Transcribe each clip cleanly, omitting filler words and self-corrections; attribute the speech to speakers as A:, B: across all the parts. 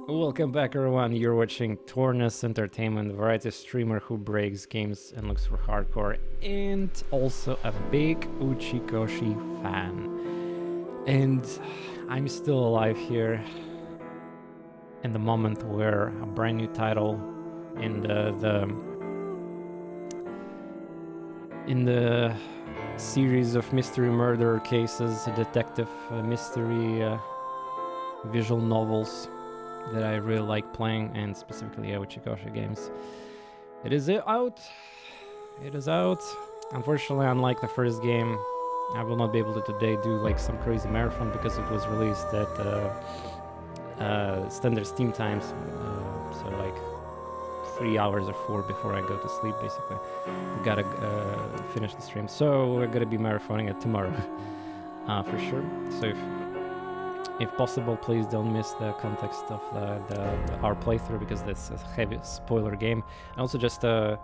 A: Welcome back, everyone. You're watching TorNis Entertainment, variety streamer who breaks games and looks for hardcore, and also a big Uchikoshi fan. And I'm still alive here in the moment where a brand new title in the series of mystery murder cases, detective mystery visual novels that I really like playing, and specifically Uchikoshi games. It is out. It is out. Unfortunately, unlike the first game, I will not be able to today do like some crazy marathon because it was released at standard Steam times, so like 3 hours or 4 before I go to sleep. Basically, gotta finish the stream, so we're gonna be marathoning it tomorrow for sure. So if possible, please don't miss the context of our playthrough, because that's a heavy spoiler game. And also just a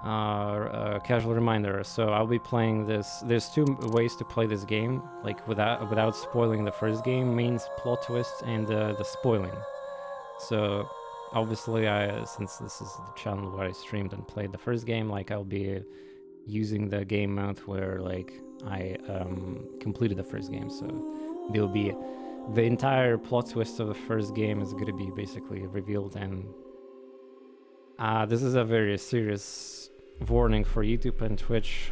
A: casual reminder, so I'll be playing this. There's 2 ways to play this game, like without spoiling the first game, means plot twists and the spoiling. So obviously, since this is the channel where I streamed and played the first game, like I'll be using the game mode where like I completed the first game, so there'll be the entire plot twist of the first game is going to be basically revealed, and this is a very serious warning for YouTube and Twitch.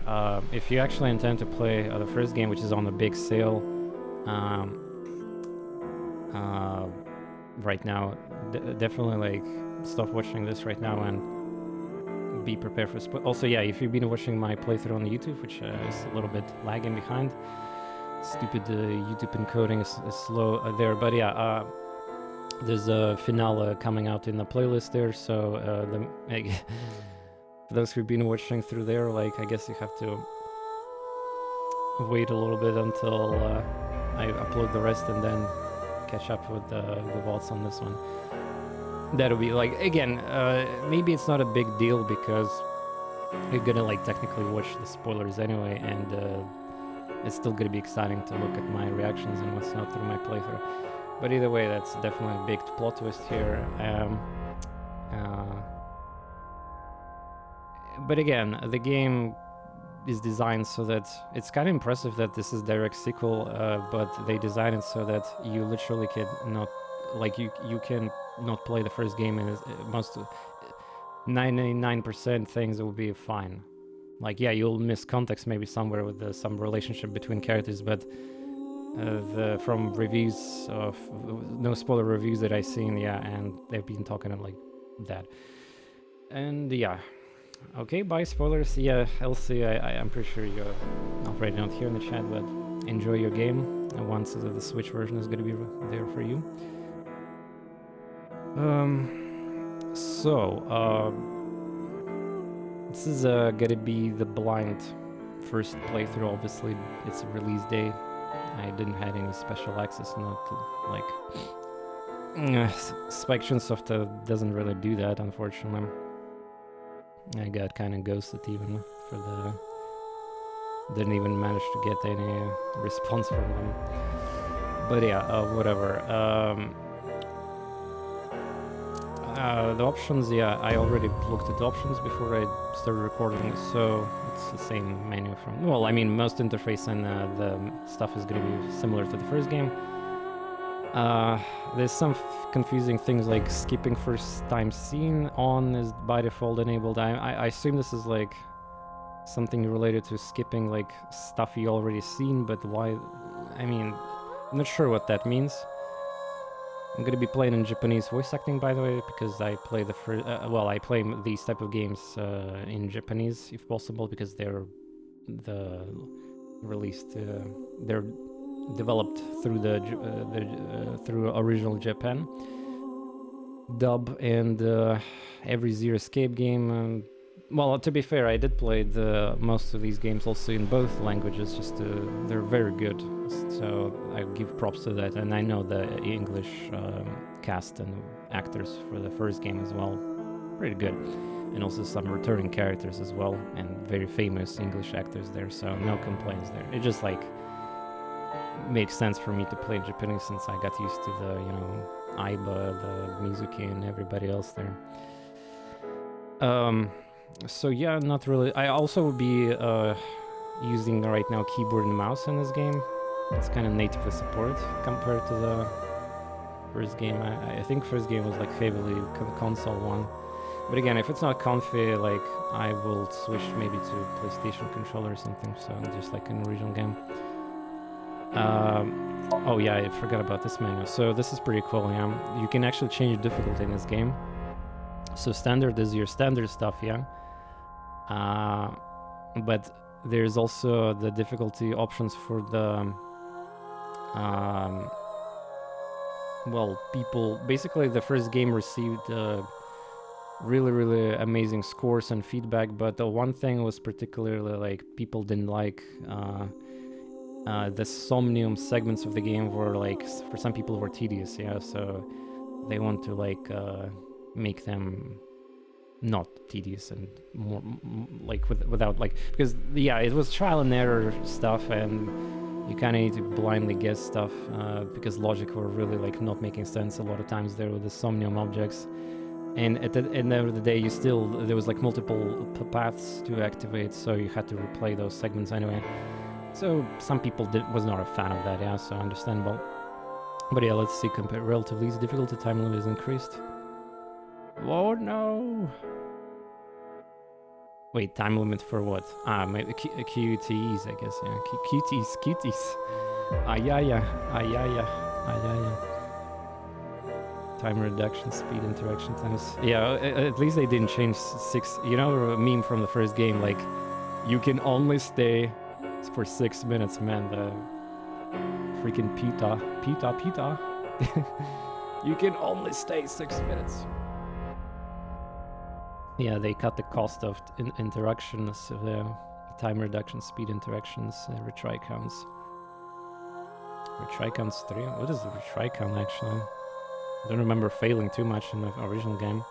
A: If you actually intend to play the first game, which is on a big sale right now, definitely like stop watching this right now and be prepared for also, yeah, if you've been watching my playthrough on YouTube, which is a little bit lagging behind, stupid YouTube encoding is slow there, but yeah, there's a finale coming out in the playlist there, so for those who've been watching through there, like I guess you have to wait a little bit until I upload the rest and then catch up with the VODs on this one. That'll be like, again, maybe it's not a big deal because you're gonna like technically watch the spoilers anyway, and it's still gonna be exciting to look at my reactions and what's not through my playthrough. But either way, that's definitely a big plot twist here. But again, the game is designed so that it's kind of impressive that this is direct sequel, but they designed it so that you literally can not, like you can not play the first game, and most 99% things will be fine. Like, yeah, you'll miss context maybe somewhere with some relationship between characters, but from reviews of no spoiler reviews that I've seen, yeah, and they've been talking like that. And yeah, okay, bye spoilers. Yeah, Elsie, I'm pretty sure you're already not here in the chat, but enjoy your game. And once the Switch version is gonna be there for you. This is gonna be the blind first playthrough. Obviously, it's a release day. I didn't have any special access, not to, like Spike Chunsoft doesn't really do that, unfortunately. I got kind of ghosted even for the. Didn't even manage to get any response from them. But yeah, whatever. The options, yeah, I already looked at the options before I started recording, so it's the same menu from, well, I mean, most interface and the stuff is going to be similar to the first game. There's some confusing things like skipping first time scene on is by default enabled. I assume this is like something related to skipping like stuff you already seen, but why? I mean, I'm not sure what that means. I'm gonna be playing in Japanese voice acting, by the way, because I play the first. I play these type of games in Japanese, if possible, because they're released. They're developed through through original Japan dub, and every Zero Escape game. Well, to be fair, I did play most of these games also in both languages. They're very good, so I give props to that. And I know the English cast and actors for the first game as well, pretty good, and also some returning characters as well, and very famous English actors there. So no complaints there. It just like makes sense for me to play Japanese since I got used to the Aiba, the Mizuki, and everybody else there. So yeah, not really. I also would be using right now keyboard and mouse in this game. It's kind of natively support compared to the first game. I think first game was like heavily console one. But again, if it's not comfy, like I will switch maybe to PlayStation controller or something. So just like an original game. Oh yeah, I forgot about this menu. So this is pretty cool. Yeah, you can actually change the difficulty in this game. So standard is your standard stuff, yeah. But there's also the difficulty options for the well, people. Basically, the first game received really amazing scores and feedback, but the one thing was particularly like people didn't like the Somnium segments of the game were like, for some people were tedious, yeah, so they want to like make them not tedious and more like without like, because yeah, it was trial and error stuff, and you kind of need to blindly guess stuff because logic were really like not making sense a lot of times there with the Somnium objects. And at the end of the day, there was like multiple paths to activate, so you had to replay those segments anyway. So some people was not a fan of that, yeah, so understandable. But yeah, let's see, compare relatively easy difficulty, time limit is increased. Oh no! Wait, time limit for what? Maybe QTEs, I guess, yeah. QTEs. Ayaya. Time reduction, speed, interaction times. Yeah, at least they didn't change 6. You know, a meme from the first game, like, you can only stay for 6 minutes, man. The freaking Pita. You can only stay 6 minutes. Yeah, they cut the cost of interactions, time reduction, speed interactions, retry counts. Retry counts 3? What is the retry count actually? I don't remember failing too much in the original game.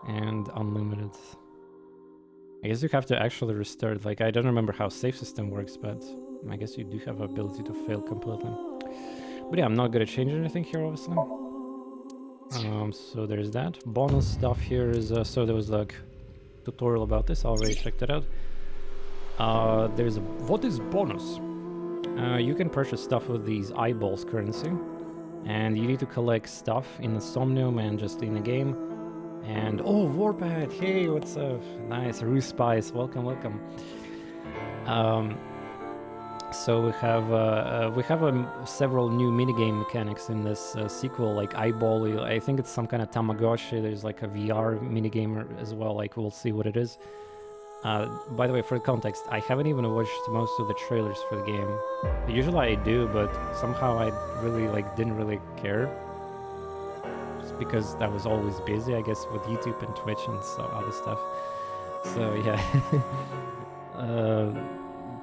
A: And unlimited. I guess you have to actually restart. Like, I don't remember how save system works, but I guess you do have the ability to fail completely. But yeah, I'm not gonna change anything here, obviously. So there's that. Bonus stuff here is, so there was like tutorial about this, I already checked it out. There's what is bonus? You can purchase stuff with these eyeballs currency, and you need to collect stuff in the Somnium and just in the game. And oh, Warpad, hey, what's up? Nice, Rue Spice, welcome. So we have several new minigame mechanics in this sequel, like eyeball. I think it's some kind of Tamagotchi. There's like a VR minigame as well. Like, we'll see what it is. By the way, for context, I haven't even watched most of the trailers for the game. Usually I do, but somehow I really didn't really care. Just because I was always busy, I guess, with YouTube and Twitch and other stuff. So yeah.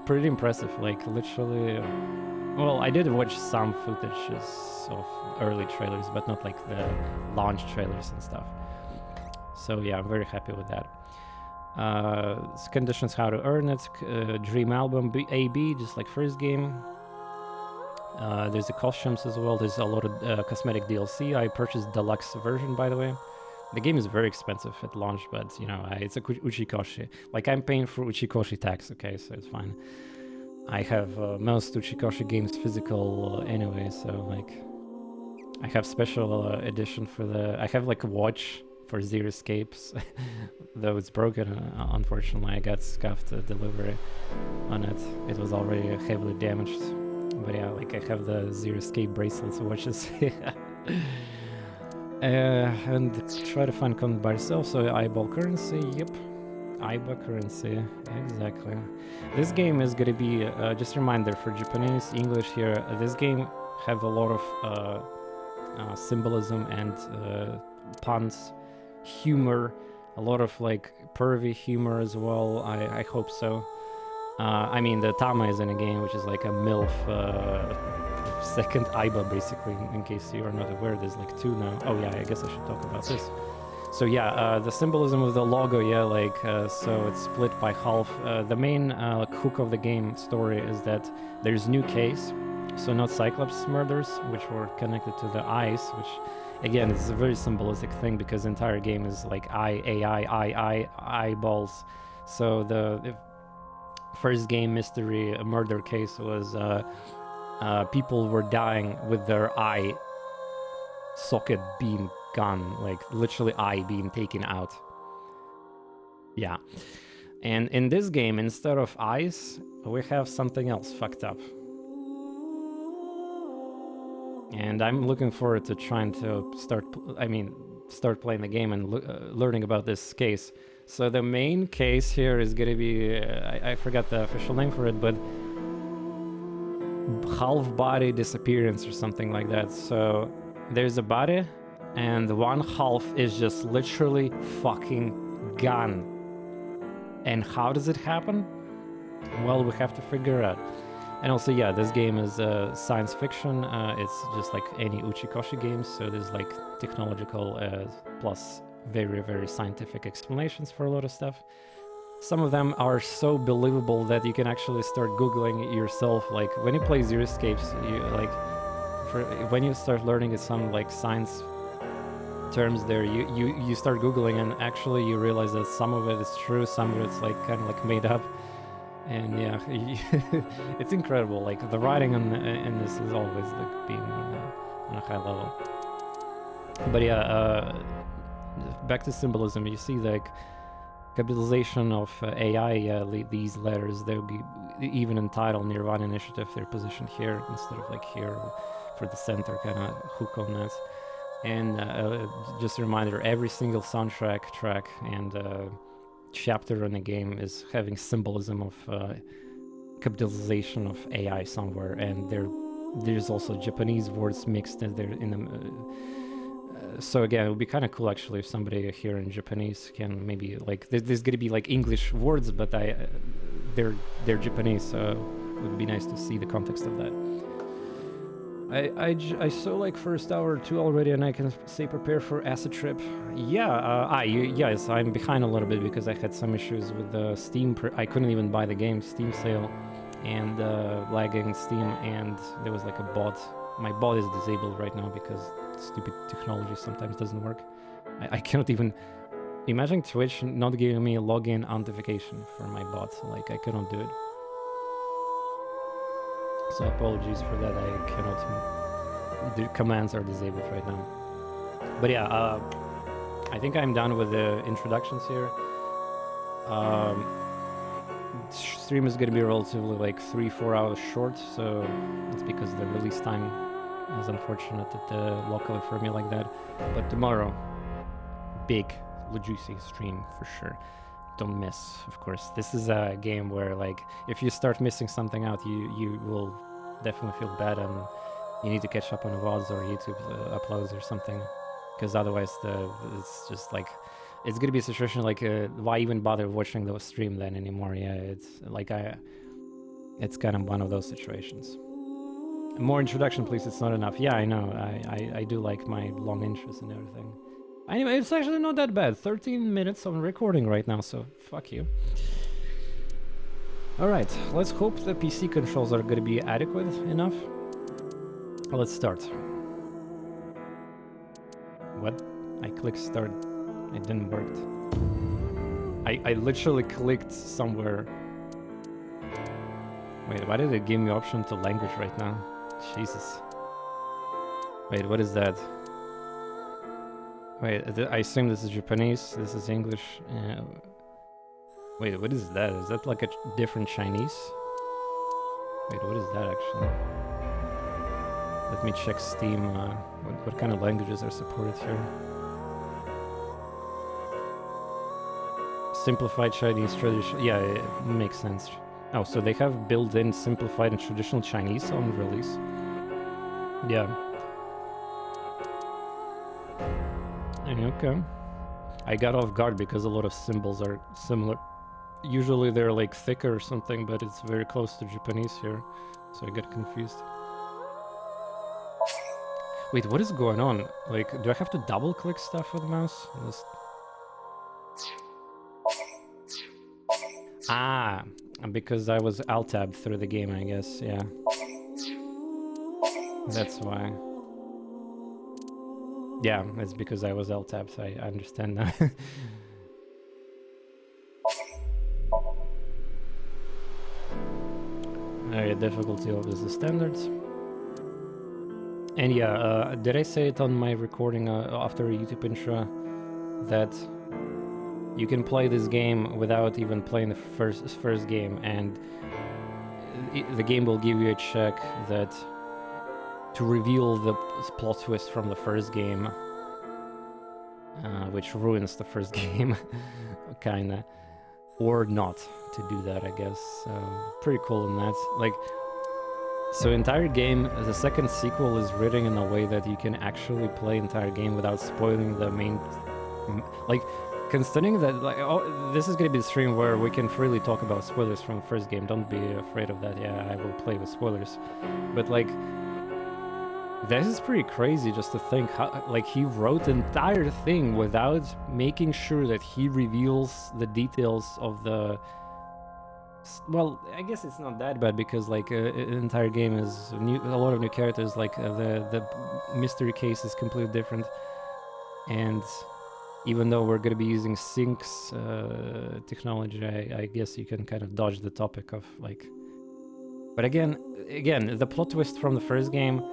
A: Pretty impressive, like literally. Well, I did watch some footages of early trailers, but not like the launch trailers and stuff. So yeah, I'm very happy with that. Conditions how to earn it, Dream Album AB, just like first game. There's the costumes as well. There's a lot of cosmetic DLC. I purchased deluxe version, by the way. The game is very expensive at launch, but you know, it's a Uchikoshi. Like, I'm paying for Uchikoshi tax, okay, so it's fine. I have most Uchikoshi games physical anyway, so like, I have special edition for I have like a watch for Zero Escapes, though it's broken, unfortunately. I got scuffed delivery on it. It was already heavily damaged. But yeah, like, I have the Zero Escape bracelets watches. And try to find content by yourself. So eyeball currency, yep. Eyeball currency, exactly. This game is gonna be, just a reminder for Japanese, English here, this game have a lot of symbolism and puns, humor, a lot of like pervy humor as well, I hope so. I mean, the Tama is in a game, which is like a MILF second Aiba, basically, in case you are not aware. There's like 2 now. Oh yeah, I guess I should talk about this. So yeah, the symbolism of the logo, yeah, like, so it's split by half. The main hook of the game story is that there's new case, So not Cyclops murders, which were connected to the eyes, which again is a very symbolistic thing because the entire game is like eyeballs. So the first game mystery murder case was people were dying with their eye socket being gone, like literally eye being taken out. Yeah. And in this game, instead of eyes, we have something else fucked up. And I'm looking forward to trying to start playing the game and learning about this case. So the main case here is gonna be, I forgot the official name for it, but half body disappearance or something like that. So there's a body and one half is just literally fucking gone. And how does it happen? Well, we have to figure out. And also, yeah, this game is science fiction. It's just like any Uchikoshi games, so there's like technological plus very, very scientific explanations for a lot of stuff. Some of them are so believable that you can actually start Googling yourself. Like when you play Zero Escapes, when you start learning some like science terms there, you start Googling and actually you realize that some of it is true, some of it's like kind of like made up. And yeah, it's incredible. Like the writing in this is always like being on a high level. But yeah, back to symbolism. You see like capitalization of AI. These letters, they'll be even in title nirvanA Initiative. They're positioned here instead of like here for the center kind of hook on that. And just a reminder: every single soundtrack track and chapter in the game is having symbolism of capitalization of AI somewhere, and there's also Japanese words mixed in there in the so again, it would be kind of cool actually if somebody here in Japanese can maybe like there's gonna be like English words, but they're Japanese, so it would be nice to see the context of that. I saw like first hour or two already, and I can say prepare for acid trip. Yeah, yes, I'm behind a little bit because I had some issues with the Steam. I couldn't even buy the game Steam sale, and lagging Steam, and there was like a bot. My bot is disabled right now because stupid technology sometimes doesn't work. I cannot even imagine Twitch not giving me a login notification for my bot. Like I cannot do it. So apologies for that, I cannot, the commands are disabled right now. But yeah, I think I'm done with the introductions here. Stream is gonna be relatively like 3-4 hours short, so it's because the release time is unfortunate locally for me like that. But tomorrow, big, juicy stream for sure. Don't miss, of course. This is a game where like if you start missing something out, you will definitely feel bad, and you need to catch up on VODs or YouTube uploads or something, because otherwise it's just like it's gonna be a situation like why even bother watching the stream then anymore? Yeah, it's like it's kind of one of those situations. More introduction, please. It's not enough. Yeah, I know. I do like my long intros and everything. Anyway, it's actually not that bad. 13 minutes of recording right now, so fuck you. Alright, let's hope the PC controls are gonna be adequate enough. Let's start. What? I clicked start. It didn't work. I literally clicked somewhere. Wait, why did it give me option to language right now? Jesus. Wait, what is that? Wait, I assume this is Japanese, this is English. Wait, what is that? Is that like a different Chinese? Wait, what is that actually? Let me check Steam. What kind of languages are supported here? Simplified Chinese tradition. Yeah, it makes sense. Oh, so they have built-in simplified and traditional Chinese on release. Yeah. Okay. I got off guard because a lot of symbols are similar. Usually they're like thicker or something, but it's very close to Japanese here, so I get confused. Wait, what is going on? Like, do I have to double click stuff with the mouse? Ah, because I was alt-tab through the game, I guess, yeah. That's why. Yeah, it's because I was L-tapped, I understand now. Difficulty obviously standards. And yeah, did I say it on my recording after a YouTube intro that you can play this game without even playing the first game, and the game will give you a check that to reveal the plot twist from the first game, which ruins the first game, kinda, or not to do that, I guess. Pretty cool in that. Like, so entire game, the second sequel is written in a way that you can actually play entire game without spoiling the main, like, considering that, like, oh, this is gonna be the stream where we can freely talk about spoilers from the first game. Don't be afraid of that. Yeah, I will play with spoilers, but like, this is pretty crazy just to think how, like, he wrote the entire thing without making sure that he reveals the details of the. Well, I guess it's not that bad because like an entire game is new, a lot of new characters. Like the mystery case is completely different, and even though we're gonna be using syncs technology, I guess you can kind of dodge the topic of like. But again, the plot twist from the first game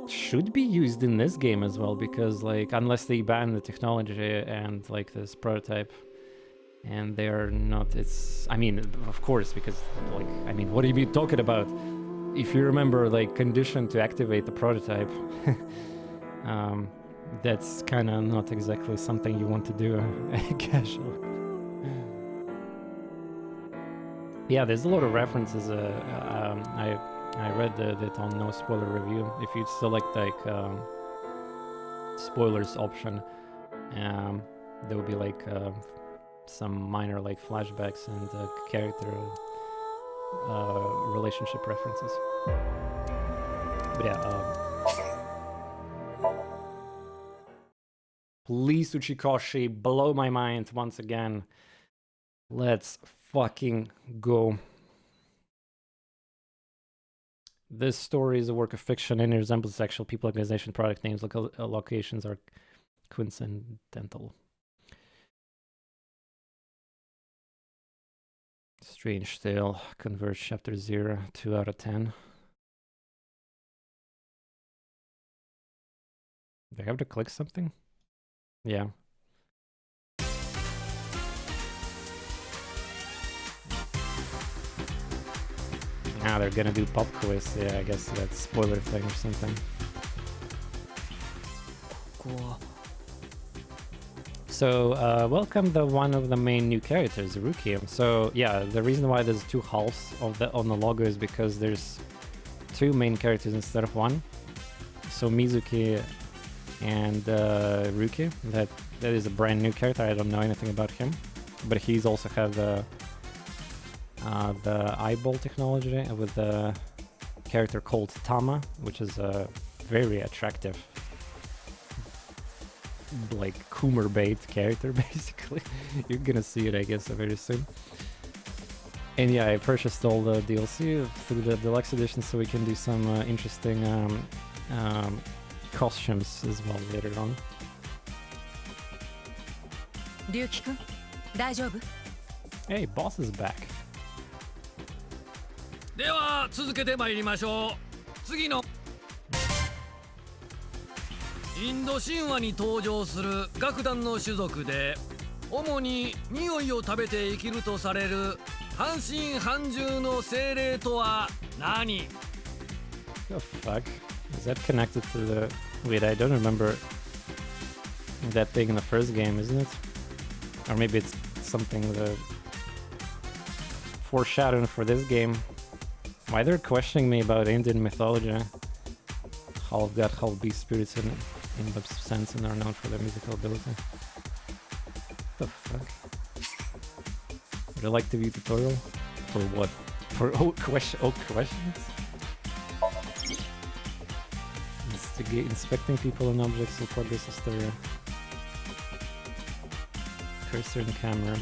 A: should be used in this game as well, because like unless they ban the technology and like this prototype. And they're not, it's, I mean, of course, because, like, I mean, what are you talking about? If you remember, like, condition to activate the prototype, that's kind of not exactly something you want to do casual. Yeah, there's a lot of references. I read that on No Spoiler Review. If you select, like, spoilers option, there will be, like, some minor like flashbacks and character relationship references. But yeah, please Uchikoshi, blow my mind once again. Let's fucking go. This story is a work of fiction and it resembles actual people, organization, product names, locations are coincidental. Strange Tale, Converge Chapter 0, 2 out of 10. Do I have to click something? Yeah. Ah, they're gonna do pop quiz. Yeah, I guess that's spoiler thing or something. Cool. So, welcome one of the main new characters, Ruki. So, yeah, the reason why there's two halves of on the logo is because there's two main characters instead of one. So, Mizuki and Ruki, that is a brand new character. I don't know anything about him, but he's also have the eyeball technology with a character called Tama, which is a very attractive, like, Coomer bait character, basically. You're gonna see it, I guess, very soon. And yeah, I purchased all the DLC through the deluxe edition, so we can do some interesting costumes as well later on. Hey, boss is back.
B: では続けてまいりましょう。次のインド神話に登場する楽団の種族で、主に匂いを食べて生きるとされる半身半獣の精霊とは何？
A: The fuck? Is that connected to the... Wait, I don't remember that being in the first game, isn't it? Or maybe it's something that foreshadowing for this game. Why they're questioning me about Indian mythology? Half god, half beast spirits in the sense and are known for their musical ability. What the fuck? Would you like to view tutorial? For what? For old questions? Inspecting people and objects will progress history. Cursor and camera.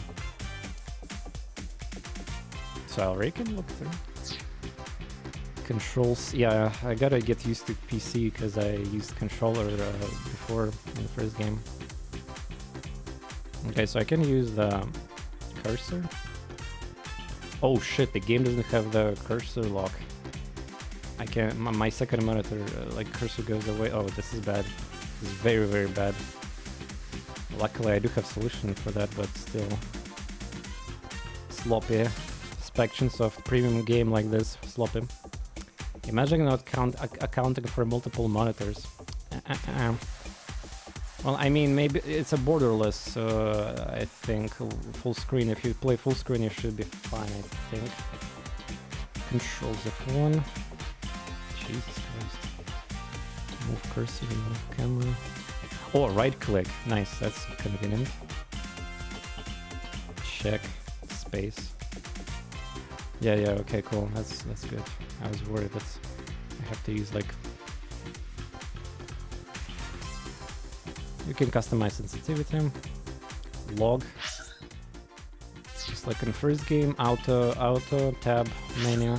A: So I can look through. Controls, yeah, I gotta get used to PC because I used controller before in the first game. Okay, so I can use the cursor. Oh shit, the game doesn't have the cursor lock. I can't, my second monitor, like cursor goes away. Oh, this is bad. This is very, very bad. Luckily I do have solution for that, but still sloppy. Inspections of premium game like this, sloppy. Imagine not accounting for multiple monitors. Well, I mean, maybe it's a borderless, so I think full screen. If you play full screen, you should be fine, I think. Controls F1. Jesus Christ. Move cursor, move camera. Oh, right click. Nice, that's convenient. Check. Space. Yeah, okay, cool. That's good. I was worried that I have to use like... You can customize sensitivity. Log. Just like in the first game, auto, tab, menu.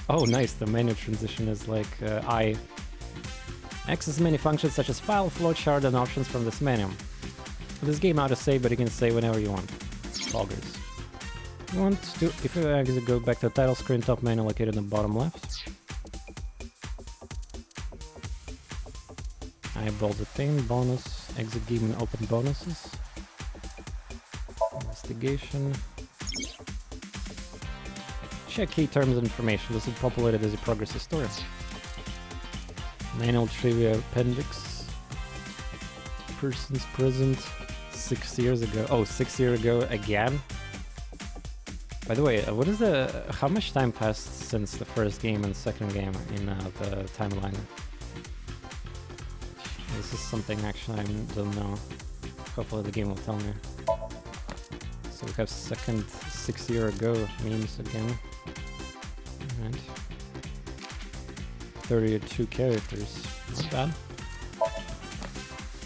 A: Oh, nice, the menu transition is like I. Access many functions such as file, flowchart, and options from this menu. This game auto save, but you can save whenever you want. Loggers. You want to, if you exit, go back to the title screen, top menu located in the bottom left. Eyeball retain, bonus, exit game and open bonuses. Investigation. Check key terms and information. This is populated as you progress the story. Manual trivia appendix. Persons present 6 years ago. Oh, 6 years ago again? By the way, what is how much time passed since the first game and second game in the timeline? This is something actually I don't know. Hopefully the game will tell me. So we have second 6 years ago memes again. And 32 characters. Not bad.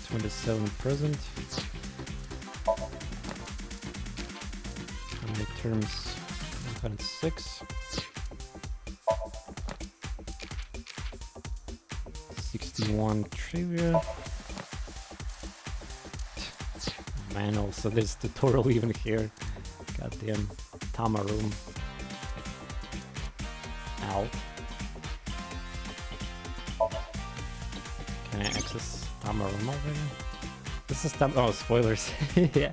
A: 27 present. How many terms? 106. 61 trivia. Manual, so there's tutorial even here. Goddamn Tama room. Ow. Can I access Tama room already? This is Tama. Oh, spoilers. Yeah,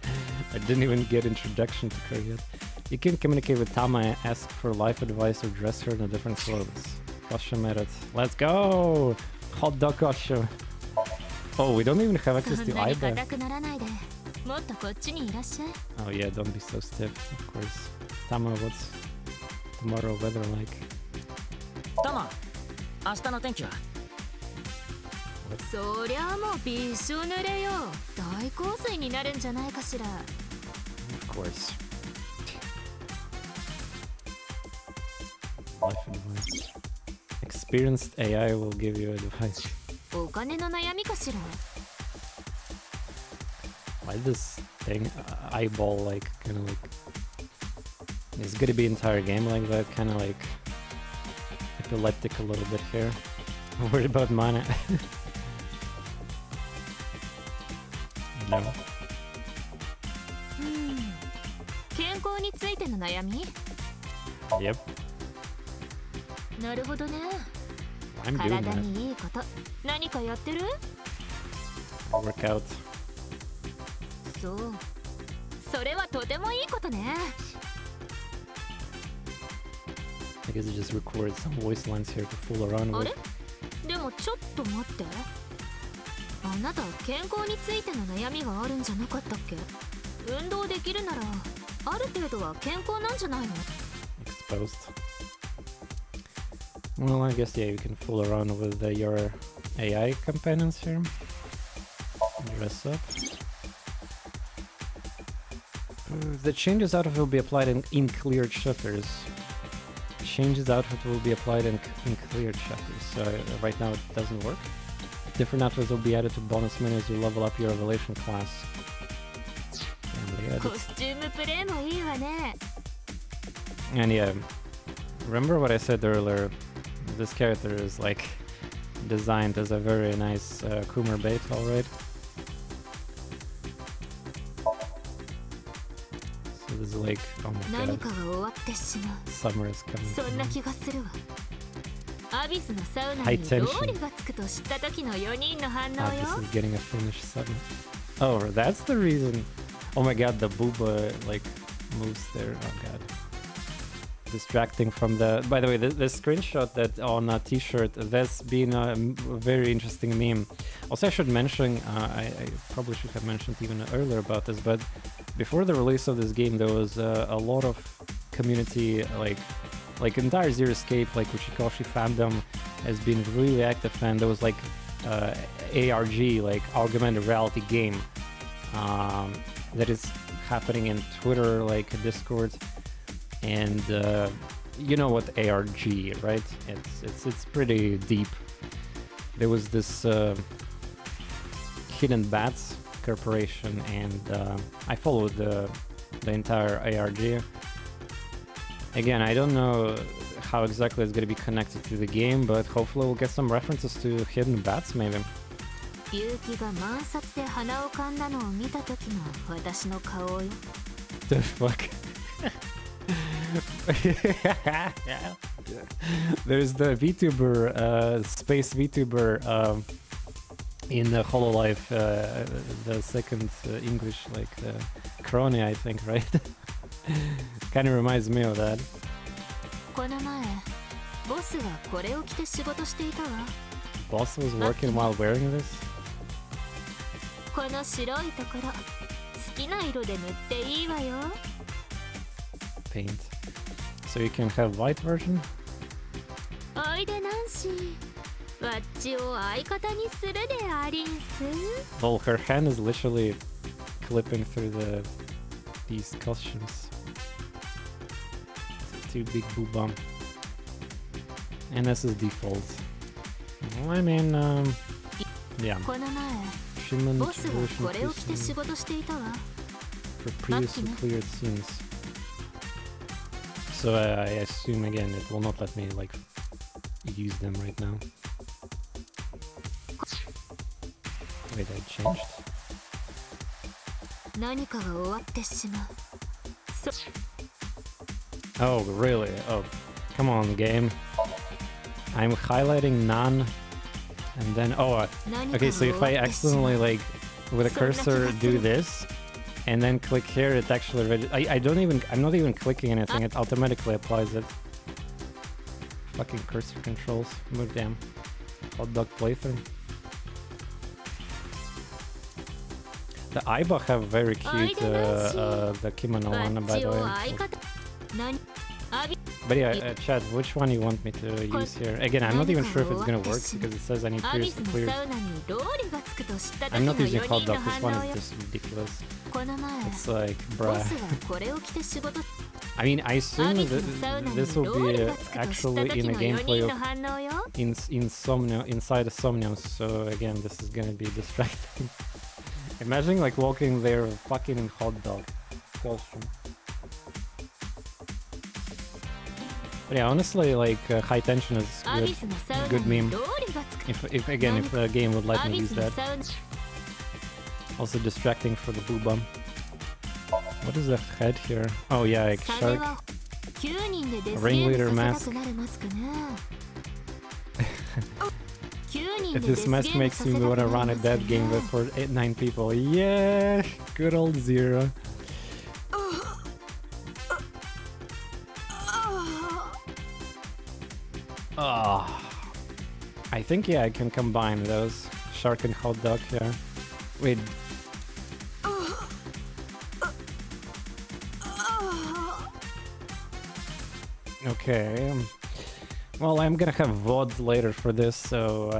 A: I didn't even get introduction to her yet. You can communicate with Tama, ask for life advice, or dress her in a different clothes. Costume edit. Let's go! Hot dog costume. Oh, we don't even have access to Iba. Oh yeah, don't be so stiff, of course. Tama, what's tomorrow weather like?
C: Tama, 明日の天気は?
D: そりゃもうびしょ濡れよ。大洪水になるんじゃないかしら。
A: Of course. Life advice. Experienced AI will give you advice.
D: お金の悩みかしら。
A: Why this thing eyeball like kind of like it's gonna be entire game like that, kind of like epileptic a little bit here. I'm worried about mana. No.
D: 健康についての悩み？
A: Yep.
D: なるほどね。
A: I'm doing
D: 体
A: that.
D: にいいこと、何かやってる？
A: Workout.
D: そう。それはとてもいいことね。
A: I guess it just records some voice lines here to fool around
D: あ
A: with.
D: れ？でもちょっと待って。あなた健康についての悩みがあるんじゃなかったっけ？運動できるならある程度は健康なんじゃないの？
A: Exposed. Well, I guess yeah, you can fool around with your AI companions here. Dress up. The changes outfit will be applied in cleared shutters. Changes outfit will be applied in cleared shutters. So right now it doesn't work. Different outfits will be added to bonus menu as you level up your revelation class.
D: コスチュームプレイもいいわね。
A: And yeah, remember what I said earlier? this character is like designed as a very nice Kumar bait, alright. So this is like, oh my god, summer is coming. High tension. This is getting a finished segment. Oh, that's the reason. Oh my god, the booba like moves there. Oh god. Distracting from the... By the way, the screenshot that on a t-shirt, that's been a very interesting meme. Also, I should mention, I probably should have mentioned even earlier about this, but before the release of this game, there was a lot of community, like entire Zero Escape, like Uchikoshi fandom has been really active, and there was like ARG, like augmented reality game, that is happening in Twitter, like Discord. And you know what ARG, right? It's pretty deep. There was this Hidden Bats corporation, and I followed the entire ARG. Again, I don't know how exactly it's gonna be connected to the game, but hopefully we'll get some references to Hidden Bats, maybe. The fuck? There's the VTuber, space VTuber in Hololive, the second English, like Crony, I think, right? Kind of reminds me of that. Boss was working while wearing this? Paint. So you can have white version? Well, her hand is literally clipping through these costumes. Too big boob bump. And this is default. Well, I mean, yeah. Shimon version for previously cleared scenes. So I assume again it will not let me like use them right now. Wait, I changed? Oh, really? Oh, come on, game. I'm highlighting none, and then okay. So if I accidentally like with a cursor do this, and then click here, it actually I'm not even clicking anything, it automatically applies it. Fucking cursor controls. Oh damn. Hot dog playthrough. The Aiba have very cute the kimono one, by the way. But yeah, chat, which one you want me to use here? Again, I'm not even sure if it's gonna work because it says I need previously cleared. I'm not using hot dog, this one is just ridiculous. It's like, bruh. I mean, I assume that this will be actually in a gameplay of inside of SOMNIUM, so again, this is gonna be distracting. Imagine like walking there fucking in hot dog costume. But yeah, honestly, like high tension is good meme. If the game would let me use that. Also distracting for the boo bum. What is the head here? Oh yeah, like shark. Ringleader mask. If this mask makes me want to run a dead game with for 9 people. Yeah, good old Zero. I think yeah, I can combine those. Shark and hot dog here. Wait. Okay. Well, I'm gonna have VOD later for this, so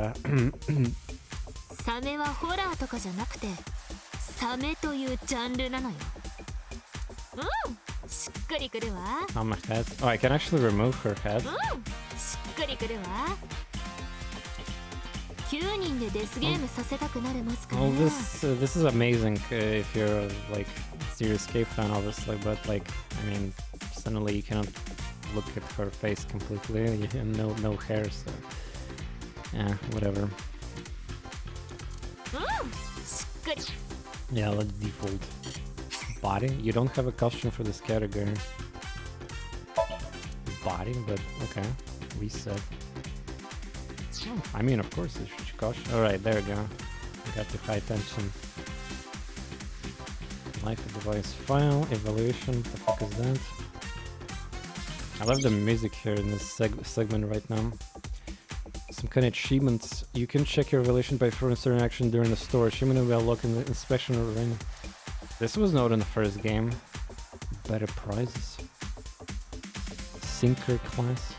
A: on my head. Oh, I can actually remove her head. Well, this is amazing if you're like serious Escape fan, obviously, but like, I mean, suddenly you cannot look at her face completely and no hair, so yeah, whatever. Yeah, let's default. Body? You don't have a costume for this category. Body, but okay. Reset. Oh, I mean, of course, it's Uchikoshi. Alright, there we go. We got the high tension. Life of device file, evaluation, what the fuck is that? I love the music here in this segment right now. Some kind of achievements. You can check your evaluation by throwing certain action during the store. Achievement will be unlocked in the inspection ring. This was not in the first game. Better prizes. Sinker class.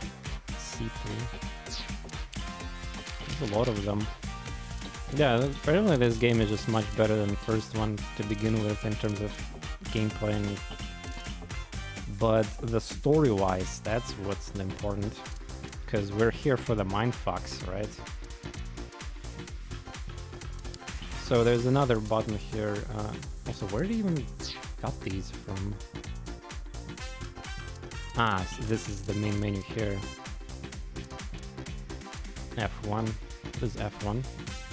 A: C3. There's a lot of them. Yeah, apparently this game is just much better than the first one to begin with in terms of gameplay, but the story-wise, that's what's important, because we're here for the mindfucks, right? So there's another button here. Also, where do you even got these from? Ah, so this is the main menu here. F1. What is F1?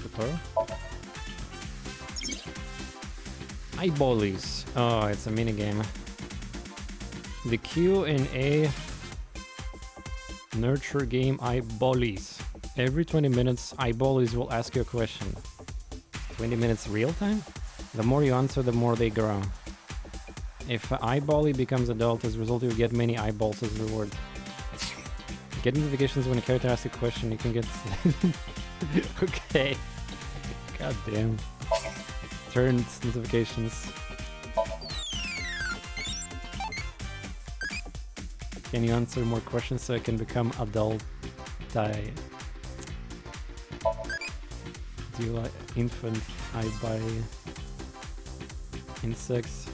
A: Tutorial? Eyeballies. Oh, it's a minigame. The Q and A nurture game Eyeballies. Every 20 minutes, Eyeballies will ask you a question. 20 minutes real time? The more you answer, the more they grow. If an eyeballie becomes adult, as a result, you get many eyeballs as a reward. Get notifications when a character asks a question, you can get... Okay. God damn. Turned notifications. Can you answer more questions so I can become adult? Die. Do you like infant? I buy insects.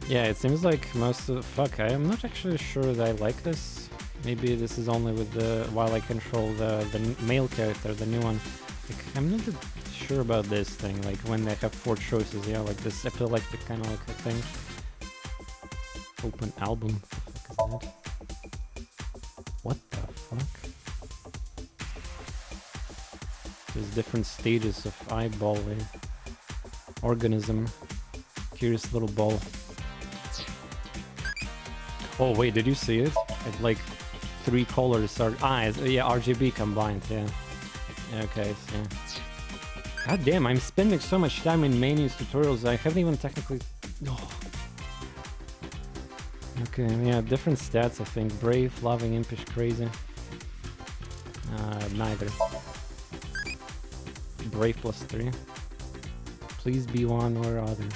A: Yeah, it seems like most of the... Fuck, I am not actually sure that I like this. Maybe this is only with the... while I control the male character, the new one. Like, I'm not sure about this thing, like when they have 4 choices, yeah, like this epileptic kind of like a thing. Open album. What the fuck is that? What the fuck? There's different stages of eyeball organism. Curious little ball. Oh wait, did you see it? It's like 3 colors are... yeah, RGB combined, yeah. Okay, so... God damn, I'm spending so much time in menus, tutorials, I haven't even technically... Oh. Okay, yeah, different stats, I think. Brave, loving, impish, crazy. Neither. Brave +3. Please be one or other.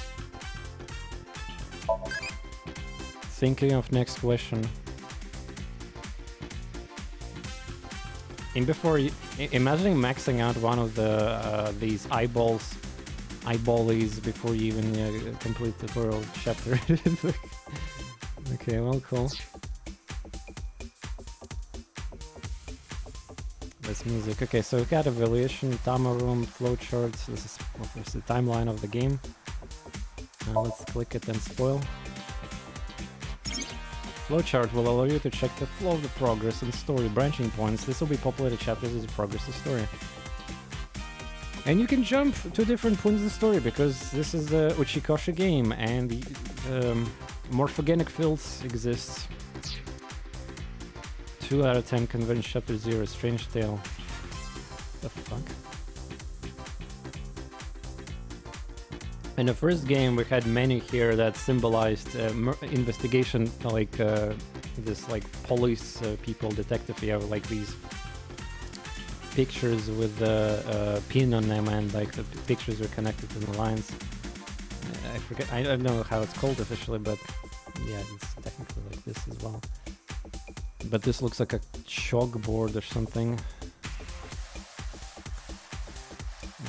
A: Thinking of next question. Imagining maxing out one of the these eyeballies before you even complete the tutorial chapter. Okay, well, cool. This music. Okay, so we got evaluation, Tama room, flowcharts. This is the timeline of the game. Now let's click it and spoil. Flowchart will allow you to check the flow of the progress and story branching points. This will be populated chapters as you progress the story. And you can jump to different points in the story because this is a Uchikoshi game and morphogenic fields exist. 2 out of 10 convinced chapter 0, strange tale. The fuck? In the first game we had menu here that symbolized investigation, like this like police people, detective, you have like these pictures with the pin on them and like the pictures are connected to the lines. I forget, I don't know how it's called officially, but yeah, it's technically like this as well. But this looks like a chalkboard or something.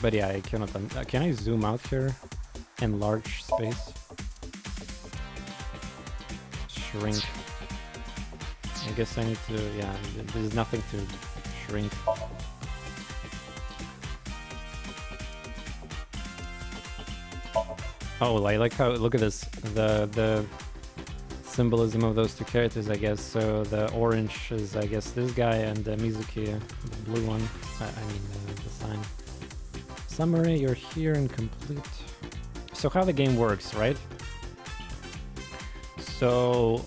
A: But yeah, I cannot... can I zoom out here? Enlarge space? Shrink. I guess I need to... yeah, there's nothing to shrink. Oh, I like how, look at this, the symbolism of those two characters, I guess. So the orange is, I guess, this guy, and Mizuki, the blue one. I mean, the sign. Summary, you're here and complete. So how the game works, right? So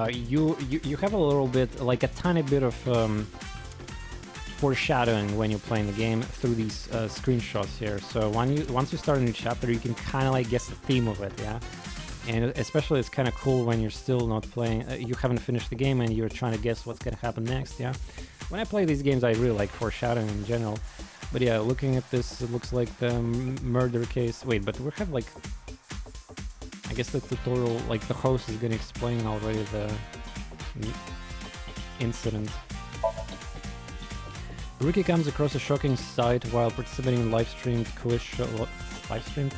A: you have a little bit, like a tiny bit of foreshadowing when you're playing the game through these screenshots here. So once you start a new chapter, you can kind of like guess the theme of it, yeah. And especially it's kind of cool when you're still not playing, you haven't finished the game and you're trying to guess what's gonna happen next, yeah. When I play these games, I really like foreshadowing in general. But yeah, looking at this, it looks like the murder case. Wait, but we have like, I guess the tutorial, like the host is gonna explain already the incident. Rookie comes across a shocking sight while participating in live-streamed quiz show. What? Live-streamed?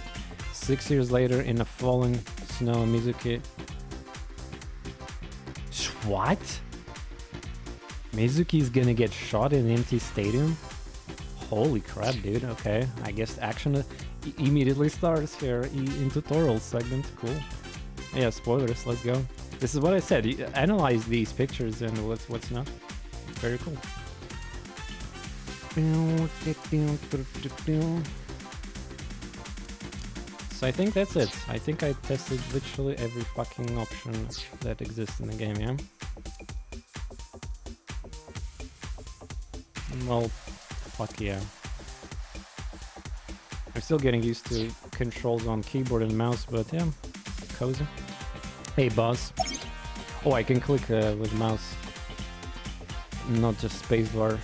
A: 6 years later, in a falling snow, Mizuki. What? Mizuki's gonna get shot in an empty stadium? Holy crap, dude. Okay, I guess action immediately starts here in tutorial segment. Cool. Yeah, spoilers. Let's go. This is what I said. You analyze these pictures and what's not. Very cool. So I think that's it. I think I tested literally every fucking option that exists in the game, yeah? Well, fuck yeah. I'm still getting used to controls on keyboard and mouse, but yeah, cozy. Hey, boss. Oh, I can click with mouse, not just spacebar.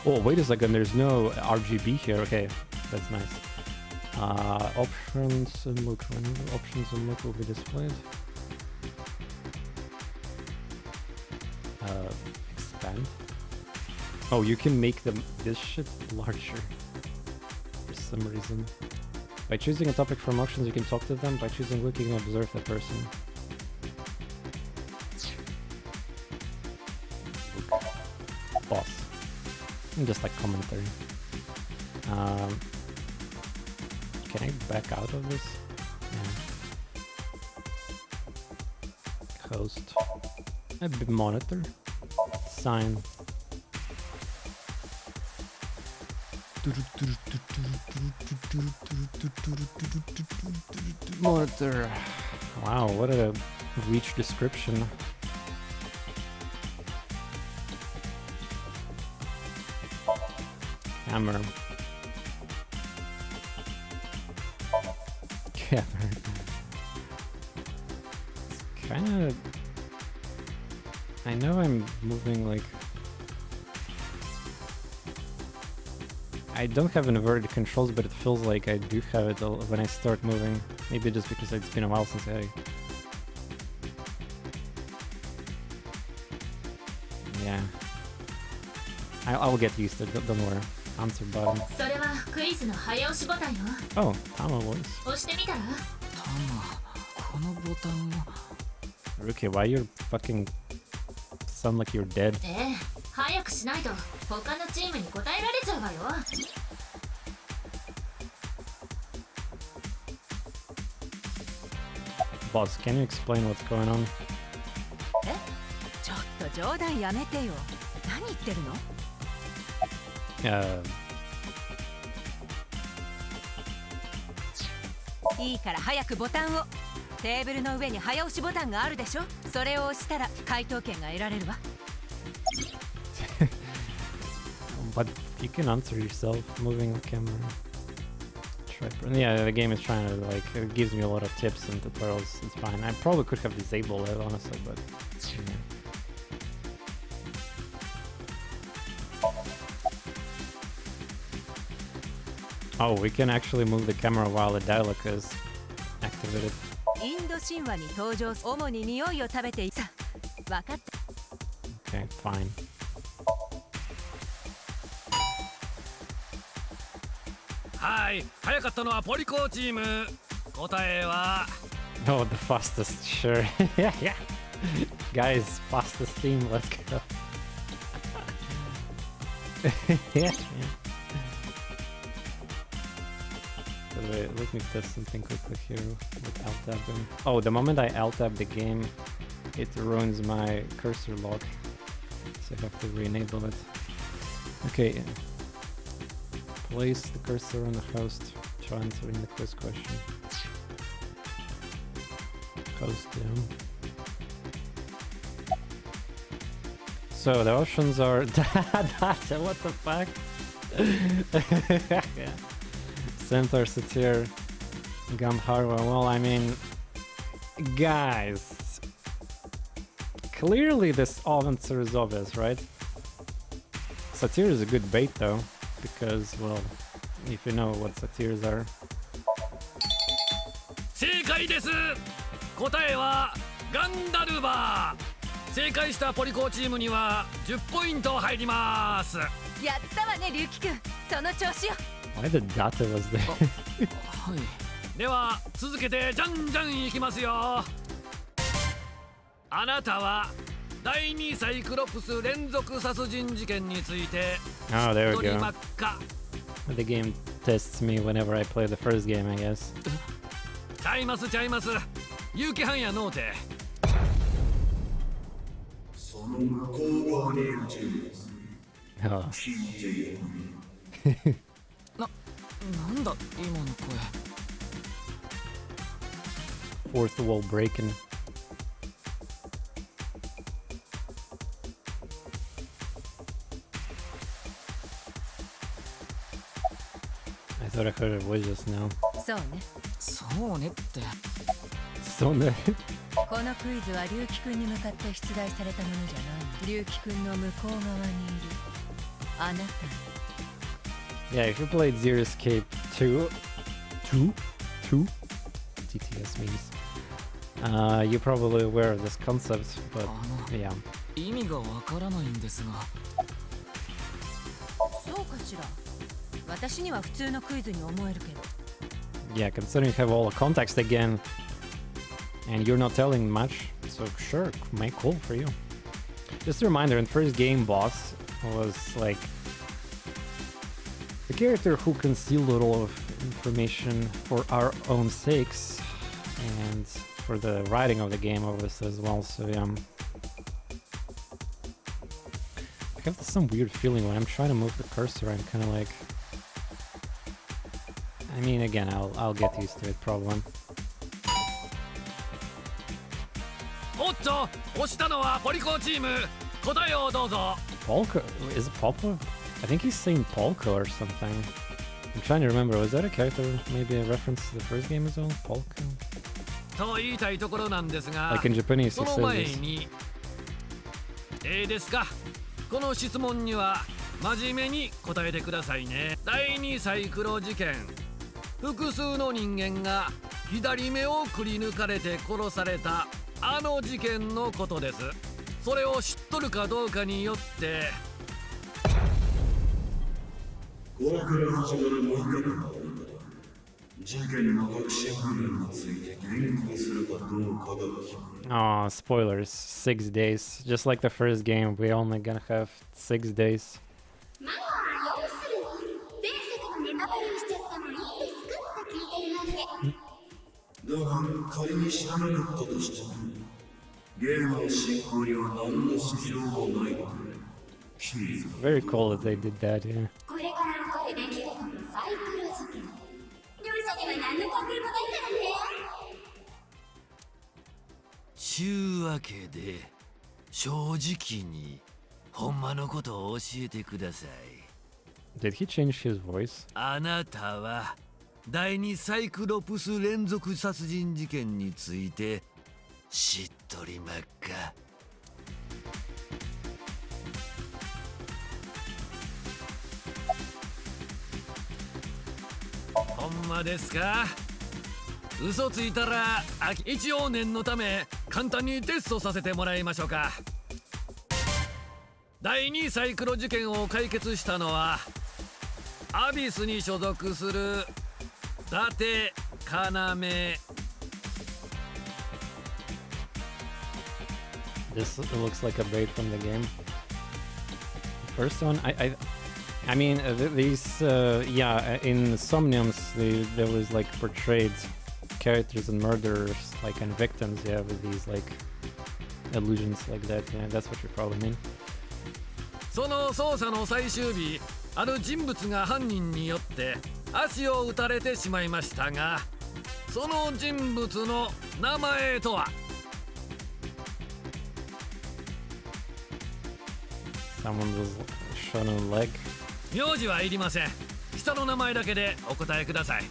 A: Oh, wait a second, there's no RGB here. Okay, that's nice. Options and look. Options and look will be displayed. Expand. Oh, you can make this shit larger for some reason. By choosing a topic from options, you can talk to them. By choosing look, you can observe the person. Look. Boss. And just like commentary. Can I back out of this? Yeah. Host. A bit monitor. Sign. Monitor. Wow, what a rich description. Camera. Camera. It's kinda... I know I'm moving like... I don't have inverted controls, but it feels like I do have it when I start moving. Maybe just because it's been a while since I... Yeah. I'll get used to it, don't worry. Answer button. Oh, Tama voice. Rookie, why you fucking sound like you're dead? Boss, can you explain what's going on? Uh...
E: いいから早くボタンを。テーブルの上に早押しボタンがあるでしょ。それを押したら回答権が得られるわ。
A: But you can answer yourself moving the camera. Yeah, the game is trying to like, it gives me a lot of tips and tutorials. It's fine. I probably could have disabled it honestly, but yeah. Oh, we can actually move the camera while the dialogue is activated.
E: インド神話に登場す。主に匂いを食べていさ。わかった。
A: Okay, fine.
B: Hi, 早かったのはポリコチーム。答えは。
A: Oh, the fastest, sure. Yeah, yeah. Guys, fastest team, let's go. Yeah, yeah. Wait, let me test something quickly here with alt tabbing. Oh, the moment I alt tab the game, it ruins my cursor lock. So I have to re-enable it. Okay. Place the cursor on the host. Try answering the quiz question. Host down. So the options are what the fuck? Centaur, Satyr, Gandharva. Well, I mean, guys, clearly this answer is obvious, right? Satyr is a good bait though, because, well, if you know what satyrs are.
B: 正解です。答えはガンダルバー。正解したポリコチームには10ポイント入ります。
E: やったわね龍樹くん、その調子よ。
A: Why the data was there?
B: はい。では続けてじゃんじゃんいきますよ。あなたは第2サイクロプス連続殺人事件について知
A: Oh,
B: っ
A: there
B: と
A: we
B: り
A: go.
B: ますか？
A: The game tests me whenever I play the first game, I guess.
B: ちゃいますちゃいます。有機犯やのうて。
F: その向こう側にいる人物
A: Oh.
F: 聞いている。
C: なんだ今の声。
A: Fourth wall breaking. I thought I heard a voice just now.
E: そうね。
C: そうねって。
A: So nice.
E: このクイズは龍樹くんに向かって出題されたものじゃない。龍樹くんの向こう側にいるあなた。
A: Yeah, if you played Zero Escape 2, TTS means, you're probably aware of this concept, but yeah.
C: 意味がわからないんですが。
E: そうかしら。私には普通のクイズに思えるけど。
A: Yeah, considering you have all the context again, and you're not telling much, so sure, cool for you. Just a reminder, in first game, boss was like the character who concealed a lot of information for our own sakes, and for the writing of the game, obviously, as well, so yeah. I have some weird feeling when I'm trying to move the cursor, I'm kind of like... I mean, again, I'll get used to it, probably.
B: おっと、押したのはポリコチーム。答えをどうぞ。
A: Polka? Is it Polka? I think he's saying Polka or something. I'm trying to remember, was that a character, maybe a reference to the first game as well? Polka?
B: と言いたいところなんですが、
A: Like in Japanese,
B: そ
A: he
B: の
A: says
B: 前
A: this.
B: にですか。この質問には真面目に答えてくださいね。第2サイクロ事件、複数の人間が左目をくり抜かれて殺されたあの事件のことです。それを知っとるかどうかによって
F: これから始まる6日間の間、事件の核心部分について言及するかどうかが決まる。
A: Aw, spoilers. 6 days. Just like the first game, we only gonna have 6 days.
D: まあ要するに前作のネタバレにしちゃってもいいですかって聞いてるわけ。
F: だが仮に知らなかったとしても、ゲームの進行には何の支障もないので、キーズ
A: Very cool that they did that, yeah.
D: これから起こる出来事のサイクロ事件。両者には何の関係もないからね。
B: ちゅうわけで正直にほんまのことを教えてください。
A: Did he change his voice?
B: あなたは第2サイクロプス連続殺人事件について知っとりまっか？ほんまですか？嘘ついたら一応念のため簡単にテストさせてもらいましょうか。第2サイクロ事件を解決したのはアビスに所属する伊達要。
A: This looks like a bait from the game. First one, I I mean, these, yeah, in Somniums, there was like portrayed characters and murderers, like, and victims, yeah, with these like illusions like that. Yeah, that's what you probably mean.
B: その捜査の最終日、ある人物が犯人によって足を撃たれてしまいましたが、その人物の名前とは？
A: Someone was shot in the leg.
B: 名字はいりません。下の名前だけでお答えください。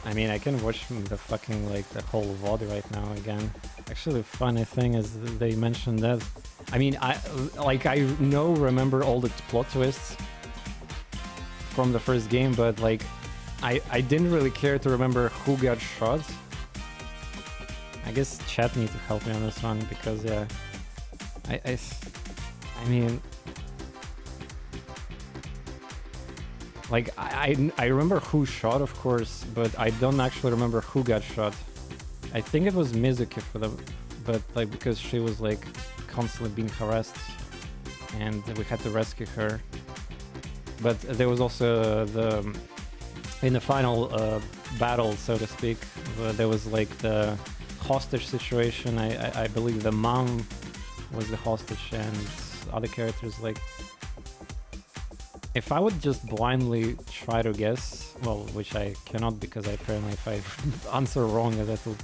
A: I mean, I can watch the fucking, like, the whole VOD right now again. Actually, the funny thing is they mentioned that. I mean, I remember all the plot twists from the first game, but, like, I didn't really care to remember who got shot. I guess chat needs to help me on this one, because, yeah, I mean... Like, I remember who shot, of course, but I don't actually remember who got shot. I think it was Mizuki for the... But, like, because she was, like, constantly being harassed, and we had to rescue her. But there was also the... In the final battle, so to speak, there was, like, the hostage situation. I believe the mom was the hostage, and other characters, like... If I would just blindly try to guess, well, which I cannot, because apparently if I answer wrong, that will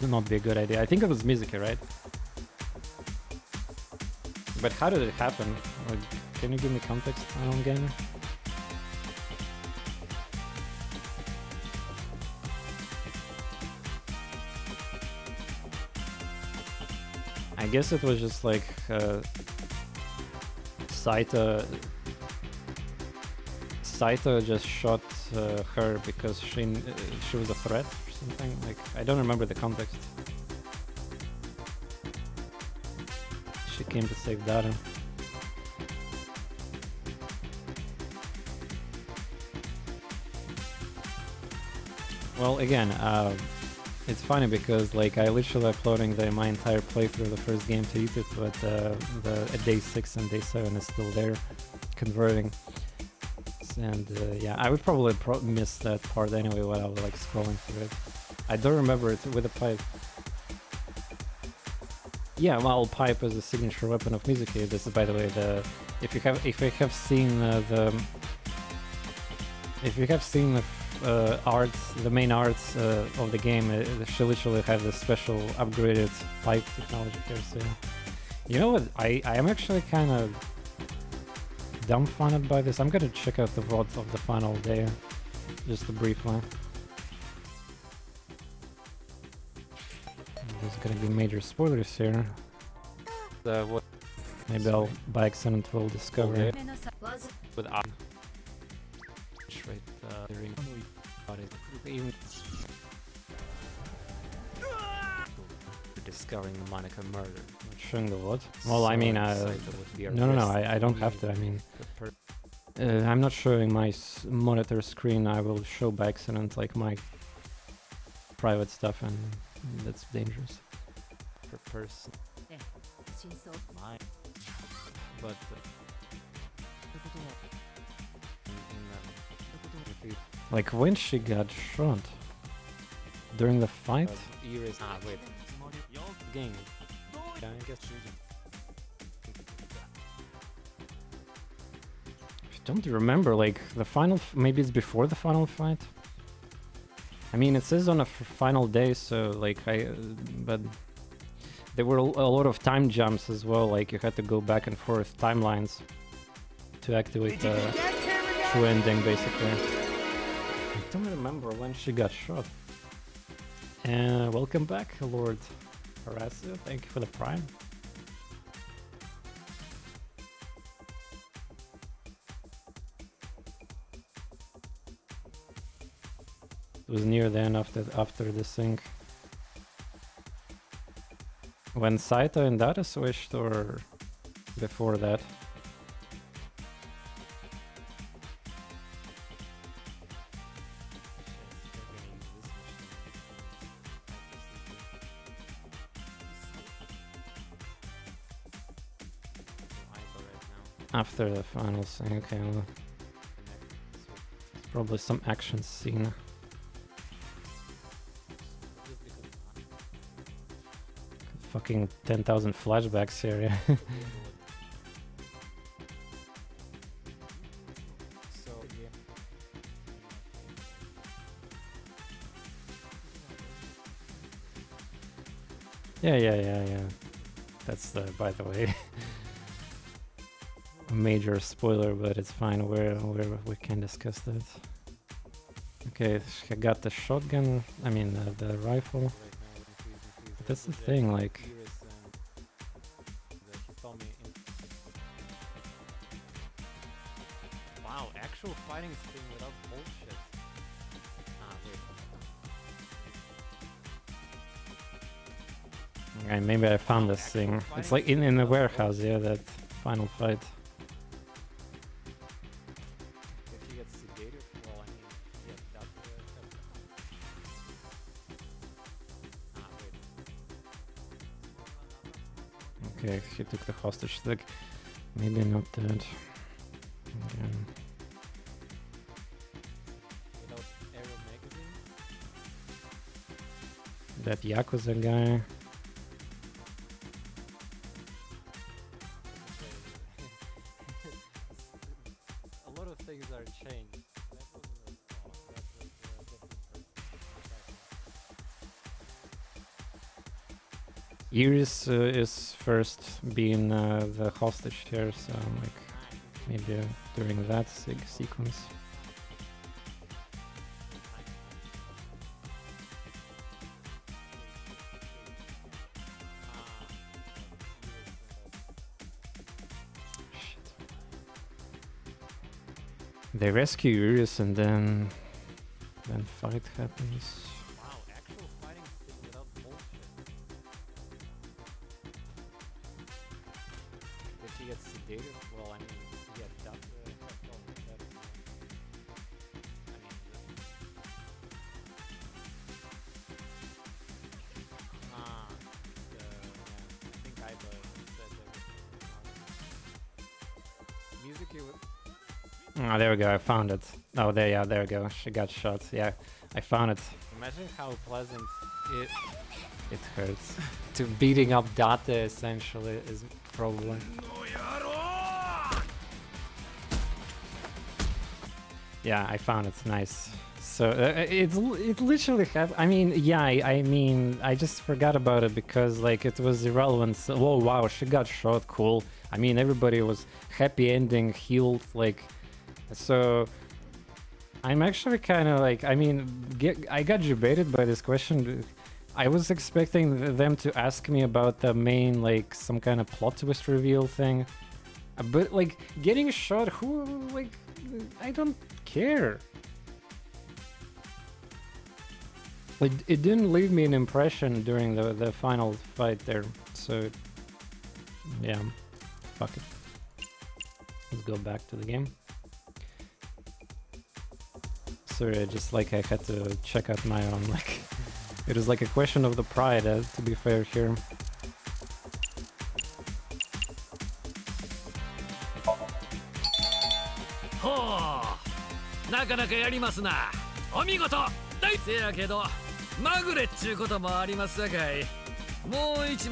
A: not be a good idea. I think it was Mizuki, right? But how did it happen? Like, can you give me context, gamer? I guess it was just like Saito just shot her because she was a threat or something. Like, I don't remember the context. She came to save Dara. Well, again, it's funny because, like, I literally uploading my entire playthrough of the first game to YouTube, but at day 6 and day 7 is still there, converting. And yeah, I would probably miss that part anyway while I was, like, scrolling through it. I don't remember it with a pipe. Yeah, well, pipe is the signature weapon of Mizuki. This is, by the way, if you have seen the arts, the main arts of the game, she literally has a special upgraded pipe technology here. So, you know what? I am actually kind of dumbfounded by this. I'm gonna check out the VOD of the final day, just a brief one. There's gonna be major spoilers here. Maybe I'll by accident will discover it. With discovering the Monica murder. Showing the what? Well, I mean, no, I don't have to. I mean, I'm not showing my monitor screen. I will show by accident, like, my private stuff, and that's dangerous. Per person. But like, when she got shot during the fight. Wait. Game. I guess. I don't remember, like, the final. Maybe it's before the final fight. I mean, it says on a final day, so, like, but there were a lot of time jumps as well. Like, you had to go back and forth timelines to activate the true ending, basically. I don't remember when she got shot. And welcome back, Lord Harasu. Thank you for the prime. It was near the end after the sync. When Saito and Data switched, or before that? After the final thing, okay. Well, it's probably some action scene. Fucking 10,000 flashbacks here, yeah. Yeah. That's the, by the way, a major spoiler, but it's fine. We can discuss that. Okay, I got the shotgun. I mean the rifle. But that's the thing, like.
G: Wow, actual fighting thing without bullshit.
A: Okay, maybe I found this thing. It's like in the warehouse, yeah, that final fight.
G: If he gets sedated, well, I mean, yeah, that. Wait.
A: Okay, he took the hostage. Like, maybe not that. Again.
G: Without arrow magazine?
A: That Yakuza guy.
G: A lot of things are changed. That was
A: Iris is first being the hostage here, so like maybe during that sequence. They rescue Iris and then fight happens.
G: wow, actual fighting thing without bullshit. If he gets sedated, well, I mean, yeah, that. Well, that is, I mean, I think I said everything. Music, you would.
A: Oh, there we go. I found it. Oh, there we go. She got shot. Yeah, I found it.
G: Imagine how pleasant
A: It hurts. To beating up Date essentially is probably. Yeah, I found it. Nice. So it literally have. I mean, yeah. I mean, I just forgot about it because like it was irrelevant. So, oh wow, she got shot. Cool. I mean, everybody was happy ending, healed. Like, so I'm actually kind of like. I mean, I got debated by this question. I was expecting them to ask me about the main, like, some kind of plot twist reveal thing. But, like, getting shot, who, like, I don't care. Like, it didn't leave me an impression during the final fight there. So, yeah, fuck it. Let's go back to the game. Sorry, just, like, I had to check out my own, like... It is like a question of the pride, to be fair here.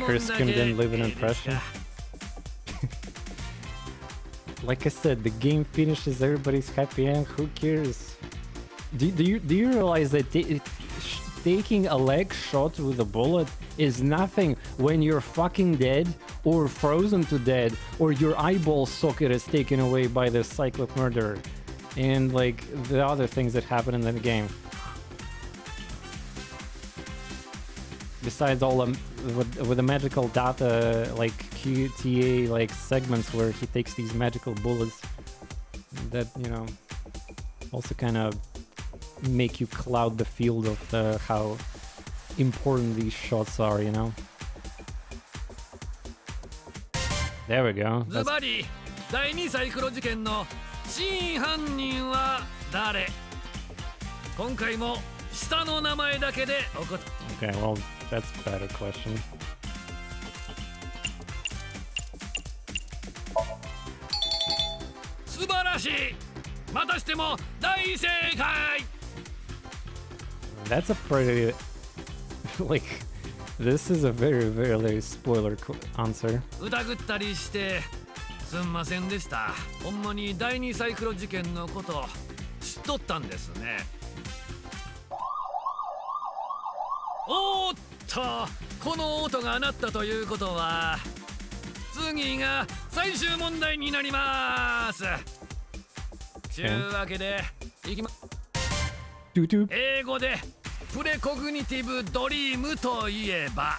A: Kirskin didn't leave an impression. Like I said, the game finishes, everybody's happy and who cares? Do you realize that taking a leg shot with a bullet is nothing when you're fucking dead or frozen to death or your eyeball socket is taken away by the cyclic murderer and like the other things that happen in the game. Besides all with the magical data like QTA like segments where he takes these magical bullets that, you know, also kind of make you cloud the field of how important these shots are, you know. There we go. That's... Okay, well, that's a better question.
B: しまたしても大正解。
A: That's a pretty like this is a very spoiler answer.
B: 疑ったりしてすんませんでした。ほんまに第二サイクロ事件のこと知っとったんですね。おーっと、この音が鳴ったということは次が最終問題になります。ちゅうわけでいきま。英語でプレコグニティブドリームといえば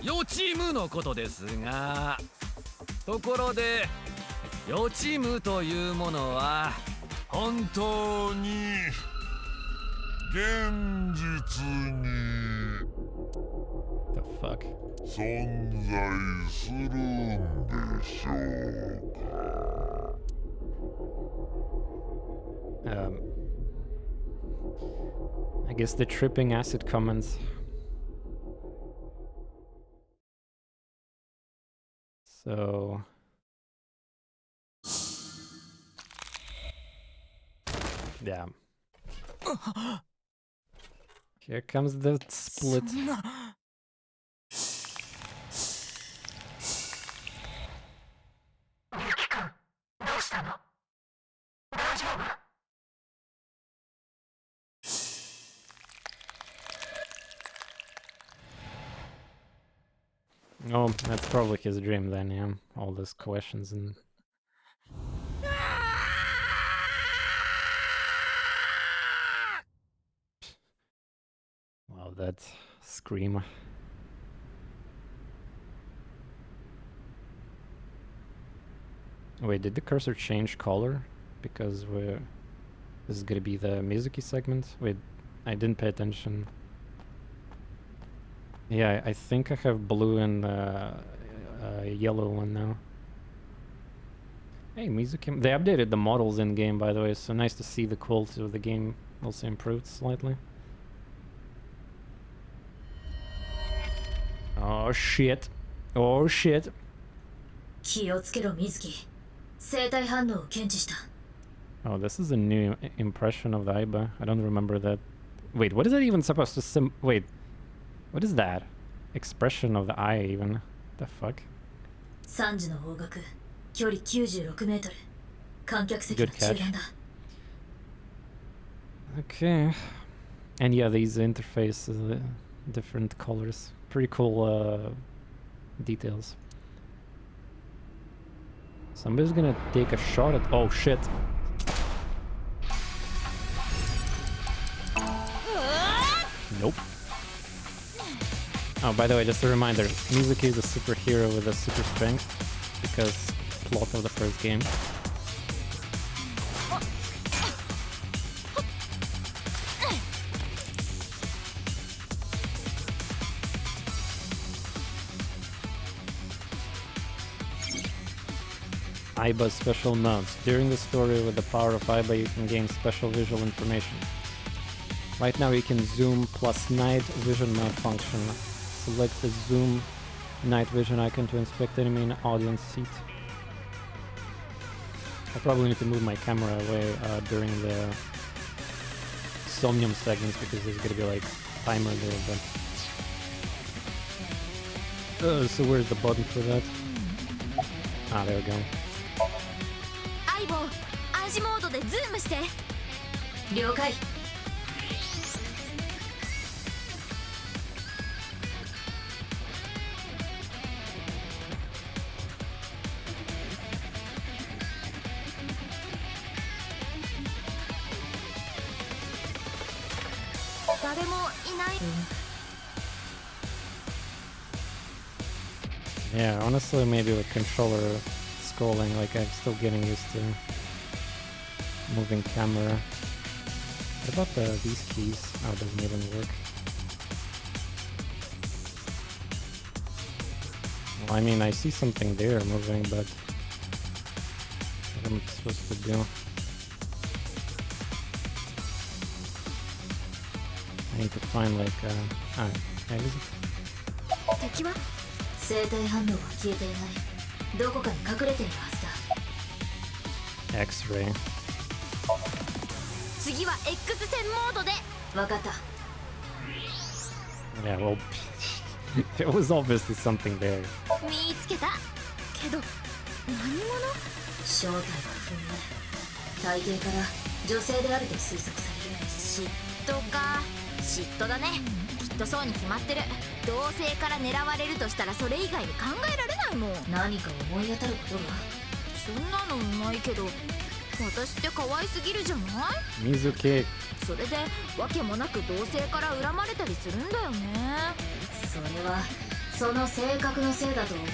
B: 予知夢のことですが、ところで予知夢というものは本当に現実に
A: The fuck?
F: 存在するんでしょうか。
A: I guess the tripping acid comments. So yeah. Here comes the split. Oh, that's probably his dream then, yeah. All those questions and... Wow, that scream. Wait, did the cursor change color? Because this is gonna be the music-y segment? Wait, I didn't pay attention. Yeah, I think I have blue and yellow one now. Hey, music. They updated the models in game, by the way, so nice to see the quality of the game also improved slightly. Oh shit! Oh shit!
H: 気をつけろ、水木。生体反応を検知した。
A: Oh, this is a new impression of the Aiba. I don't remember that. Wait, what is that even supposed to wait, what is that? Expression of the eye even? The fuck?
H: 3時の方角、距離96メートル。観客席の中段だ。
A: Okay. And yeah, these interfaces, different colors. Pretty cool details. Somebody's gonna take a shot at... Oh shit! Nope. Oh, by the way, just a reminder, Mizuki is a superhero with a super strength, because plot of the first game. Aiba special notes. During the story with the power of Aiba you can gain special visual information. Right now you can zoom plus night vision malfunction. Select the zoom night vision icon to inspect enemy in audience seat. I probably need to move my camera away during the SOMNIUM segments because there's gonna be like timer there, but... so where's the button for that? Ah, there we go.
D: 相棒、暗視モードでズームして。
H: 了解。
D: 誰もいない。
A: Yeah, honestly, maybe with controller scrolling, like I'm still getting used to moving camera. What about these keys? Oh, it doesn't even work. Well, I mean, I see something there moving, but what am I supposed to do? I need to find like is it?
H: 敵は生体反応は消えていない。どこかに隠れているはずだ。
A: X-ray.
D: 次は X 線モードで。
H: わかった。
A: Yeah, well, there was obviously something there.
D: 見つけた。けど何者？
H: 正体は不明。体型から女性であると推測される。
D: 嫉妬か。嫉妬だね。きっとそうに決まってる。同性から狙われるとしたらそれ以外に考えられないもん。
H: 何か思い当たることが。
D: そんなのないけど、私って可愛すぎるじゃない？
A: 水系。
D: それでわけもなく同性から恨まれたりするんだよね。
H: それはその性格のせいだと思うが。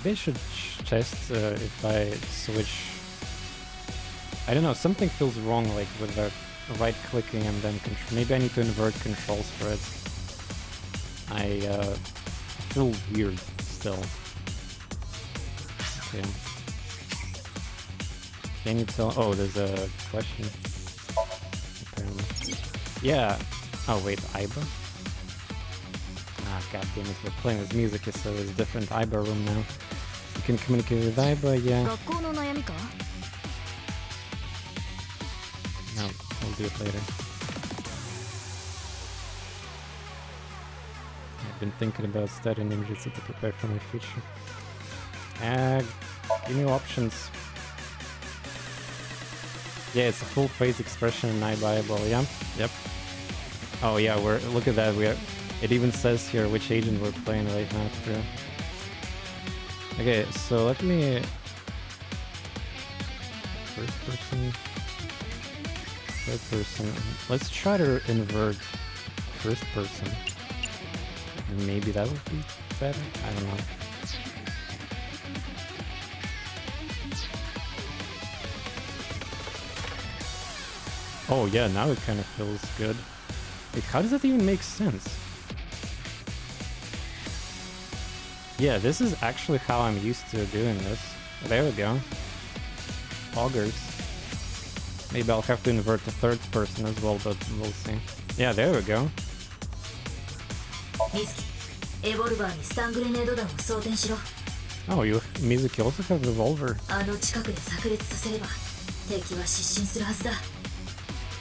A: They should test if I switch. I don't know, something feels wrong like with the right clicking and then control. Maybe I need to invert controls for it. I feel weird still. Okay. Can you tell? Oh, there's a question. Apparently. Yeah. Oh wait, Iba? Ah, god damn it, we're playing with music, so it's different Iba room now. You can communicate with Iba, yeah.
D: 学校の悩みか？
A: No, we'll do it later. I've been thinking about studying ninjutsu to prepare for my future. Give me options. Yeah, it's a full face expression in Iba eyeball, yeah? Yep. Oh yeah, look at that, it even says here which agent we're playing right now through. Okay, so let me... First person... Third person... Let's try to invert first person. And maybe that would be better? I don't know. Oh yeah, now it kind of feels good. Wait, how does that even make sense? Yeah, this is actually how I'm used to doing this. There we go. Augers. Maybe I'll have to invert the third person as well, but we'll see. Yeah, there we go.
H: ミズキ、エボルバーにスタングレネード弾を装填しろ。
A: Oh, Mizuki also have revolver.
H: あの近くで炸裂させれば敵は失神するはずだ。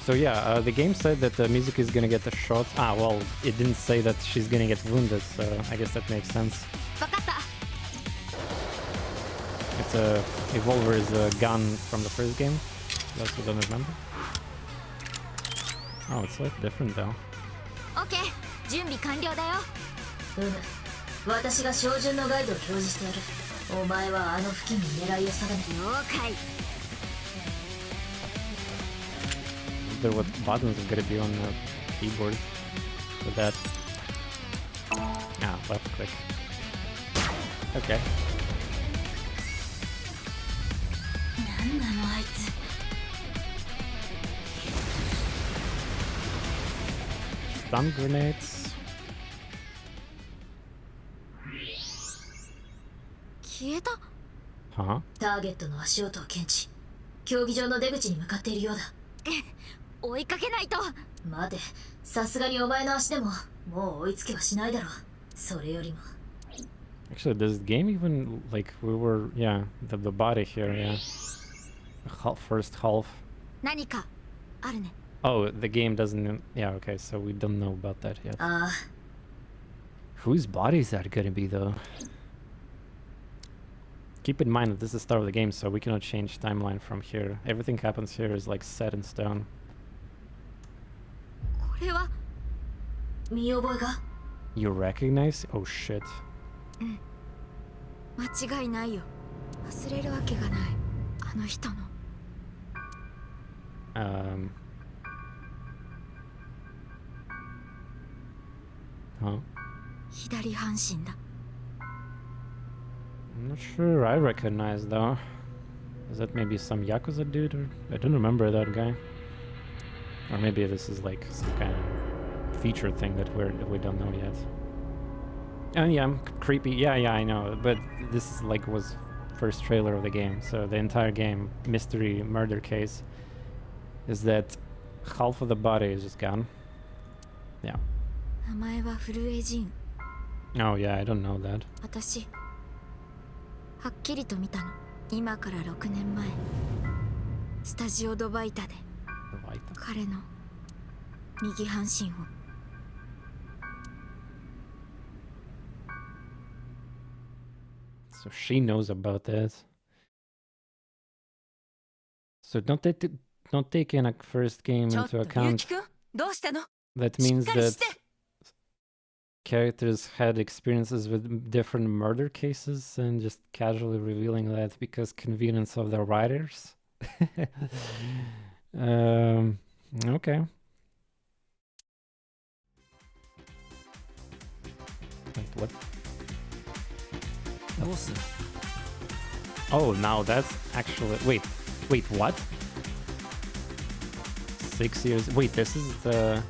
A: So yeah, the game said that Mizuki is gonna get a shot. Ah, well, it didn't say that she's gonna get wounded, so I guess that makes sense.
D: わかった。
A: It's a revolver is a gun from the first game. Those who don't remember. Oh, it's like different though.
D: オッケー、準備完了だよ。
H: 私が照準のガイドを表示してやる。お前はあの付近に狙いを定めて。
D: 了解。
A: I wonder what buttons are gonna be on the keyboard for that. Ah, left click. Okay.
H: なんなのあいつ。
A: Stun grenades.
D: 消えた。
A: Huh?
H: ターゲットの足音を検知。競技場の出口に向かっているようだ。
D: 追いかけないと。
H: 待て、さすがにお前の足でももう追いつけはしないだろう。それよりも。
A: Actually, does the game even like we were? Yeah, the body here. Yeah, first half.
D: 何かあるね。
A: Oh, the game doesn't. Yeah, okay, so we don't know about that yet.
H: ああ。
A: Whose body is that gonna be though? Keep in mind that this is the start of the game, so we cannot change timeline from here. Everything happens here is like set in stone.
D: これは
H: 見覚えが。
A: You recognize? Oh shit.
D: 間違いないよ。忘れるわけがない。あの人の。
A: Huh?
D: 左半身だ。
A: I'm not sure I recognize though. Is that maybe some Yakuza dude? Or I don't remember that guy. Or maybe this is like some kind of feature thing that we don't know yet. Oh yeah, creepy. Yeah, I know. But this is like was first trailer of the game. So the entire game, mystery murder case, is that half of the body is just gone. Yeah.
D: 名前はフルエジン。
A: Oh yeah, I don't know that.
D: 私はっきりと見たの。今から6年前スタジオドバイタで彼の右半身を。
A: So she knows about that. So don't take in a first game into account. That means that characters had experiences with different murder cases and just casually revealing that because convenience of the writers. Okay. Wait, what?
C: Boss.
A: Oh, now that's actually... Wait, what? 6 years... Wait, this is the...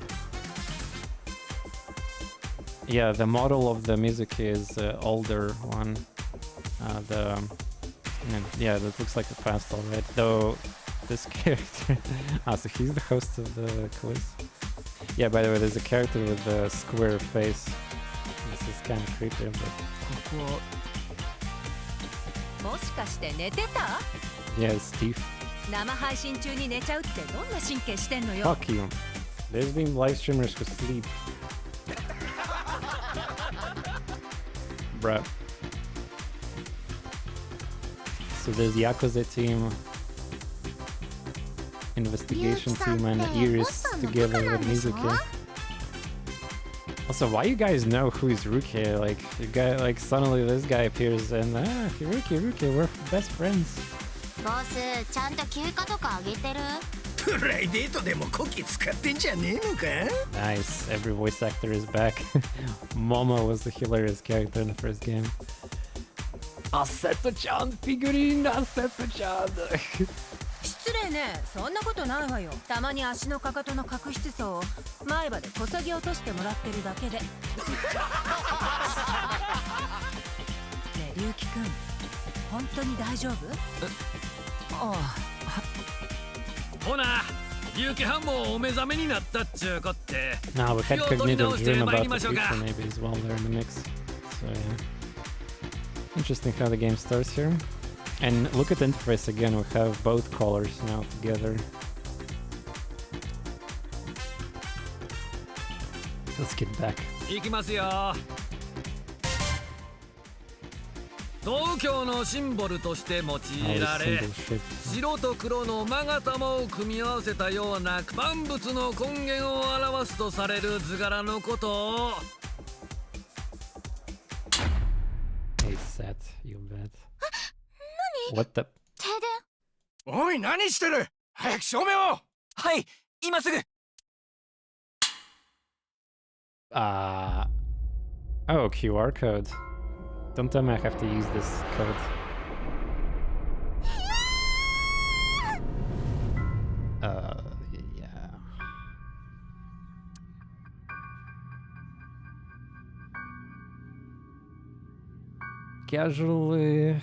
A: Yeah, the model of the music is the older one. Yeah, that looks like a past already. Though, this character... so he's the host of the quiz. Yeah, by the way, there's a character with a square face. This is kind of creepy, but... Yeah, Steve. Fuck you. There's been live streamers who sleep. Bruh. So there's Yakuza team, investigation team, and Iris together with Mizuki. Also, why you guys know who is Ruki? Like, you guys, like, suddenly this guy appears and Ruki, we're best friends.
D: Boss, ちゃんと休暇とかあげてる?
A: Nice, every voice actor is back. Momo was the hilarious character in the first game. Aseto-chan figurine, Aseto-chan.
E: 失礼ね、そんなことないわよ。たまに足のかかとの角質層を前歯でこそぎ落としてもらってるだけで。ねえ、龍樹くん、本当に大丈夫？
B: ああ。ほな、龍樹はんもお目覚めになったっちゅうこって。
A: Nah, we had cognitive dream about the future maybe as well there in the mix. So yeah. Interesting how the game starts here. And look at the interface again, we have both colors now together. Let's get back.
B: いきますよ。東京のシンボルとして用いられ、白と黒の勾玉を組み合わせたような万物の根源を表すとされる図柄のことを。
A: Hey, Seth, you bet. What the?
D: 停電。
I: おい、何してる？早く照明を。
C: はい、今すぐ。
A: Oh, QR code. Don't tell me I have to use this code. Yeah. Casually...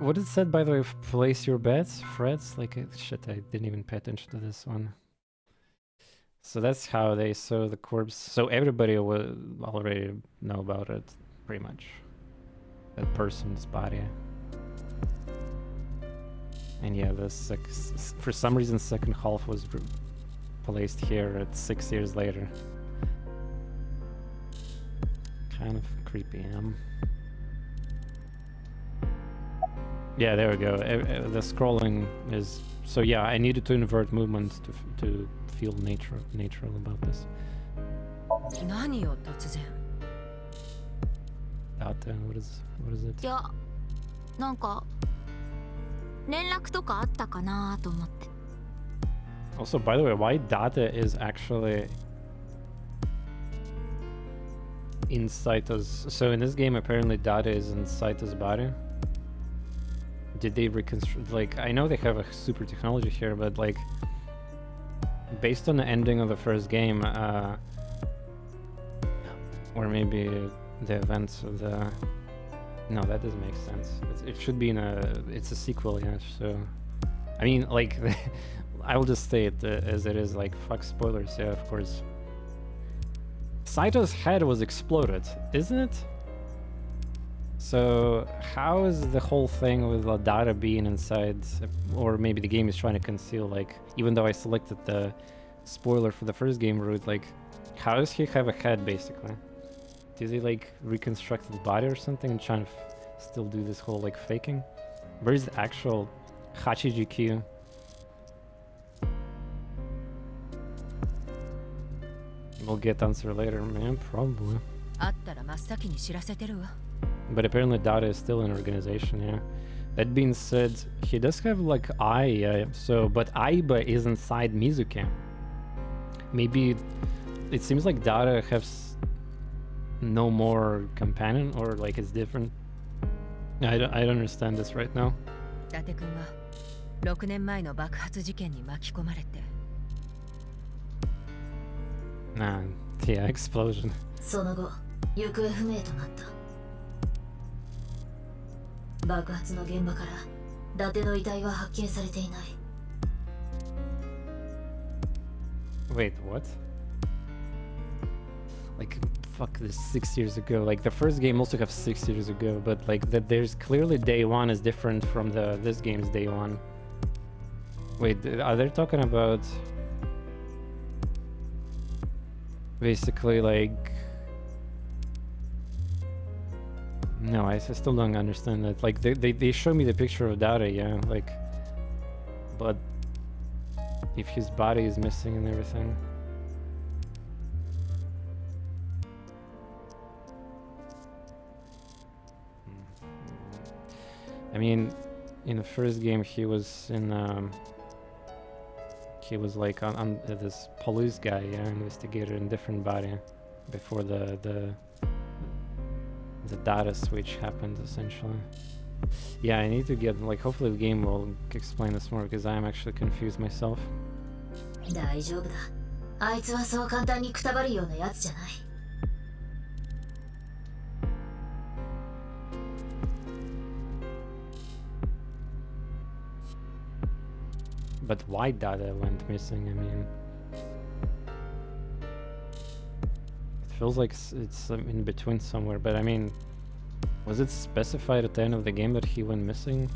A: What it said, by the way, place your bets, frets? Like, shit, I didn't even pay attention to this one. So that's how they saw the corpse. So everybody will already know about it, pretty much. That person's body. And yeah, for some reason, second half was placed here at 6 years later. Kind of creepy, Yeah, there we go. The scrolling is... So yeah, I needed to invert movements to feel natural about this.
E: 何よ、突然。
A: Data, what is it?
D: いや、なんか連絡とかあったかなと思って。
A: Also, by the way, why Data is actually in Saito's... So in this game, apparently Data is in Saito's body. Did they reconstruct... Like, I know they have a super technology here, but like... Based on the ending of the first game, or maybe the events of the... No, that doesn't make sense. It should be in a... It's a sequel, yeah, so... I mean, like... I will just say it as it is, like, fuck spoilers, yeah, of course. Saito's head was exploded, isn't it? So how is the whole thing with Data being inside, or maybe the game is trying to conceal, like, even though I selected the spoiler for the first game route, like, how does he have a head, basically? Did he, like, reconstruct his body or something and trying to still do this whole, like, faking? Where's the actual Hachijiki? We'll get answer later, man, probably.
E: あったら真っ先に知らせてるわ。
A: But apparently Data is still in organization, yeah. That being said, he does have like Ai, so, but Aiba is inside Mizuki. Maybe it seems like Data has no more companion, or like it's different. I don't understand this right now.
E: 伊達君は6年前の爆発事件に巻き込まれて。
A: Nah, yeah, explosion.
H: その後行方不明となった。爆発の現場から伊達の遺体は発見されていない。
A: Wait, what? Like, fuck, this 6 years ago. Like, the first game also have 6 years ago, but like that there's clearly day one is different from this game's day one. Wait, are they talking about basically like? No, I still don't understand that. Like they show me the picture of Data, yeah, like, but if his body is missing and everything. I mean, in the first game he was in he was like on this police guy, yeah, investigator in different body before the Data switch happened, essentially. Yeah, I need to get, like, hopefully the game will explain this more, because I am actually confused myself.
H: 大丈夫だ。あいつはそう簡単にくたばるようなやつじゃない。
A: But why Data went missing? I mean, it feels like it's in between somewhere, but I mean, was it specified at the end of the game that he went missing?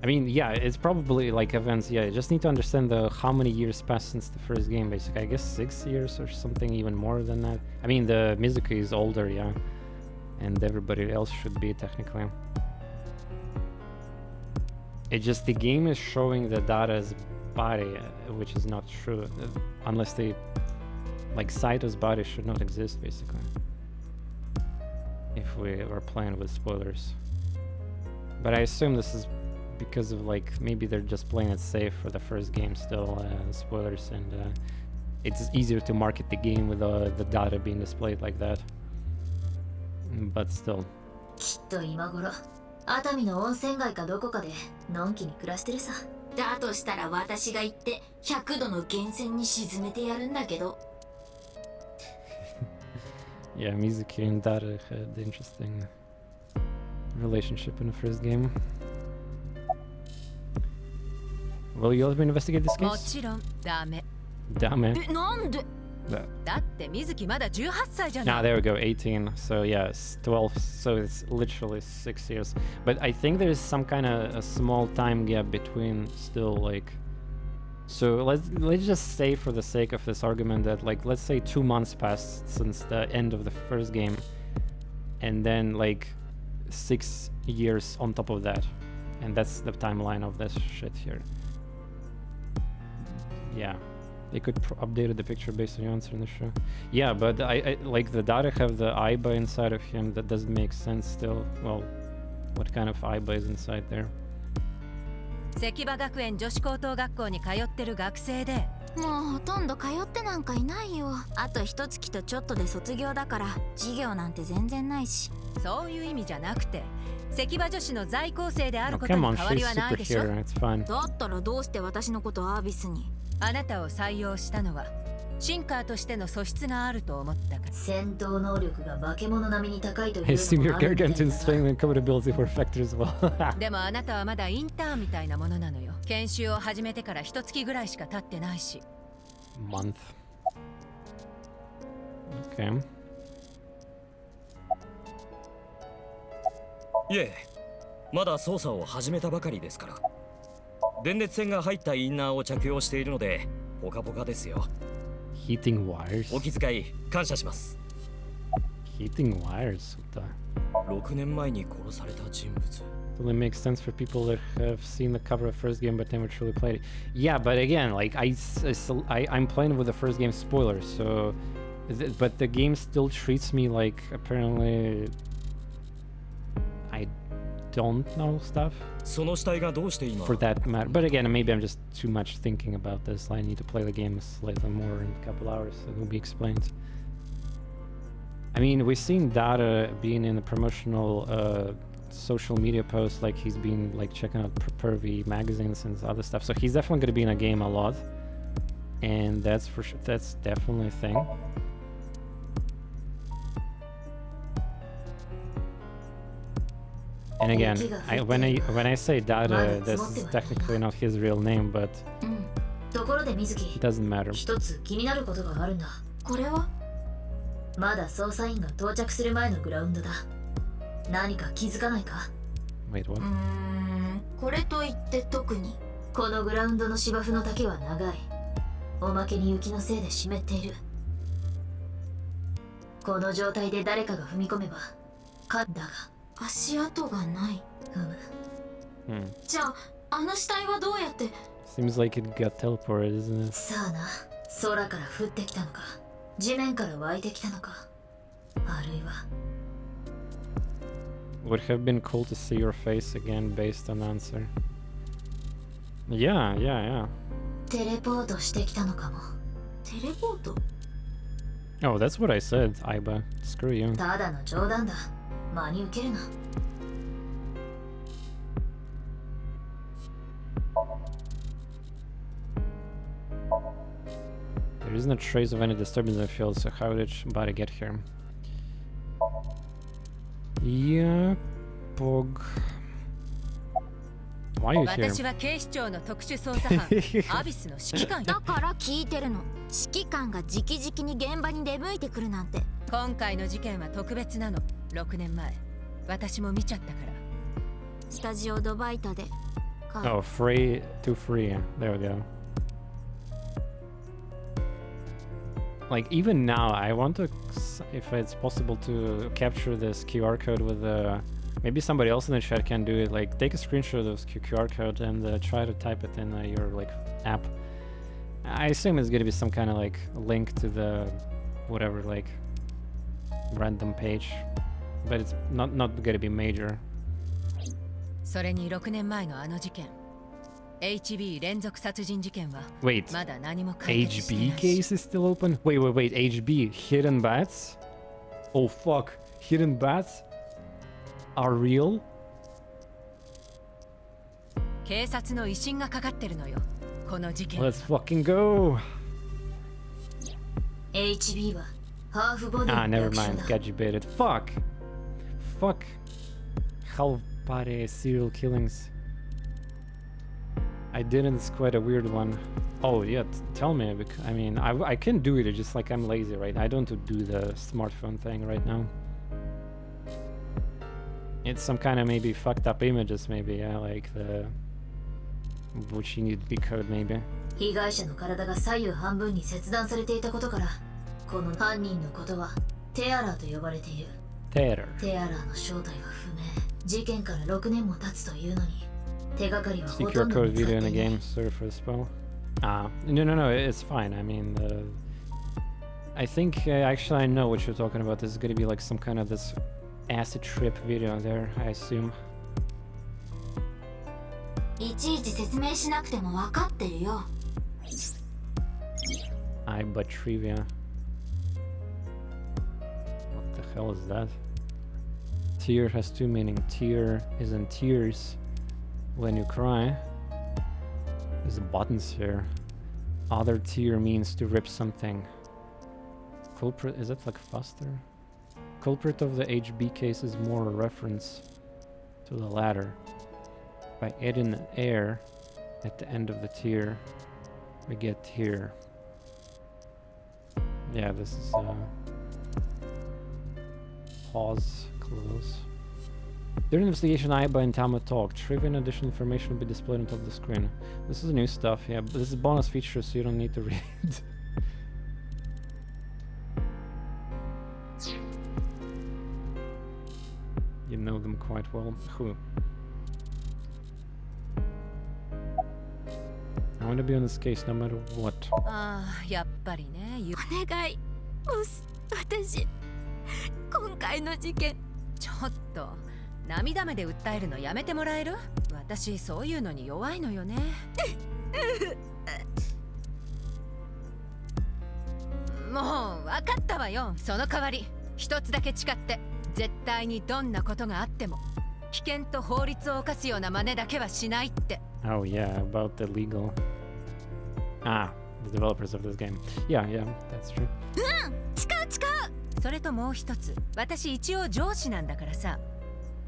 A: I mean, yeah, it's probably like events. Yeah, I just need to understand how many years passed since the first game, basically. I guess 6 years or something, even more than that. I mean, the Mizuki is older, yeah, and everybody else should be technically. It's just the game is showing the Data's body, which is not true, unless they, like, Saito's body should not exist, basically, if we were playing with spoilers. But I assume this is because of, like, maybe they're just playing it safe for the first game still, spoilers, and it's easier to market the game with the Data being displayed like that. But still.
H: きっと今頃熱海の温泉街かどこかでのんきに暮らしてるさ。だとしたら私が行って100度の源泉に沈めてやるんだけど。
A: Yeah, Mizuki and Data had interesting relationship in the first game. Will you help me investigate this case?
E: もちろんダメ。
A: ダメ。
H: なんで？
E: だって水木まだ18歳じゃない。
A: Ah, there we go, 18. So yeah, it's 12. So it's literally 6 years. But I think there's some kind of a small time gap between still, like. So let's just say, for the sake of this argument, that, like, let's say 2 months passed since the end of the first game, and then like 6 years on top of that, and that's the timeline of this shit here. Yeah. They could update the picture based on your answer in the show. Yeah, but I like the Data have the Aiba inside of him. That doesn't make sense still. Well, what kind of Aiba is inside there?
E: 関場学園女子高等学校に通ってる学生で。
D: もうほとんど通ってなんかいないよ。あと1月とちょっとで卒業だから授業なんて全然ないし。
E: そういう意味じゃなくて、関場女子の在校生であることに
A: Come on,
E: 変わり
A: she's
E: はないでしょ。
A: superhero. It's fine.
D: だったらどうして私のことアービスに？
E: あなたを採用したのはシンカーとしての素質があると思ったから。
H: 戦闘能力が化け物並みに高いという
A: I assume
H: の
A: your
H: もあるみたい
A: Gargantuan
H: だ
A: strength and compatibility were factors as well.
E: でもあなたはまだインターンみたいなものなのよ。研修を始めてから1月ぐらいしか経ってないし。
A: month. Okay.
J: いえ、まだ操作を始めたばかりですから。電熱線が入ったインナーを着用しているので、ポカポカですよ。
A: Heating wires.
J: お気遣い感謝します。
A: Heating wires. What the?
J: 6年前に殺された人物。
A: Totally makes sense for people that have seen the cover of first game but never truly played it. Yeah, but again, like I'm playing with the first game spoilers, so but the game still treats me like apparently I don't know stuff.
J: その死体がどうして今
A: For that matter. But again, maybe I'm just too much thinking about this. I need to play the game slightly more in a couple hours, so it will be explained. I mean, we've seen Data being in the promotional social media posts, like he's been like checking out pervy magazines and other stuff. So he's definitely going to be in a game a lot, and that's for sure. That's definitely a thing. And again, when I say Data, this is technically not his real name, but it doesn't matter.
H: 一つ気になることがあるんだ。これはまだ捜査員が到着する前のグラウンドだ。何か気づかないか？
A: Wait, what?
H: これといって特に。このグラウンドの芝生の丈は長い。おまけに雪のせいで湿っている。この状態で誰かが踏み込めば、だが足跡がない。じゃあ、あの死体はどうやって？
A: Seems like it got teleported, isn't it?
H: さあな、空から降ってきたのか、地面から湧いてきたのか、あるいは。
A: Would have been cool to see your face again based on answer. Yeah, yeah, yeah.
H: テレポートしてきたのかも。テレポート？
A: Oh, that's what I said, Aiba. Screw you.
H: ただの冗談だ。真に受けるな。
A: There isn't a trace of any disturbance in the field, so how did body get here? Yeah, Pog. Why are you here?
E: 私は警視庁の特殊捜査班アビスの指揮官
D: だから聞いてるの。指揮官が直々に現場に出向いてくるなんて。
E: 今回の事件は特別なの。6年前私も見ちゃったから。
D: スタジオドバイタで。
A: Oh, free to free. There we go. Like even now, I want to, if it's possible, to capture this QR code with maybe somebody else in the chat can do it. Like take a screenshot of this QR code and try to type it in your like app. I assume it's gonna be some kind of like link to the whatever like random page, but it's not gonna be major.
E: それに6年前のあの事件 HB 連続殺人事件は
A: Wait,
E: まだ何も解決してい
A: HB
E: ない
A: case is still open? Wait, HB, hidden bats? Oh fuck, hidden bats are real?
E: 警察の威信がかかってるのよこの事件
A: Let's fucking go!
H: HB はハーフボディ
A: Ah,
H: の
A: never
H: 略称
A: mind,
H: だ。
A: got you baited. Fuck! Half-body serial killings. I didn't, it's quite a weird one. Oh yeah, tell me, because, I mean, I can do it, it's just like I'm lazy, right? I don't do the smartphone thing right now. It's some kind of maybe fucked up images, maybe, yeah, like the... which you need to decode, maybe.
H: 被害者の体が左右半分に切断されていたことから、この犯人のことはテアラーと呼ばれている。
A: Terror.
H: テアラーの正体は不明。事件から6年も経つというのに、手がかりはほ
A: See
H: と
A: QR
H: んど
A: code
H: 見つか
A: video
H: って
A: in the
H: いない。
A: game, sorry for the spell. Ah, no, it's fine. I mean, I think actually I know what you're talking about. This is gonna be like some kind of this acid trip video there, I assume.
H: いちいち説明しなくても分かってるよ。
A: But trivia. What the hell is that? Tear has two meanings. Tear is in tears when you cry. There's buttons here. Other tear means to rip something. Culprit, is that like faster? Culprit of the HB case is more a reference to the latter. By adding an air at the end of the tear, we get tear. Yeah, this is pause, close. During investigation, Aiba and Tama talk. Trivia and additional information will be displayed on top of the screen. This is new stuff, yeah, but this is a bonus feature, so you don't need to read. You know them quite well. Who? I want to be on this case no matter what.
E: ああ、やっぱりね。
D: お願いボス、私今回の事件。
E: ちょっと涙目で訴えるのやめてもらえる？私そういうのに弱いのよね。もう分かったわよ。その代わり一つだけ誓って、絶対にどんなことがあっても危険と法律を犯すような真似だけはしないって。
A: Oh yeah, about the legal. Ah, the developers of this game. Yeah, yeah, that's true.
D: 誓う。
E: それともう一つ、私一応上司なんだからさ、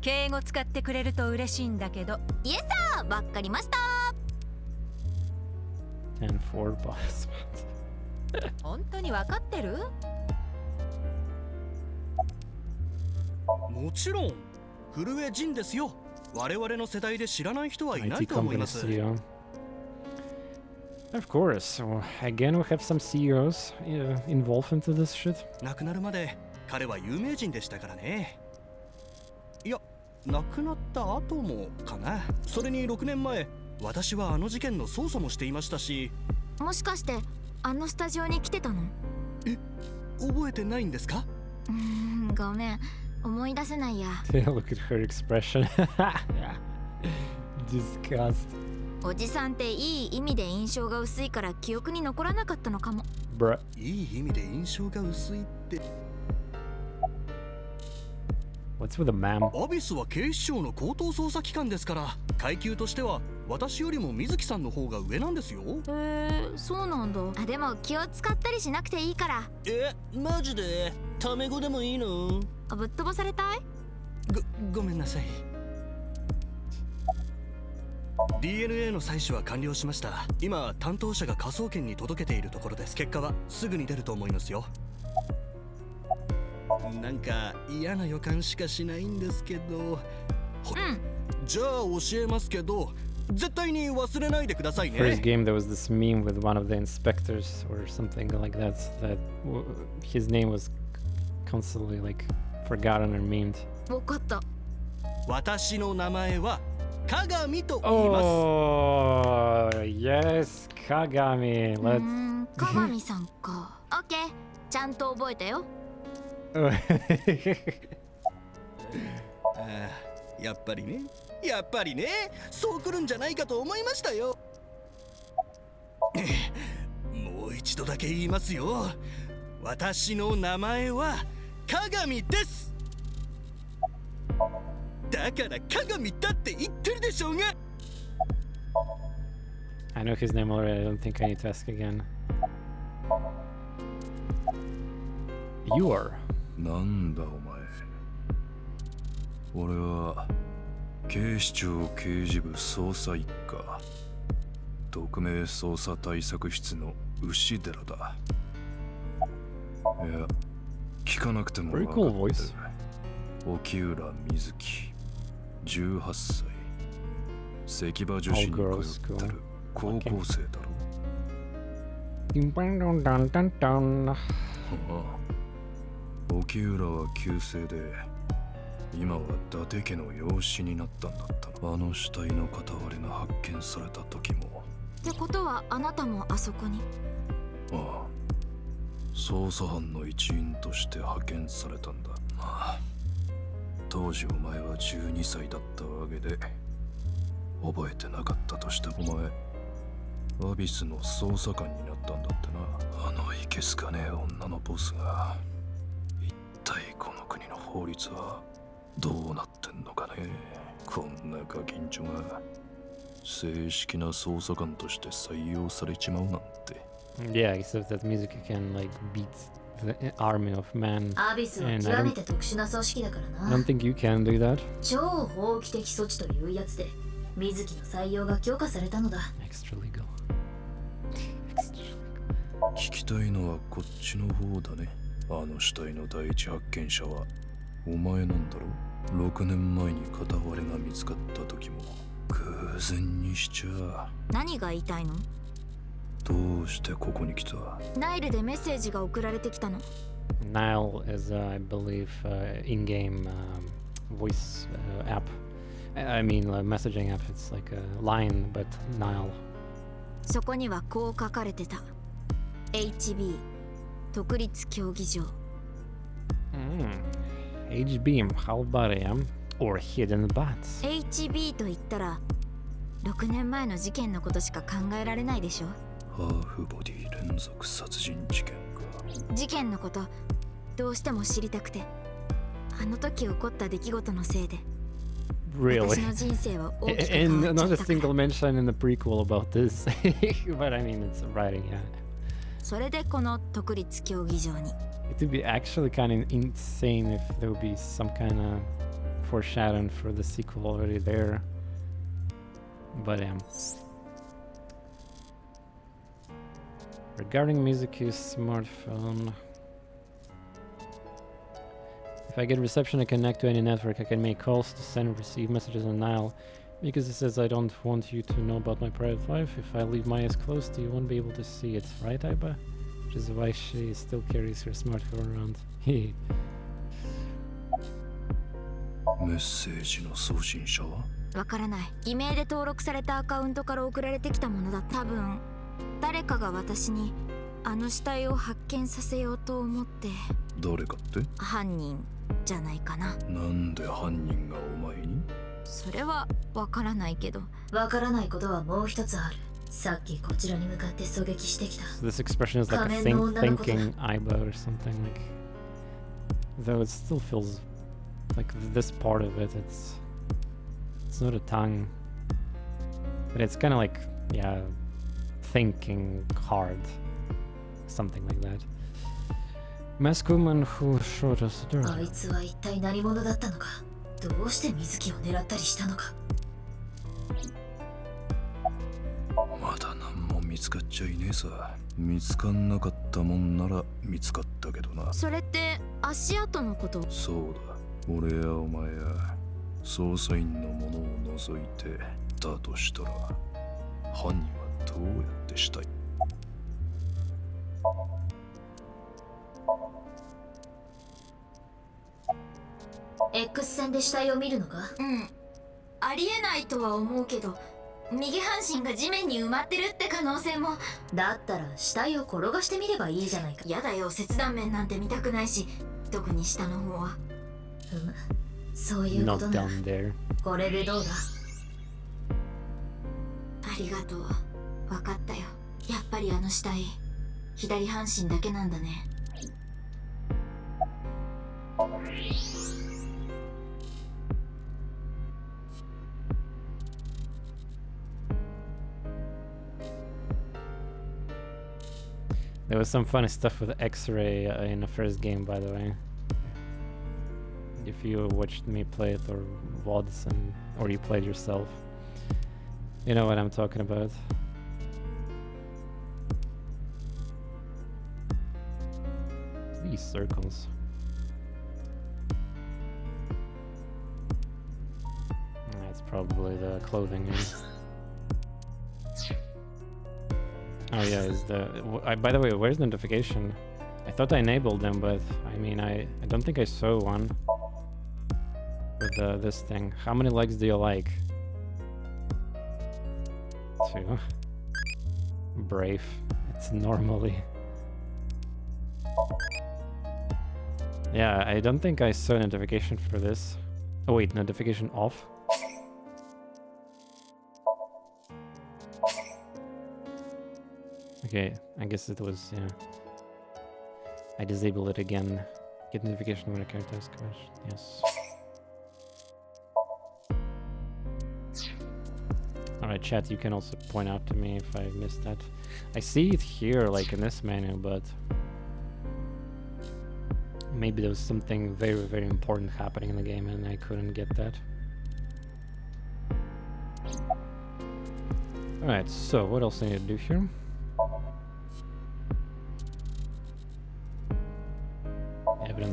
E: 敬語使ってくれると嬉しいんだけど。
D: イエスサー、わかりました。
A: 10-4 boss.
E: 本当に分かってる？
I: もちろん古江仁ですよ。我々の世代で知らない人はいない
A: IT
I: と思い
A: company
I: ます。
A: CEO. Of course. Well, again, we have some CEOs involved into this shit.
I: 亡くなるまで彼は有名人でしたからね。いや、亡くなった後もかな。それに6年前、私はあの事件の捜査もしていましたし。
D: もしかしてあのスタジオに来てたの？
I: え、覚えてないんですか？
D: ごめん、思い出せないや。
A: Look at her expression. Disgust.
D: おじさんっていい意味で印象が薄いから記憶に残らなかったのかも。
A: Bruh.
I: いい意味で印象が薄いって。
A: What's with the ma'am?
I: アビスは警視庁の高等捜査機関ですから、階級としては私よりも水木さんの方が上なんですよ。
D: そうなんだ。あ、でも気を使ったりしなくていいから。
I: マジで？タメ語でもいいの？
D: ぶっ飛ばされたい？
I: ごめんなさい。DNA の採取は完了しました。今担当者が科捜研に届けているところです。結果はすぐに出ると思いますよ。なんか嫌な予感しかしないんですけど。じゃあ教えますけど、絶対に忘れないでくださいね。
A: First game there was this meme with one of the inspectors or something like that his name was constantly like forgotten or memed.
D: わかった。
I: 私の名前は鏡と言います。
A: Oh, yes, Kagami. Let's.
D: 鏡さんか。オッケー、ちゃんと覚えたよ。
I: やっぱりね、そう来るんじゃないかと思いましたよ。もう一度だけ言いますよ。私の名前は鏡です。だから鏡だって言ってるでしょうが。
A: I know his name already. I don't think I need to ask again. You are.
F: なんだお前。俺は警視庁刑事部捜査一課特命捜査対策室の牛寺だ。いや、聞かなくても分かってる。沖浦瑞希、18歳、関場女子に通ってる高校生だろ。沖浦は旧姓で、今は伊達家の養子になったんだった。あの死体の片割れが発見された時も。
D: ってことはあなたもあそこに？
F: ああ、捜査班の一員として派遣されたんだ。まあ、当時お前は12歳だったわけで覚えてなかったとして、お前アビスの捜査官になったんだってな。あのいけすかねえ女のボスが。一体この国の法律はどうなってんのかね。こんなガキンチョが正式な捜査官として採用されちまうなんて。
A: Yeah, except that music can like beat the army of men.
H: アビスは極めて特殊な組織だからな。
A: I don't think you can do that.
H: 超法規的措置というやつで水木の採用が許可されたのだ。
A: Extra legal.
F: 聞きたいのはこっちの方だね。あの死体の第一発見者はお前なんだろ。6年前に片割れが見つかった時も偶然にしちゃ。
H: 何が言いたいの？
F: どうしてここに来た？
H: ナイルでメッセージが送られてきたの。
A: Nile is, I believe, in-game voice app. I mean, messaging app. It's like a line, but Nile.
H: そこにはこう書かれてた。HB 独立競技場。
A: HB, how about him? Or hidden bats?
H: HB と言ったら6年前の事件のことしか考えられないでしょ。
F: ハーフボディ連続殺人事件か。
H: 事件のことどうしても知りたくて、あの時起こった出来事のせいで
A: Really?
H: 私の人生は大きく
A: And
H: 変わっちゃ
A: not
H: っ
A: a
H: たから。
A: single mention in the prequel about this. But I mean, it's writing, yeah.
H: それでこの独立競技場に。
A: It would be actually kind of insane if there would be some kind of foreshadowing for the sequel already there. But regarding Mizuki's smartphone, if I get reception and connect to any network, I can make calls to send and receive messages on Nile. Because it says I don't want you to know about my private life. If I leave my eyes closed, you won't be able to see it, right, Aiba? Which is why she still carries her smartphone around.
F: メッセージの送信者は？
H: わからない。偽名で登録されたアカウントから送られてきたものだ。多分誰かが私にあの死体を発見させようと思って。
F: 誰かって？
H: 犯人じゃないかな。
F: なんで犯人がお前に？
H: それはわからないけど。
K: わからないことはもう一つある。さっきこちらに向かって狙撃してきた。
A: So this expression is like a thinking Aiba or something, like. Though it still feels like this part of it, it's not a tongue, but it's kind of like, yeah, thinking hard, something like that. Masked woman who showed us the
K: あいつは一体何者だったのか。どうして水木を狙ったりしたのか。
F: まだ何も見つかっちゃいねえさ。見つかんなかったもんなら見つかったけどな。
H: それって足跡のこと？
F: そうだ。俺やお前や捜査員のものを除いてだとしたら、犯人はどうやってしたい？
K: X 線で死体を見るのか？
H: うん。ありえないとは思うけど、右半身が地面に埋まってるって可能性も。
K: だったら死体を転がしてみればいいじゃないか。
H: やだよ、切断面なんて見たくないし、特に下の方は。
K: そういうことな。これでどうだ？
H: ありがとう。わかったよ。やっぱりあの死体、左半身だけなんだね。
A: There was some funny stuff with X-ray in the first game, by the way. If you watched me play it or VODs or you played yourself, you know what I'm talking about. These circles. That's probably the clothing. Oh yeah, is the by the way, where's the notification? I thought I enabled them, but I mean, I don't think I saw one with this thing. How many legs do you like? 2. Brave. It's normally. Yeah, I don't think I saw a notification for this. Oh wait, notification off. Okay, I guess it was, yeah. I disabled it again. Get notification when a character is crashed. Yes. Alright, chat, you can also point out to me if I missed that. I see it here, like in this menu, but maybe there was something very, very important happening in the game and I couldn't get that. Alright, so what else I need to do here?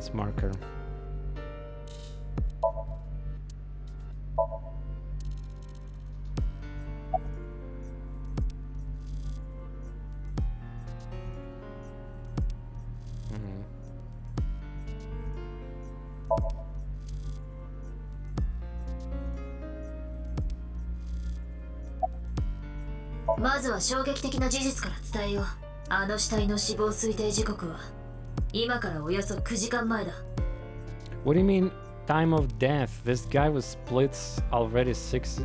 A: reference marker.
K: Mm. まずは衝撃的な事実から伝えよう。あの死体の死亡推定時刻は今からおよそ9時間前だ。
A: What do you mean time of death? This guy was split already 6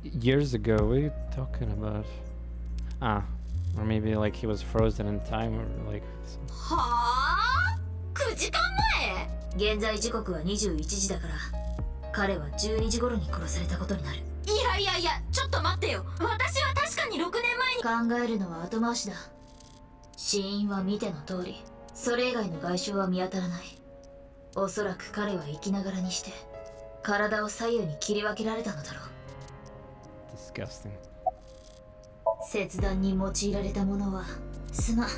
A: years ago. What are you talking about? Ah, or maybe like he was frozen in time or like...
K: はあ ?9 時間前？現在時刻は21時だから彼は12時頃に殺されたことになる。いやいやいや、ちょっと待ってよ。私は確かに6年前に考えるのは後回しだ。死因は見ての通り、それ以外の外傷は見当たらない。おそらく彼は生きながらにして体を左右に切り分けられたのだろう。
A: Disgusting.
K: 切断に用いられたものはすまん、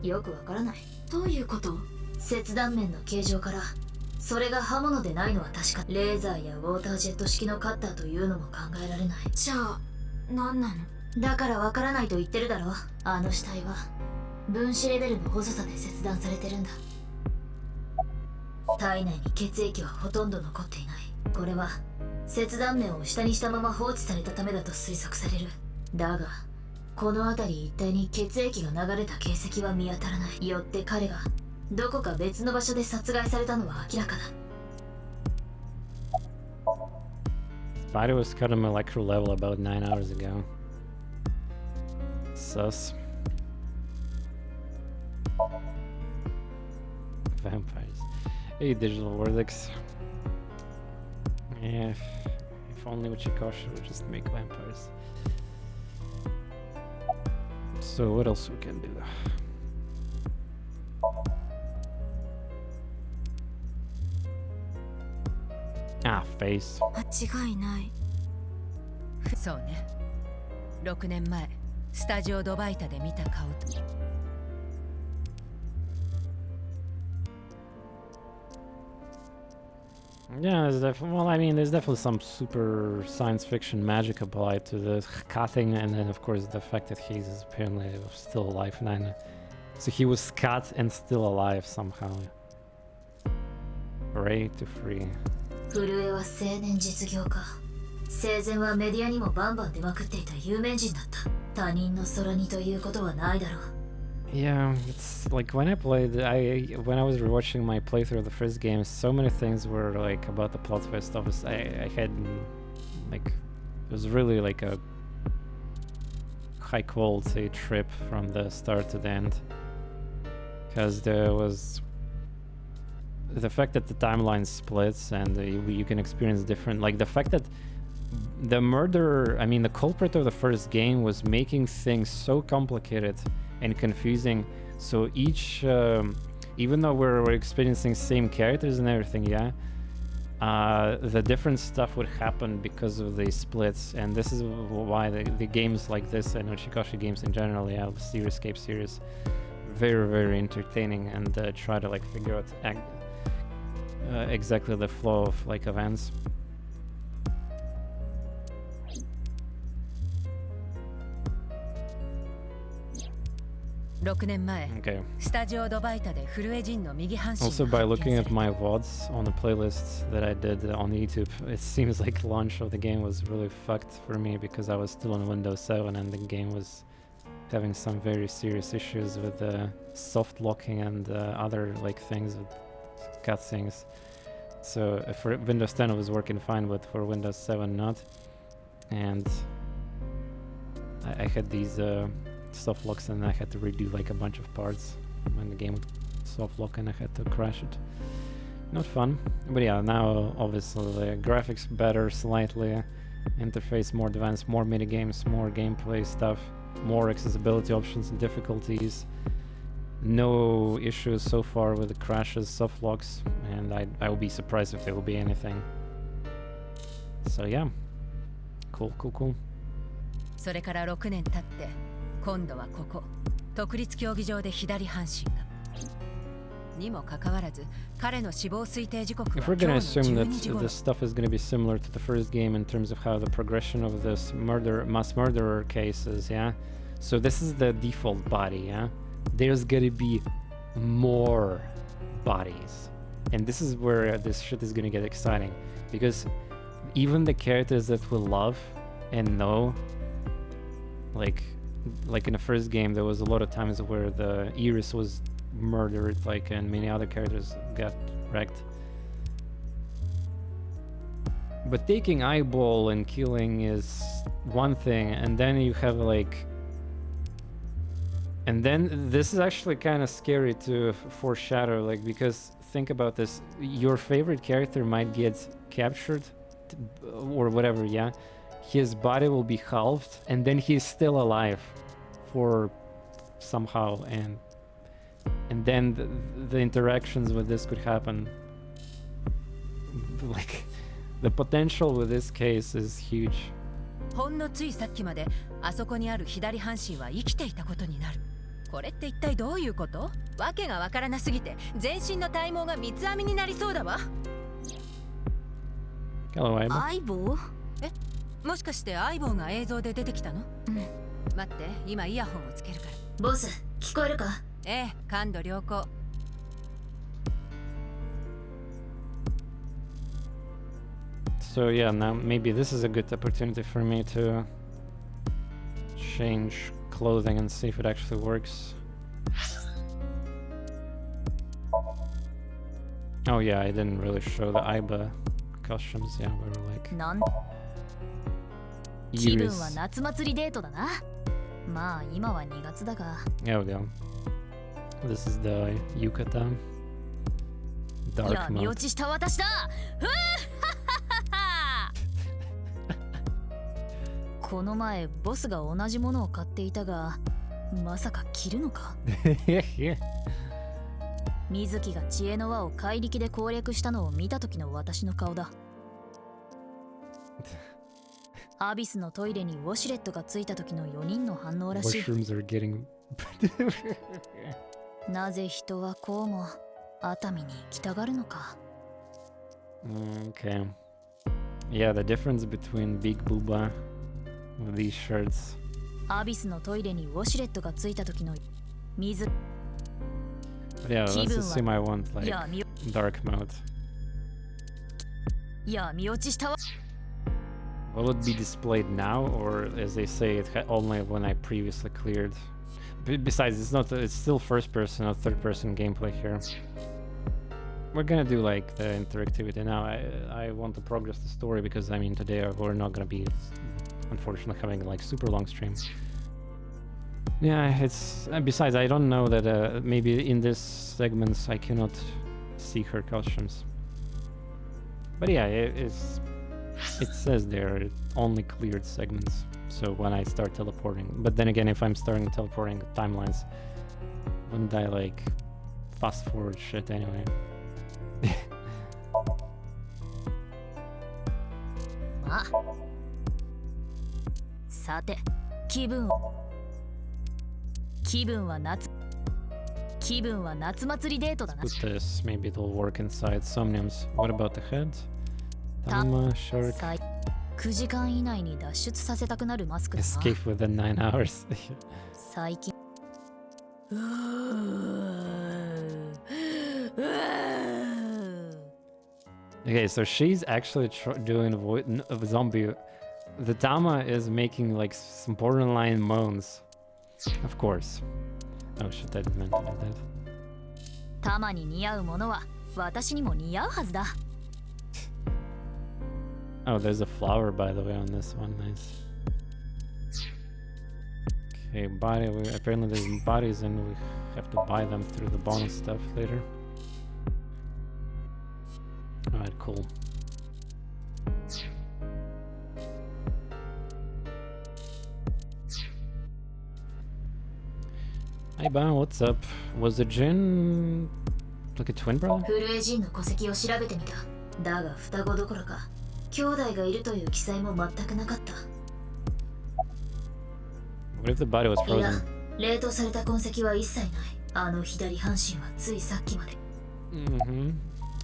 K: よくわからない。どういうこと？切断面の形状からそれが刃物でないのは確か。レーザーやウォータージェット式のカッターというのも考えられない。じゃあ何なの？だからわからないと言ってるだろ。あの死体は分子レベルの細さで切断されてるんだ。体内に血液はほとんど残っていない。これは切断面を下にしたまま放置されたためだと推測される。だがこの辺り一帯に血液が流れた形跡は見当たらない。よって彼がどこか別の場所で殺害されたのは明らかだ。
A: Body was cut on molecular level about 9 hours ago. Sus. Vampires. Hey, digital verdicts. Yeah, if only Uchikoshi would just make vampires. So what else we can do? Ah, face.
E: 間違いない。そうね。6年前、スタジオドバイタで見た顔と。
A: Yeah, there's definitely. Well, I mean, there's definitely some super science fiction magic applied to the cutting, and then of course the fact that he's apparently still alive. Nine. So he was cut and still alive somehow. Hooray to free.
K: 震えは青年実業家。生前はメディアにもバンバン出まくっていた有名人だった。他人の空にということはないだろう。
A: Yeah, it's like when I was rewatching my playthrough of the first game, so many things were like about the plot twist. Obviously, I had like it was really like a high quality trip from the start to the end, because there was the fact that the timeline splits and you can experience different, like the fact that the murderer, I mean the culprit of the first game was making things so complicated and confusing, so each even though we're experiencing same characters and everything, yeah, the different stuff would happen because of the splits, and this is why the games like this and Uchikoshi games in general, yeah, the Series Escape series, very entertaining, and try to like figure out exactly the flow of like events.
E: 6年前、
A: Okay.
E: スタジオドバイタで震え人の右半身
A: Also,
E: が
A: by
E: 発見
A: looking
E: さ
A: at
E: れた。
A: my VODs on the playlists that I did on YouTube, it seems like the launch of the game was really fucked for me because I was still on Windows 7 and the game was having some very serious issues with soft locking and other like things with cutscenes. So for Windows 10 it was working fine, but for Windows 7 not. And I had these soft locks and I had to redo like a bunch of parts when the game would soft lock and I had to crash it. Not fun. But yeah, now obviously the graphics better slightly, interface more advanced, more minigames, more gameplay stuff, more accessibility options and difficulties. No issues so far with the crashes, soft locks, and I will be surprised if there will be anything. So yeah, cool.
E: それから6年経って今度はここ独立競技場で左半身がにもかかわらず、彼の死亡推定時刻は
A: If we're
E: 今
A: gonna
E: 日の
A: assume
E: 12時
A: that
E: 頃
A: this stuff is gonna be similar to the first game in terms of how the progression of this mass murderer case is, yeah? So this is the default body, yeah? There's gonna be more bodies. And this is where this shit is gonna get exciting. Because even the characters that we love and know, like in the first game, there was a lot of times where the Iris was murdered, like, and many other characters got wrecked. But taking eyeball and killing is one thing, and then you have like, and then this is actually kind of scary to foreshadow, like, because think about this, your favorite character might get captured or whatever, yeah? His body will be halved, and then he's still alive for somehow, and then the interactions with this could happen. Like, the potential with this case is huge.
E: ほんのついさっきまであそこにある左半身は生きていたことになる。これって一体どういうこと？わけがわからなすぎて全身の体毛が三つ編みになりそうだわ。
D: 相棒？
E: え、もしかして相棒が映像で出てきたの？
D: うん。
E: 待って、今イヤホンをつけるから。
H: ボス、聞こえるか？
E: ええ、感度良好。
A: So yeah, now maybe this is a good opportunity for me to change clothing and see if it actually works. Oh yeah, I didn't really show the Aiba costumes. Yeah, we were like
D: 気分は夏祭りデートだな。まあ今は2月だが。
A: There we go. This is the Yukata dark
D: 闇
A: mode.
D: 落ちした私だ。この前ボスが同じものを買っていたが、まさか着るのか？水木が知恵の輪を怪力で攻略したのを見た時の私の顔だ。アビスのトイレにウォシュレットがついた時の4人の反応らしい。なぜ人はこうも熱海に行きたがるのか。
A: Okay. Yeah, the difference between Big Booba with these shirts.
D: アビスのトイレにウォシュレットがついた時の水。
A: But yeah, let's assume I want like dark mode.
D: 闇落ちしたわ。
A: Will it be displayed now, or as they say, it only when I previously cleared? Besides, it's still first person, not third person gameplay here. We're gonna do like the interactivity now. I want to progress the story because I mean today we're not gonna be, unfortunately, having like super long streams. Yeah, it's besides I don't know that maybe in this segments I cannot see her costumes. But yeah, it says there only cleared segments. So when I start teleporting, but then again, if I'm starting teleporting timelines, wouldn't I like fast forward shit anyway?
D: まあ、さて、気分は夏祭りデートだな。
A: Put this, maybe it'll work inside SOMNIUMs. What about the head? Tama, shark.
D: 9時間以内に脱出させたくなるマスクだな。
A: Escape within 9 hours.
D: 最近。
A: Okay, so she's actually doing a zombie. The Tama is making like some borderline moans. Of course. Oh shit, I didn't mean to do that.
D: タマに似合うものは私にも似合うはずだ。
A: Oh, there's a flower by the way on this one. Nice. Okay, body. Apparently there's bodies and we have to buy them through the bonus stuff later. Alright, cool. Hey Ban, what's up? Was the Jin like a twin brother?
H: フルエジンの戸籍を調べてみた。だが双子どころか兄弟がいるという記載も全くなかった。
A: What if the body was
H: いや、
A: frozen?
H: 冷凍された痕跡は一切ない。あの左半身はついさっきまで。
A: Mm-hmm.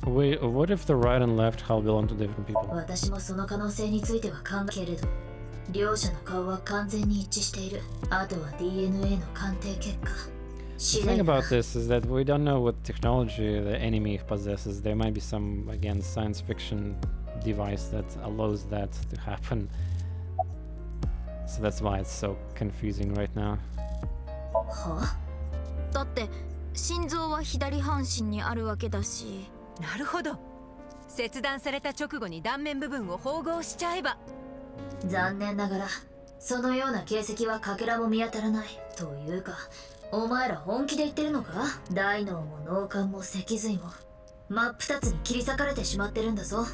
A: Wait, what if the right and left half belong to different people?
H: 私もその可能性については考えけれど、両者の顔は完全に一致している。あとは DNA の鑑定結果。
A: The thing about this is that we don't know what technology the enemy possesses. There might be some, again, science fiction device that allows that to happen. So that's why it's so confusing right now.
D: は？だって心臓は左半身にあるわけだし。
E: なるほど。切断された直後に断面部分を縫合しちゃえば。
H: 残念ながらそのような形跡はかけらも見当たらない。というか、お前ら本気で言ってるのか？大脳も脳幹も脊髄も真っ二つに切り裂かれてしまってるんだぞ。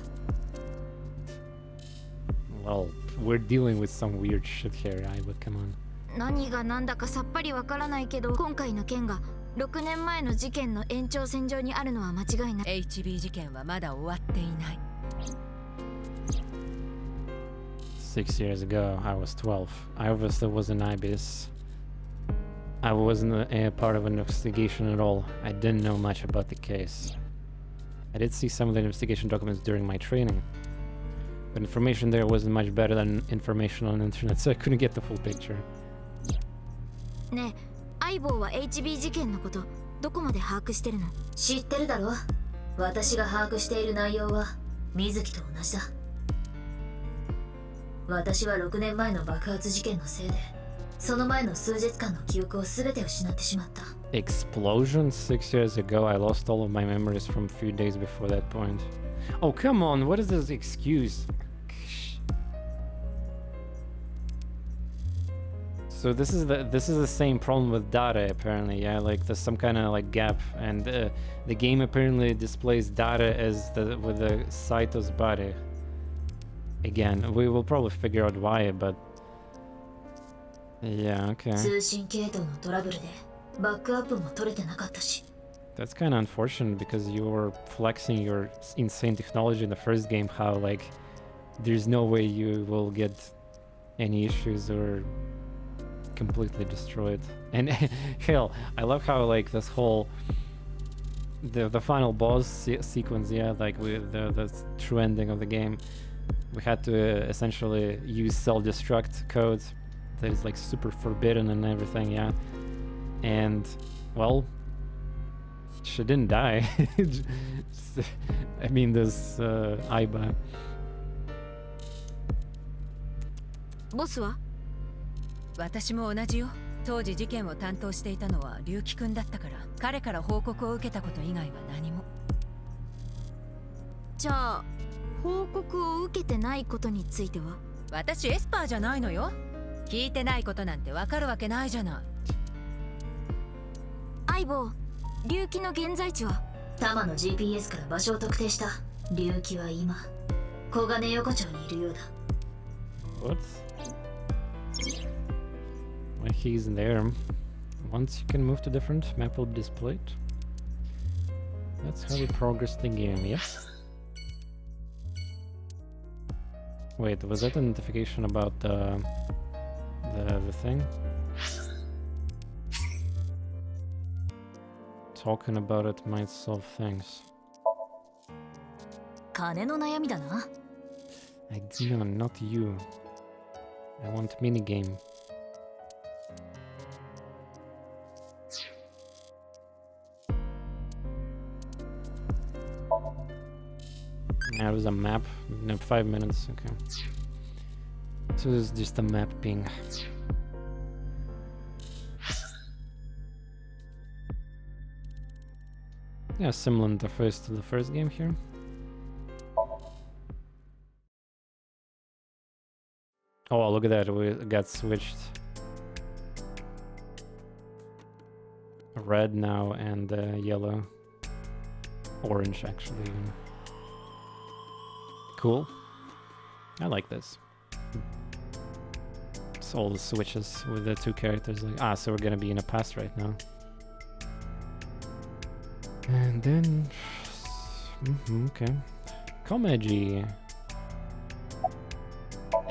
A: Well, we're dealing with some weird shit here, right? But come on.
D: 何が何だかさっぱりわからないけど、今回の件が6年前の事件の延長線上にあるのは間違いない。
E: HB 事件はまだ終わっていない。
A: 6 years ago, I was 12. I obviously was an ibis. I wasn't a part of an investigation at all. I didn't know much about the case. I did see some of the investigation documents during my training, but information there wasn't much better than information on the internet, so I couldn't get the full picture.
D: ねえ、相棒は HB 事件のことどこまで把握してるの？
H: 知ってるだろ？私が把握している内容は水木と同じだ。私は6年前の爆発事件のせいでその前の数日間の記憶を全て失ってしまった。
A: Explosion 6 years ago. I lost all of my memories from a few days before that point. Oh, come on, what is this excuse? So this is the same problem with data apparently. Yeah, like there's some kind of like gap, and the game apparently displays data as with the Saito's body. Again, we will probably figure out why, but yeah, okay.
H: 通信系統のトラブルでバックアップも取れてなかったし。
A: That's kind of unfortunate because you were flexing your insane technology in the first game. How like there's no way you will get any issues or completely destroyed. And hell, I love how like this whole the final boss sequence, yeah, like with the true ending of the game, we had to essentially use self-destruct code that is like super forbidden and everything, yeah. And well, she didn't die. I mean, this Aiba.
D: ボスは？
E: 私も同じよ。当時事件を担当していたのは龍樹くんだったから、彼から報告を受けたこと以外は何も。
D: じゃあ報告を受けてないことについては？
E: 私エスパーじゃないのよ。聞いてないことなんてわかるわけないじゃない。
D: 相棒、龍樹の現在地は？
H: タマの GPS から場所を特定した。龍樹は今小金横丁にいるようだ。
A: What? Well, he's in there. Once you can move to different map will be displayed. That's how we progress the game, yeah? Wait, was that a notification about the thing? Talking about it might solve things.
H: 金の悩みだな。
A: I no, not you. I want minigame. Yeah, it was a map. No, 5 minutes, okay. So it's just a map ping. Yeah, similar to the first game here. Oh, look at that, we got switched. Red now and yellow. Orange, actually. Even. Cool. I like this. It's all the switches with the two characters. Like, so we're gonna be in a past right now. And then... okay. Comedy.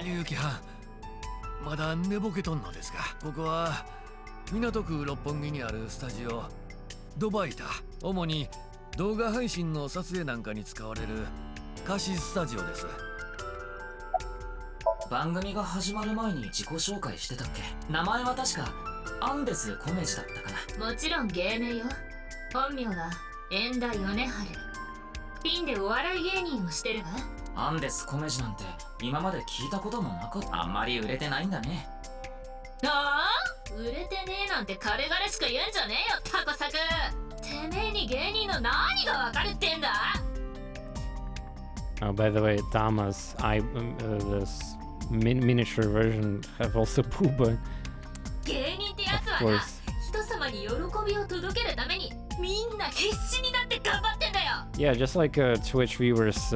B: 龍樹はまだ寝ぼけとんのですか。僕は港区六本木にあるスタジオドバイタ、主に動画配信の撮影なんかに使われる貸しスタジオです。
C: 番組が始まる前に自己紹介してたっけ？名前は確かアンデス・コメジだったかな。
D: もちろん芸名よ。本名は円田米春。ピンでお笑い芸人をしてるわ。
C: アンデス・コメジなんて今まで聞いたこともなかった。あんまり売れてないんだね。
D: ああ、売れてねえなんて軽々しく言うんじゃねえよ、タコ作。てめえに芸人の何がわかるってんだ。
A: Oh, by the way, Thomas, this miniature version have also Pooba.
D: 芸人ってやつはな、人様に喜びを届けるためにみんな必死になって頑張ってんだよ。
A: Yeah, just like Twitch viewers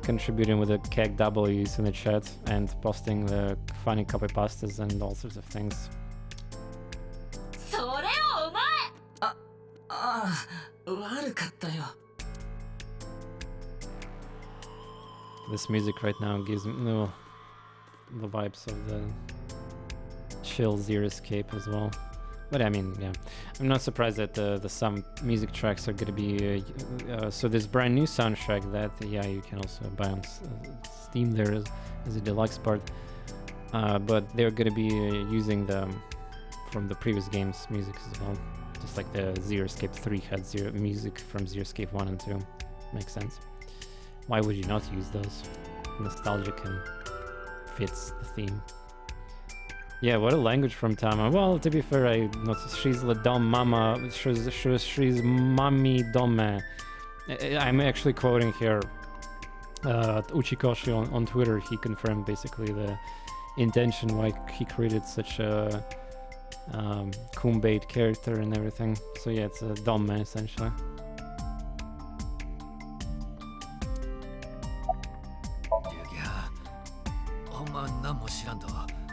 A: contributing with the keg W's in the chat and posting the funny copy pastas and all sorts of things.
D: それをお前。
C: ああ、悪かったよ。
A: This music right now gives me the vibes of the chill Zero Escape as well. But I mean, yeah, I'm not surprised that the some music tracks are gonna be so this brand new soundtrack that you can also buy on Steam there as a deluxe part, but they're gonna be using the from the previous games music as well, just like the Zero Escape 3 had music from Zero Escape 1 and 2. Makes sense. Why would you not use those? Nostalgic and fits the theme. Yeah, what a language from Tama. Well, to be fair, she's la dom mama, she's mommy dome. I'm actually quoting here Uchikoshi on Twitter. He confirmed basically the intention why he created such a kumbait character and everything. So yeah, it's a dome essentially.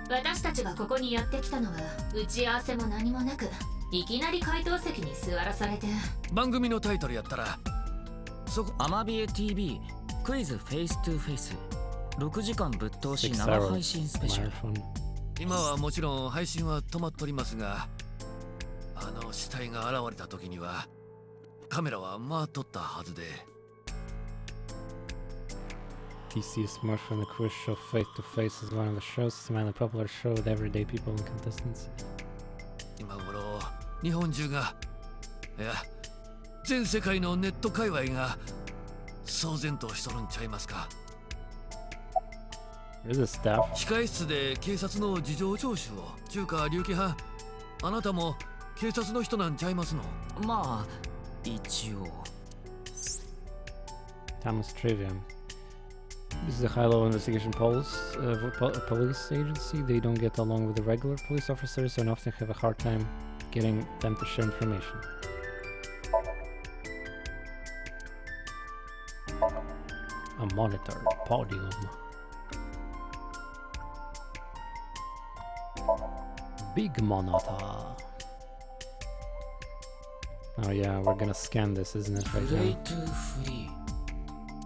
D: 私たちがここにやってきたのは打ち合わせも何もなく、いきなり回答席に座らされて。
B: 番組のタイトルやったらそこ
C: アマビエ TV クイズフェイストゥフェイス6時間ぶっ通し生配信スペシャル。
B: 今はもちろん配信は止まっておりますが、死体が現れた時にはカメラは回っとったはずで。
A: PC smartphone, the quiz show Face to Face is one of the shows. It's a popular show with everyday people and contestants.
B: 今頃日本中が、いや全世界のネット界隈が騒然としとるんちゃいますか。
A: Where's the staff?
B: 控室で警察の事情聴取を。中華竜気藩、あなたも警察の人なんちゃいますの？
C: まあ一応。
A: Thomas Trivia. This is a high-level investigation police agency. They don't get along with the regular police officers and often have a hard time getting them to share information. A monitor, podium. Big monitor. Oh yeah, we're gonna scan this, isn't it, right now?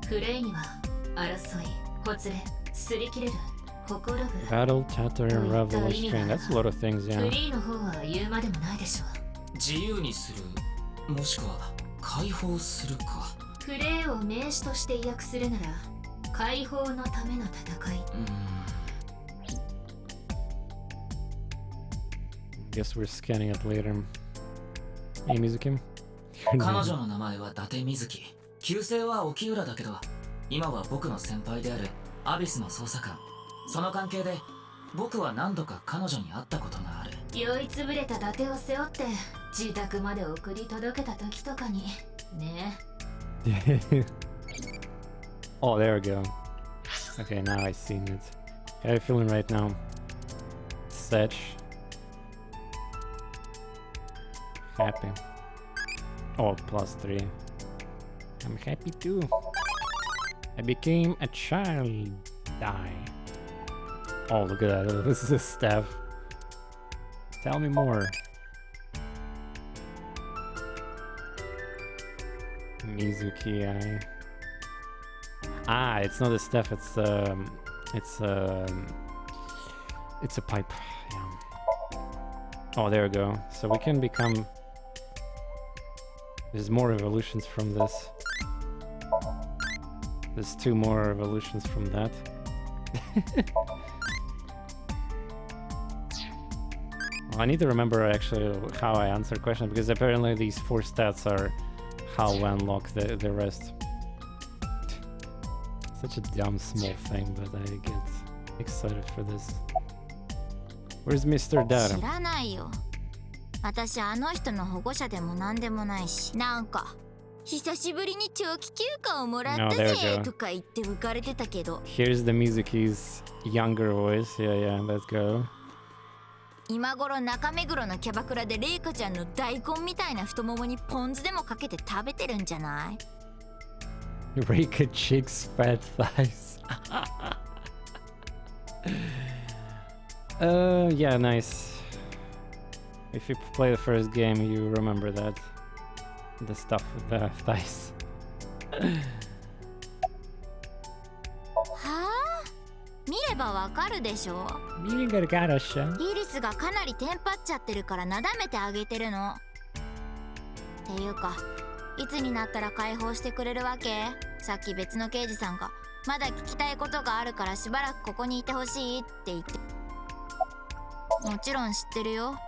D: フレイには争い、ほつれ、擦り切れる、ほころぶ。
A: Battle, tatter, and revel, restrain. That's a lot of things, yeah.
D: フリーの方は言うまでもないでしょう。
C: 自由にする、もしくは解放するか。
D: フレイを名詞として訳するなら、解放のための戦い。
A: Guess we're scanning it later. Hey, Mizuki.
C: 彼女の名前は伊達瑞希。旧姓は沖浦だけど、今は僕の先輩であるアビスの捜査官。その関係で僕は何度か彼女に会ったことがある。
D: 酔いつぶれた伊達を背負って自宅まで送り届けた時とかにね。
A: Oh, there we go. Okay, now I seen it. How are you feeling right now? Sech. Happy. Oh, +3. I'm happy too. I became a child. Die. Oh, look at that. This is a staff. Tell me more. Mizuki, Ah, it's not a staff, it's a pipe. Yeah. Oh, there we go. So we can become There's more evolutions from this. There's 2 more evolutions from that. Well, I need to remember actually how I answered question, because apparently these 4 stats are how we unlock the rest. Such a dumb small thing, but I get excited for this. Where's Mr. Dad?
D: 知らないよ。私あの人の保護者でもなんでもないし、なんか久しぶりに長期休暇をもらった
A: No, there we
D: ぜ
A: go.
D: とか言って浮かれてたけど、
A: Here's the Mizuki's younger voice. Yeah, let's go.
D: 今頃中目黒のキャバクラでレイカちゃんの大根みたいな太ももにポン酢でもかけて食べてるんじゃない？
A: Reika chicks fat thighs. Yeah, nice. If you play the first game, you remember that. The stuff with the thighs.
D: はあ？見ればわかるでしょ。
A: Meaning I got a shot.
D: イリスがかなりテンパっちゃってるからなだめてあげてるの。っていうか、いつになったら解放してくれるわけ？さっき別の刑事さんがまだ聞きたいことがあるからしばらくここにいてほしいって言って。もちろん知ってるよ。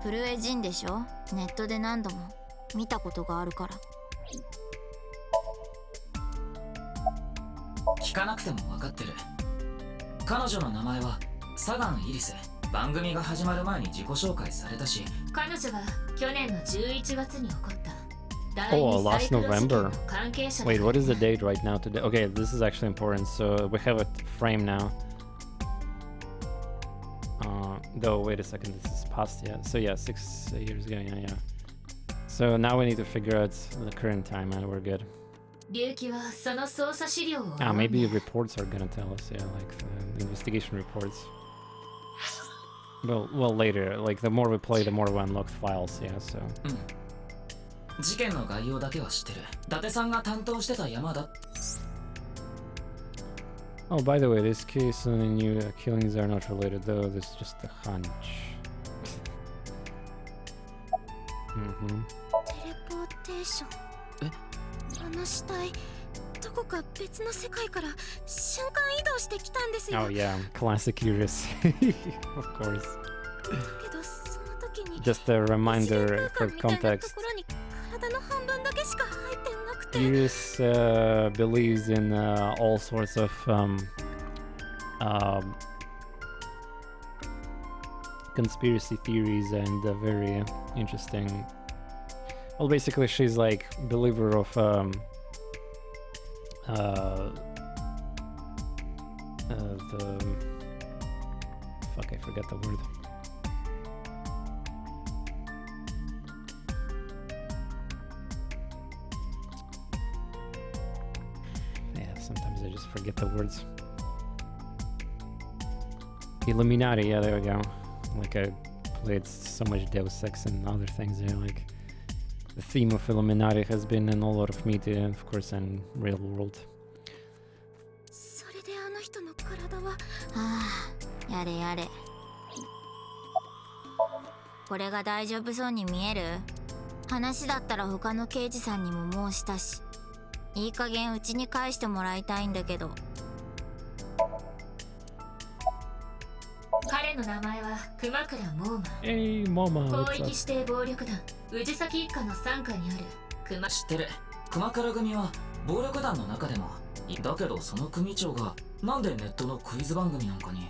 D: フルエジンでしょ。ネットで何度も見たことがあるから。
C: 聞かなくても分かってる。彼女の名前はサガン・イリス。番組が始まる前に自己紹介されたし、
H: 彼女は去年の11月に起こった
A: Oh, last November.
H: 関係者
A: Wait, what is the date right now today? Okay, this is actually important. So we have a frame now. Though, wait a second, this is past, yeah. So yeah, 6 years ago, yeah. So now we need to figure out the current time and we're good.
H: 龍騎はその捜査資料を
A: Maybe reports are gonna tell us, yeah, like the investigation reports. Well, later, like the more we play, the more we unlock files, yeah, so.
C: 事件の概要だけは知ってる。伊達さんが担当してた山だ。
A: Oh, by the way, this case and the new killings are not related, though. This is just a hunch.
D: テレポーテーション。あの死体、どこか別の世界から瞬間移動してきたんですよ。
A: Oh yeah, classic Eurus. Of course.
D: だけどその時に
A: Just a reminder for context.
D: 体の半分だけしか入ってなくて。
A: Eurus believes in all sorts of conspiracy theories and very interesting. Well, basically, she's like believer of the fuck, I forget the word. Yeah, sometimes I just forget the words. Illuminati, yeah, there we go. Like I played so much Deus Ex and other things, yeah, like the theme of Illuminati has been in a lot of media, of course, and real world.
D: それであの人の体は、やれやれ。これが大丈夫そうに見える？話だったら他の刑事さんにも申したし、いい加減うちに返してもらいたいんだけど。
H: 彼の名前は熊倉モーマン。
A: Hey, Mama,
H: 広
A: what's
H: 域
A: up?
H: 指定暴力団氏崎一家の傘下にある熊。
C: 知ってる。熊倉組は暴力団の中でも。だけどその組長がなんでネットのクイズ番組なんかに。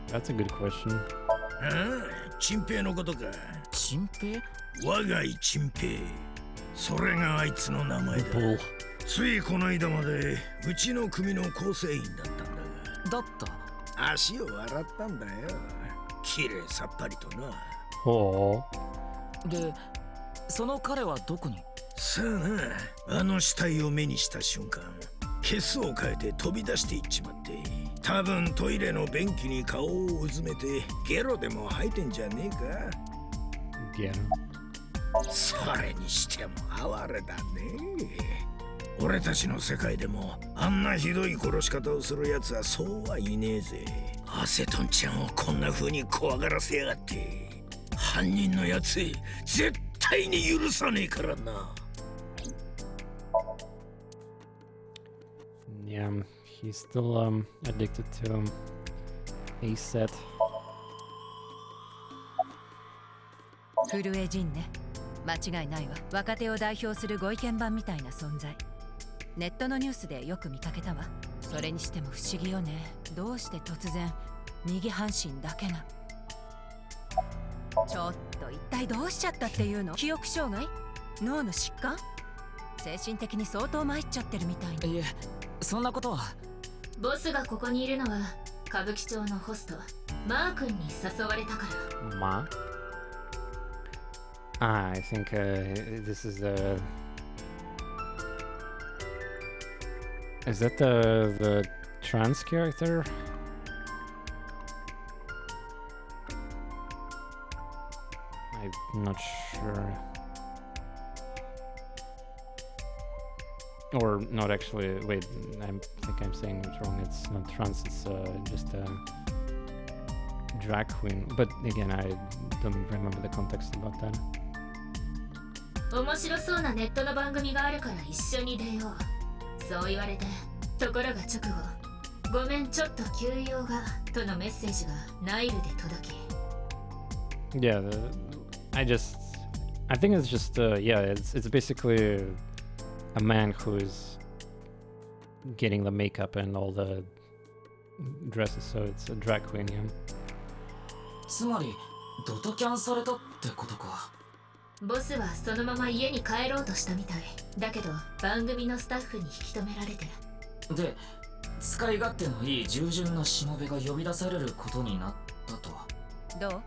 A: That's a good question.
L: チンペイのことか。
C: チンペイ？
L: 我がいチンペイ。それがあいつの名前だ。ついこの間までうちの組の構成員だったんだが。
C: だった。
L: 足を洗ったんだよ。きれいさっぱりとな。
A: ほ
C: う。で、その彼はどこに？
L: さあな、あの死体を目にした瞬間、ケスを変えて飛び出していっちまって、多分トイレの便器に顔をうずめてゲロでも吐いてんじゃねえか。
A: ゲロ。
L: それにしても哀れだね。俺たちの世界でもあんなひどい殺し方をするやつはそうはいねえぜ。アセトンちゃんをこんな風に怖がらせやがって。犯人のやつ絶対に許さねえからな。
A: Yeah, he's still addicted to a set.
E: フルエジンね。間違いないわ。若手を代表するご意見番みたいな存在。ネットのニュースでよく見かけたわ。それにしても不思議よね。どうして突然右半身だけが。ちょっと一体どうしちゃったっていうの？記憶障害？脳の疾患？精神的に相当参っちゃってるみたいに。
C: いえ、そんなことは。
H: ボスがここにいるのは歌舞伎町のホストマー君に誘われたから。
A: Ma? I think this is the. Is that the trans character? I'm not sure. Or not actually. Wait, I think I'm saying it wrong. It's not trans. It's just a drag queen. But again, I don't remember the context about that.
H: 面白そうなネットの番組があるから一緒に出よう。そう言われて、ところが直後、ごめんちょっと休養がとのメッセージがナイルで届き。
A: Yeah, I think it's just yeah, it's basically a man who's getting the makeup and all the dresses, so it's a drag queen, yeah.
C: つまりドタキャンされたってことか。
H: ボスはそのまま家に帰ろうとしたみたい。だけど番組のスタッフに引き止められて。
C: で、使い勝手のいい従順なしもべが呼び出されることになったと。
E: どう？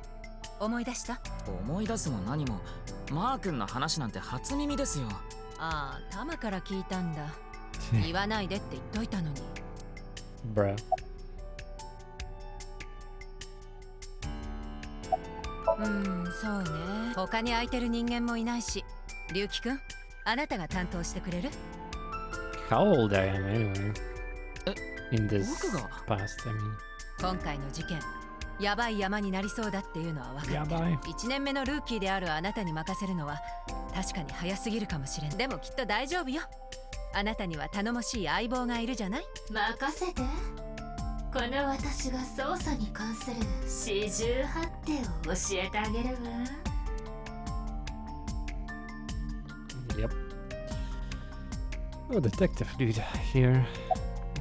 E: 思い出した？
C: 思い出すも何も、マー君の話なんて初耳ですよ。
E: ああ、タマから聞いたんだ。言わないでって言っといたのに。
A: Bruh.
E: そうね。他に空いてる人間もいないし、龍樹くん、あなたが担当してくれる？
A: How old I am anyway? In this past, I mean.
E: 今回の事件、やばい山になりそうだっていうのは分かってる。
A: やばい。
E: 1年目のルーキーであるあなたに任せるのは確かに早すぎるかもしれん。でもきっと大丈夫よ。あなたには頼もしい相棒がいるじゃない？
H: 任せて。この私が捜査に関する四十八手を教えてあげるわ。
A: Yep. Oh, detective dude here.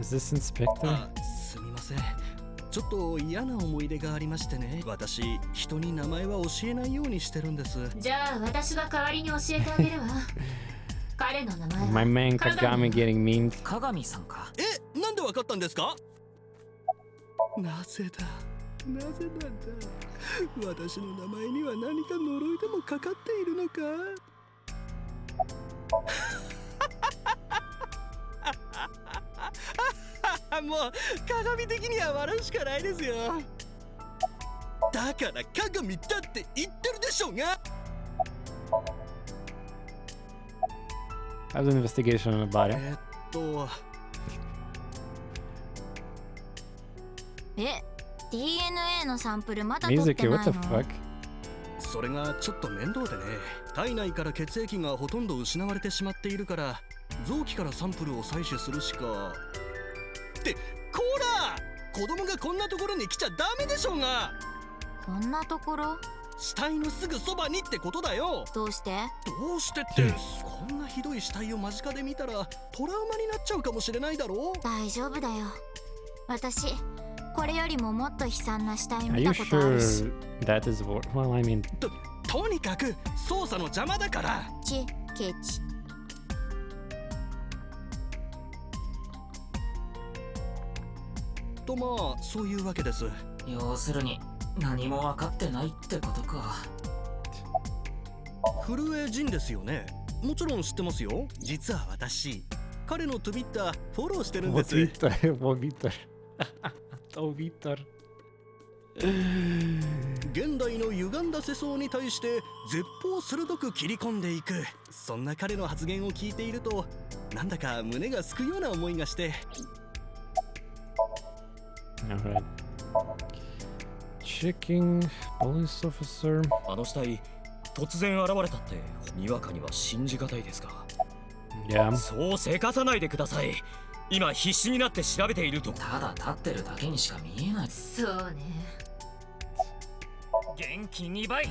A: Is this inspector?
I: すみません。ちょっと嫌な思い出がありましてね。私、人に名前は教えないようにしてるんです。
H: じゃあ私が代わりに教えてあげるわ。彼の名前は
A: My man Kagami getting memed.
C: 鏡さんか。
I: なんでわかったんですか？なぜだなぜなんだ。私の名前には何か呪いでもかかっているのか。もう鏡的には笑うしかないですよ。だから鏡だって言ってるでしょうが。
A: How's the investigation on the body?
D: DNA のサンプルまだ取ってないの？
A: Mizuki, what the fuck?
I: それがちょっと面倒でね。体内から血液がほとんど失われてしまっているから、臓器からサンプルを採取するしか。ってこら、子供がこんなところに来ちゃダメでしょうが。
D: こんなところ？
I: 死体のすぐそばにってことだよ。
D: どうして？
I: どうしてってこんなひどい死体を間近で見たらトラウマになっちゃうかもしれないだろう。
D: 大丈夫だよ。私これよりももっと悲惨な死体見
A: Are
D: た
A: you
D: ことあるし。
A: sure that is what? Well, I mean.
I: とにかく捜査の邪魔だから。
D: ケチ。
I: とまあそういうわけです。
C: 要するに何も分かってないってことか。
I: 古江仁ですよね。もちろん知ってますよ。実は私彼のトゥビッターフォローしてるんです。
A: Vitor.
I: 現代の歪んだ世相に対して絶法鋭く切り込んでいく、そんな彼の発言を聞いているとなんだか胸がすくような思いがして。
A: Alright. Checking police officer.
J: あの死体突然現れたってにわかには信じがたいですが。
A: Yeah.
J: そうせかさないでください。今必死になって調べていると。
C: ただ立ってるだけにしか見えない。
K: そうね。
B: 元気2倍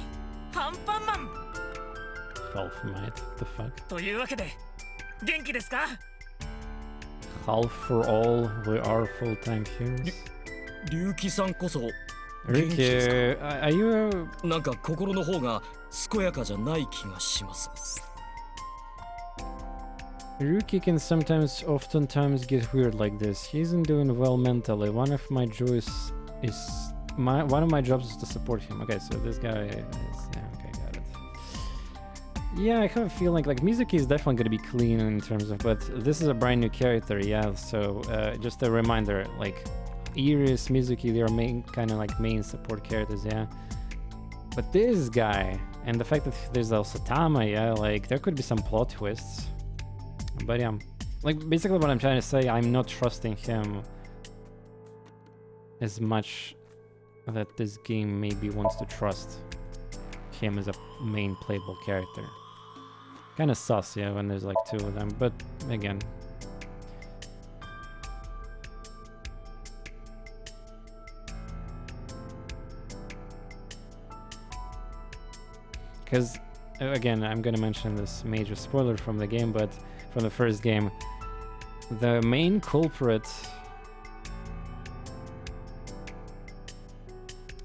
B: ハンパンマン
A: Half might, the fuck?
B: というわけで元気ですか？
A: Half for all, we are full-time heroes.
J: 龍騎さんこそ元気です
A: Ryuki,
J: か？
A: are you...
J: なんか心の方が健やかじゃない気がします。
A: Ryuki can oftentimes get weird like this. He isn't doing well mentally. One of my jobs is to support him. Okay, so this guy is... Yeah, okay, got it. Yeah, I have a feeling like Mizuki is definitely gonna be clean in terms of... But this is a brand new character, yeah, so just a reminder, like... Iris, Mizuki, they are main support characters, yeah. But this guy, and the fact that there's also Tama, yeah, like, there could be some plot twists. But yeah, like, basically what I'm trying to say, I'm not trusting him as much that this game maybe wants to trust him as a main playable character. Kinda sus, yeah, when there's like two of them, but again... Because, again, I'm gonna mention this major spoiler from the game, but from the first game, the main culprit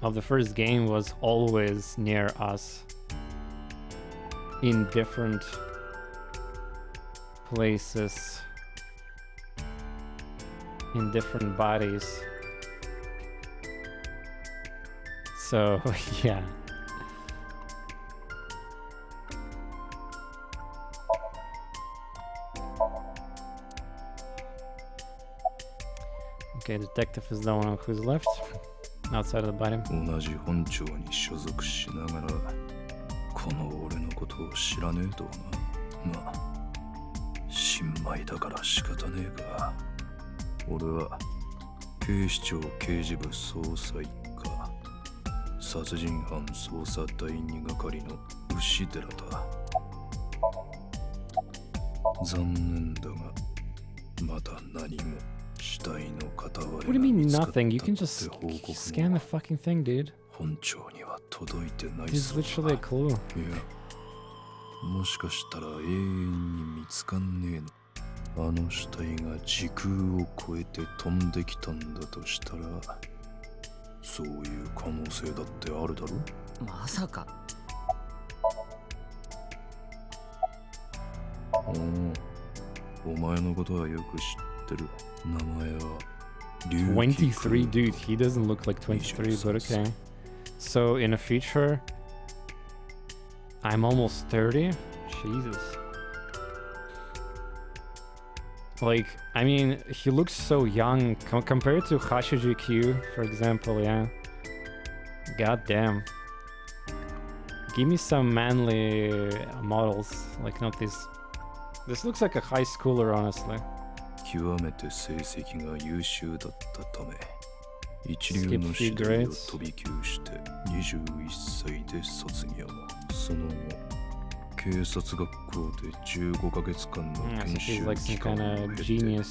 A: of the first game was always near us in different places, in different bodies. So, yeah. Okay, detective is the one who's left outside of the body.
F: 同じ本庁に所属しながらこの俺のことを知らねえとはな。まあ新米だから仕方ねえが、俺は警視庁刑事部捜査一課殺人犯捜査第二係の牛寺だ。残念だがまだ何も。What
A: do you mean nothing? You can just scan the fucking thing, dude. This is literally a clue.
F: いや、もしかしたら永遠に見つかんねえの。あの死体が時空を超えて飛んできたんだとしたら、そういう可能性だってあるだろ？
C: まさか。
F: お前のことはよく知ってる。
A: 23, dude, he doesn't look like 23, but okay. So in a future, I'm almost 30? Jesus. Like, I mean, he looks so young compared to Hashiji Q, for example, yeah. God damn. Give me some manly models, like not these. This looks like a high schooler, honestly.
F: 極めて成績が優秀だったため、一流の私大を飛び級して21歳で卒業。その後、警察学校で15ヶ月間の研修期間を経て、現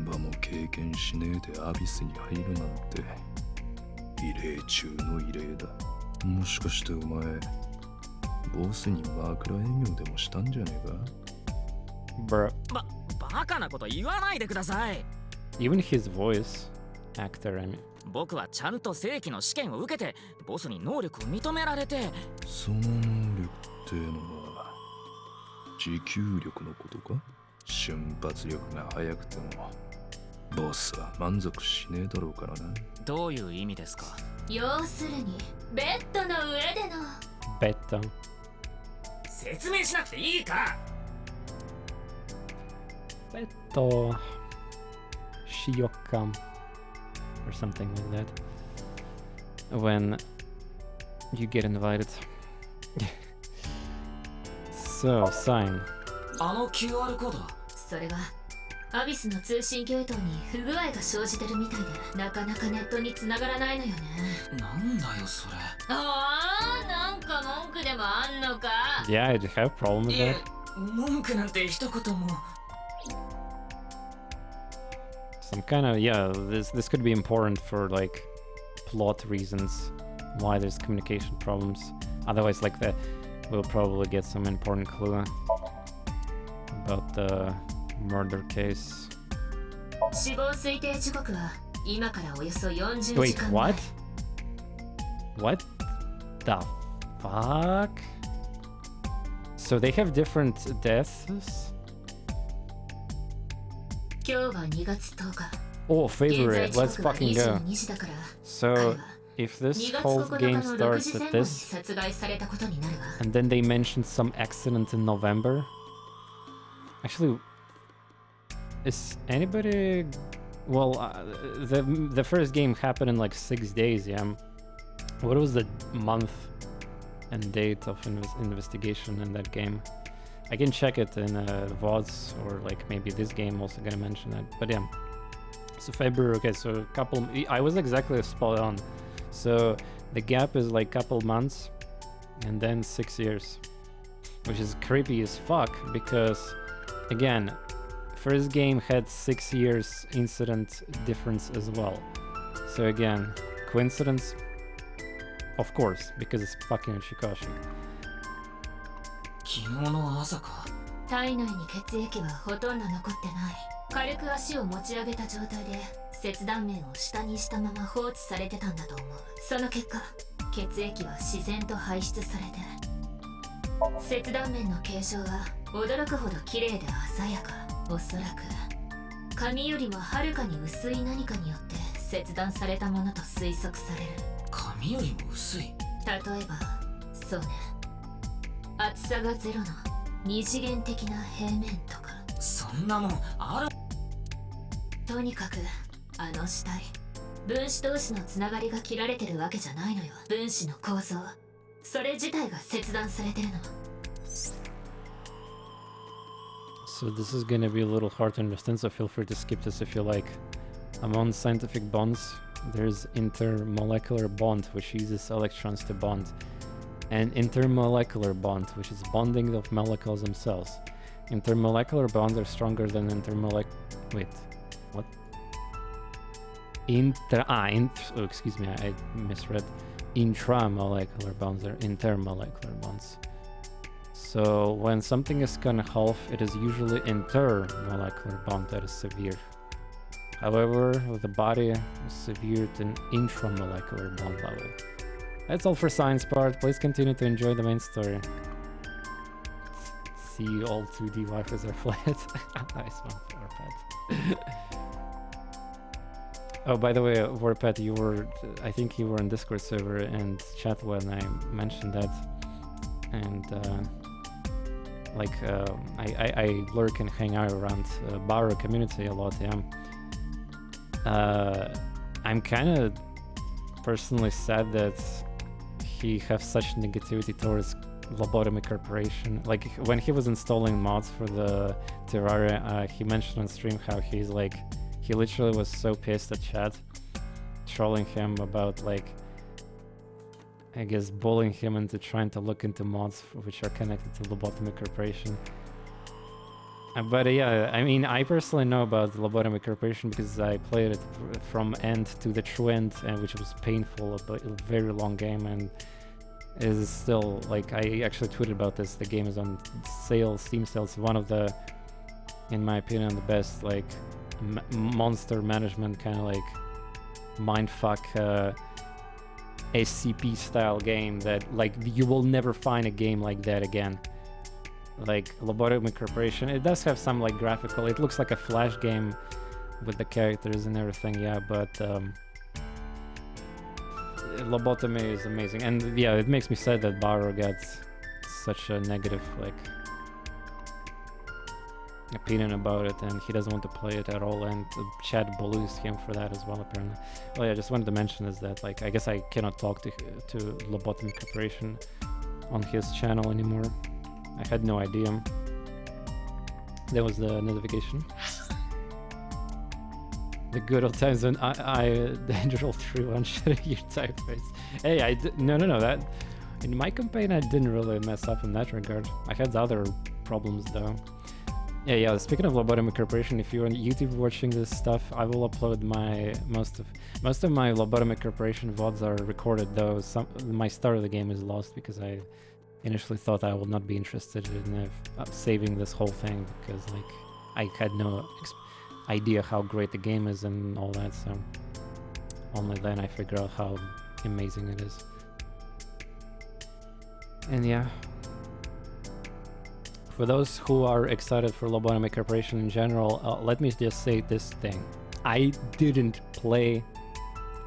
F: 場も経験しねえでアビスに入るなんて異例中の異例だ。もしかしてお前、ボスに枕営業でもしたんじゃねえか？
A: Bruh.
C: バカなこと言わないでください。
A: Even his voice actor, I mean.
C: 僕はちゃんと正規の試験を受けてボスに能力を認められて。
F: その能力ってのは持久力のことか？瞬発力が速くてもボスは満足しねえだろうからな。
C: どういう意味ですか？
K: 要するにベッドの上での。
A: ベッド。
C: 説明しなくていいか。
A: Beto Shiokam or something like that when you get invited. So, sign.
C: あの QR コードは？
K: それがアビスの通信系統に不具合が生じてるみたいで、なかなかネットに繋がらないのよね。
C: なんだよそれ。
K: ああ、なんかなでもあんのか
A: Yeah, I have problem with that.
C: 文句なんて一言も。
A: Some kind of, yeah, this could be important for like plot reasons why there's communication problems. Otherwise, like that, we'll probably get some important clue about the murder case.
K: 死亡推定時刻は今からおよそ40時
A: Wait,
K: 間前
A: what? What the fuck? So they have different deaths?
K: 今日は2月10日
A: Oh,
K: 現在
A: favorite.
K: 時
A: Let's
K: 刻は
A: fucking go.
K: 22時だから
A: So, if
K: 2
A: this
K: 月
A: whole
K: 9
A: game
K: 日の6
A: starts
K: 時前
A: at
K: 後に
A: this,
K: 殺害されたことになるわ
A: and then they mentioned some accident in November. Actually, is anybody? Well, the first game happened in like 6 days. Yeah. What was the month and date of investigation in that game? I can check it in VODs, or like maybe this game also gonna mention it. But yeah. So February. Okay, so a couple. I was exactly spot on. So the gap is like couple months, and then 6 years, which is creepy as fuck because, again, first game had 6 years incident difference as well. So again, coincidence? Of course, because it's fucking Uchikoshi.
C: 昨日の朝か。
K: 体内に血液はほとんど残ってない軽く足を持ち上げた状態で切断面を下にしたまま放置されてたんだと思うその結果血液は自然と排出されて切断面の形状は驚くほど綺麗で鮮やかおそらく紙よりもはるかに薄い何かによって切断されたものと推測される
C: 紙よりも薄い。
K: 例えばそうね厚さが0の二次元的な平面とか
C: そんなもんある。
K: とにかくあの死体分子同士のつながりが切られてるわけじゃないのよ分子の構造それ自体が切断されてるの
A: So this is gonna be a little hard to understand, so feel free to skip this if you like. Among scientific bonds, there's intermolecular bond, which uses electrons to bond, and intermolecular bond, which is bonding of molecules themselves. Intermolecular bonds are stronger than wait, what? Oh, excuse me, I misread. Intramolecular bonds are intermolecular bonds. So when something is cut in half, it is usually intermolecular bond that is severe. However, with the body, is severe to an intramolecular bond level. That's all for science part. Please continue to enjoy the main story. See, all 2D wifers are flat. Nice one, Warpet. Oh, by the way, Warpet, you were, I think you were on Discord server and chat when I mentioned that. And I lurk and hang out around Baro community a lot, yeah. I'm kind of personally sad that he has such negativity towards Lobotomy Corporation. Like, when he was installing mods for the Terraria, he mentioned on stream how he's like, he literally was so pissed at chat, trolling him about, like, I guess bullying him into trying to look into mods which are connected to Lobotomy Corporation. But yeah, I mean, I personally know about the Lobotomy Corporation because I played it from end to the true end, and which was painful, a very long game, and it is still, like, I actually tweeted about this. The game is on sale, Steam sales. One of the, in my opinion, the best, like, monster management kind of like mindfuck SCP style game that, like, you will never find a game like that again. Like Lobotomy Corporation, it does have some like graphical, it looks like a Flash game with the characters and everything, yeah, but Lobotomy is amazing. And yeah, it makes me sad that Baro got such a negative, like, opinion about it, and he doesn't want to play it at all, and chat bullies him for that as well, apparently. Well, yeah, just wanted to mention is that, like, I guess I cannot talk to Lobotomy Corporation on his channel anymore. I had no idea. That was the notification. The good old times when I Danger 3 one-shot your typeface. Hey, no, that... In my campaign, I didn't really mess up in that regard. I had other problems though. Yeah. Speaking of Lobotomy Corporation, if you're on YouTube watching this stuff, I will upload my most of my Lobotomy Corporation VODs are recorded though. My start of the game is lost because I initially thought I would not be interested in saving this whole thing because like I had no idea how great the game is and all that. So only then I figure out how amazing it is. And yeah. For those who are excited for Lobotomy Corporation in general, let me just say this thing. I didn't play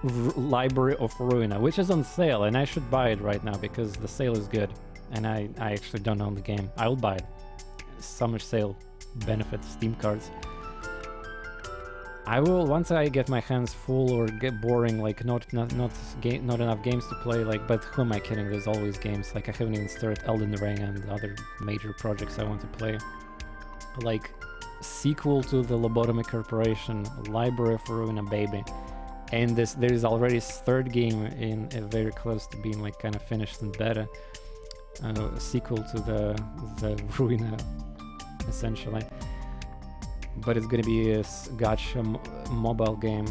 A: Library of Ruina, which is on sale, and I should buy it right now because the sale is good. And I actually don't own the game. I will buy it. Summer sale benefit Steam cards. I will, once I get my hands full or get boring, like not enough games to play, like, but who am I kidding? There's always games. Like I haven't even started Elden Ring and other major projects I want to play. Like sequel to the Lobotomy Corporation, Library of Ruina, baby. And there is already third game in very close to being like kind of finished in beta. Sequel to the Ruina, essentially. But it's gonna be a gacha mobile game.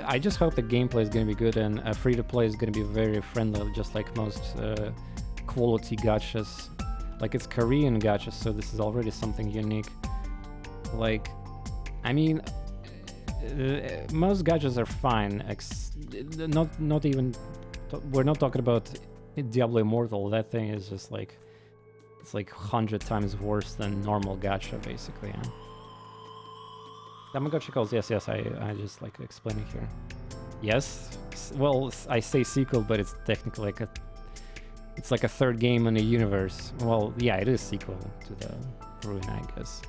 A: I just hope the gameplay is gonna be good and free-to-play is gonna be very friendly, just like most quality gachas. Like it's Korean gachas, so this is already something unique. Like, I mean, most gachas are fine. Not even. We're not talking about Diablo Immortal. That thing is just like. It's like 100 times worse than normal gacha, basically. Yeah. Tamagotchi calls, yes, I just like explaining here. Yes, well, I say sequel, but it's technically like it's like a third game in a universe. Well, yeah, it is sequel to the Ruin, I guess.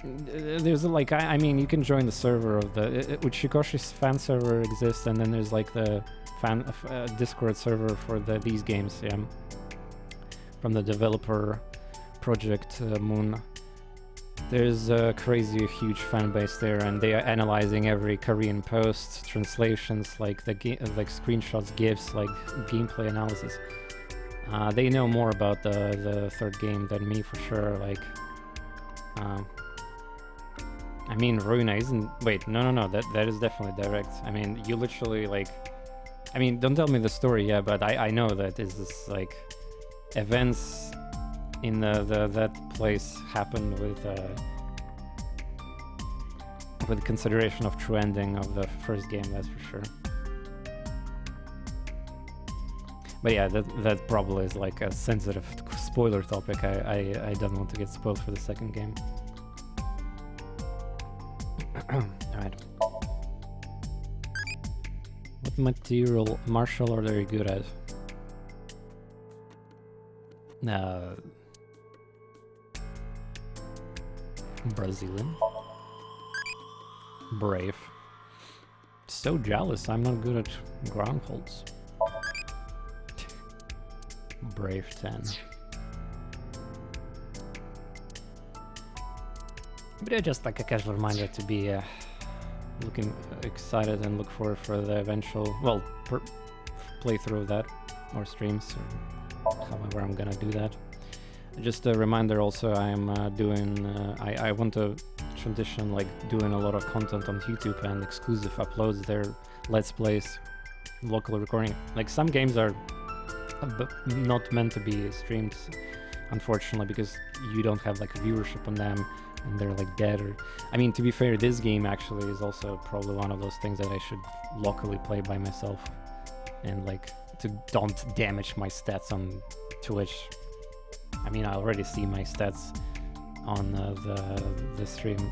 A: There's like, I mean, you can join the server of the Uchikoshi's fan server exists, and then there's like the fan Discord server for these games, yeah. From the developer project Moon. There's a crazy huge fan base there, and they are analyzing every Korean post, translations, like the like screenshots, GIFs, like gameplay analysis. They know more about the third game than me for sure. Like, I mean, Ruina isn't. Wait, no. That is definitely direct. I mean, you literally like. I mean, don't tell me the story, yeah, but I know that is this like. Events in that place happened with consideration of true ending of the first game, that's for sure. But yeah, that probably is like a sensitive spoiler topic. I don't want to get spoiled for the second game. Alright. What martial art are you good at? Brazilian. Brave. So jealous, I'm not good at ground holds. Brave 10. But yeah, just like a casual reminder to be looking excited and look forward for the eventual, well, playthrough of that, or streams, or however I'm gonna do that. Just a reminder also, I'm doing, I want to transition, like doing a lot of content on YouTube and exclusive uploads there, let's plays, local recording. Like some games are not meant to be streamed, unfortunately, because you don't have like viewership on them and they're like dead. Or I mean, to be fair, this game actually is also probably one of those things that I should locally play by myself and like to don't damage my stats on Twitch. I mean, I already see my stats on the stream,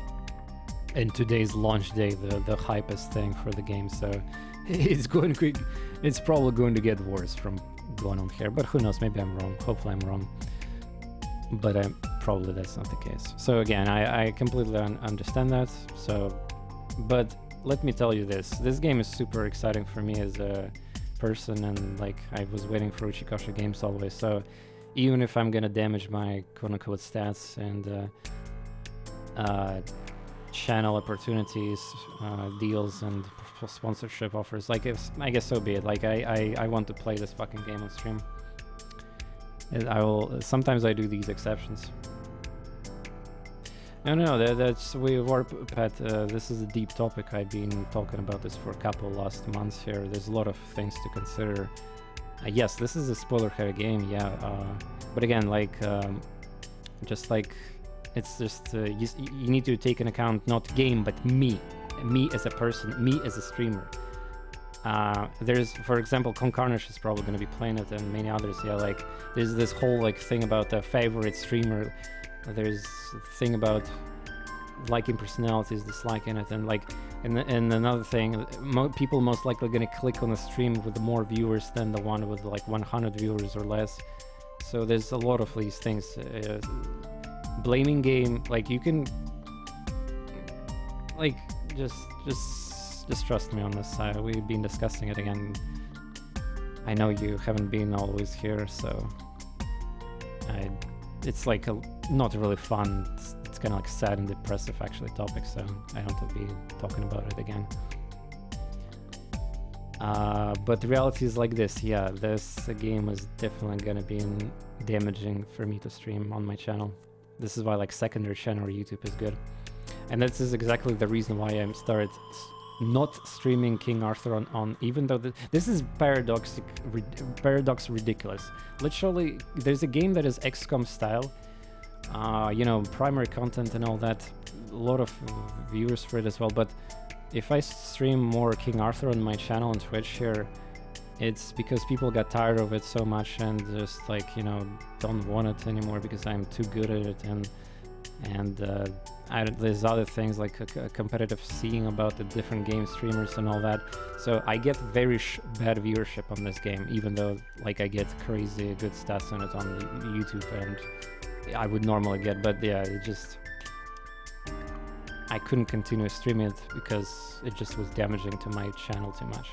A: and today's launch day, the hypest thing for the game, so it's probably going to get worse from going on here, but who knows, maybe I'm wrong. Hopefully I'm wrong, but probably that's not the case. So again, I completely understand that. So, but let me tell you this game is super exciting for me as a person, and like I was waiting for Uchikoshi games always, so even if I'm gonna damage my quote-unquote stats and channel opportunities, deals, and sponsorship offers. Like, I guess so be it. Like, I want to play this fucking game on stream. I will. Sometimes I do these exceptions. No, that's Warped. This is a deep topic. I've been talking about this for a couple last months here. There's a lot of things to consider. Yes, this is a spoiler-heavy game, yeah. But again, like, just like, it's just you need to take into account not game, but me as a person, me as a streamer. There's, for example, Concarnage is probably going to be playing it, and many others. Yeah, like, there's this whole like thing about the favorite streamer. There's a thing about liking personalities, disliking it, and like, and another thing, people most likely gonna click on a stream with more viewers than the one with like 100 viewers or less. So there's a lot of these things. Blaming game, like, you can, like, just trust me on this. We've been discussing it again. I know you haven't been always here, so it's like not really fun. It's kind of like sad and depressive actually topic, so I don't want to be talking about it again. But the reality is like this. Yeah, this game is definitely gonna be damaging for me to stream on my channel. This is why like secondary channel or YouTube is good, and this is exactly the reason why I started not streaming King Arthur on even though this is paradox ridiculous. Literally, there's a game that is XCOM style, you know, primary content and all that, a lot of viewers for it as well. But if I stream more King Arthur on my channel on Twitch here, it's because people got tired of it so much and just like, you know, don't want it anymore because I'm too good at it, and there's other things like a competitive seeing about the different game streamers and all that. So I get very bad viewership on this game, even though like I get crazy good stats on it on YouTube and I would normally get. But yeah, it just, I couldn't continue streaming it because it just was damaging to my channel too much.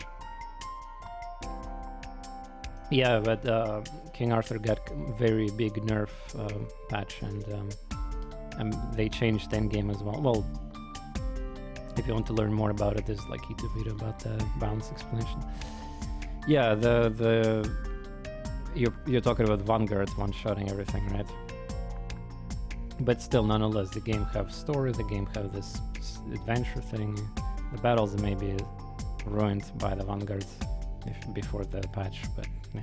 A: Yeah, but King Arthur got very big nerf patch, and they changed endgame as well. Well, if you want to learn more about it, there's like YouTube video about the balance explanation. Yeah, you're talking about Vanguard one-shotting everything, right? But still, nonetheless, the game have story, the game have this adventure thing. The battles may be ruined by the Vanguards before the patch, but yeah.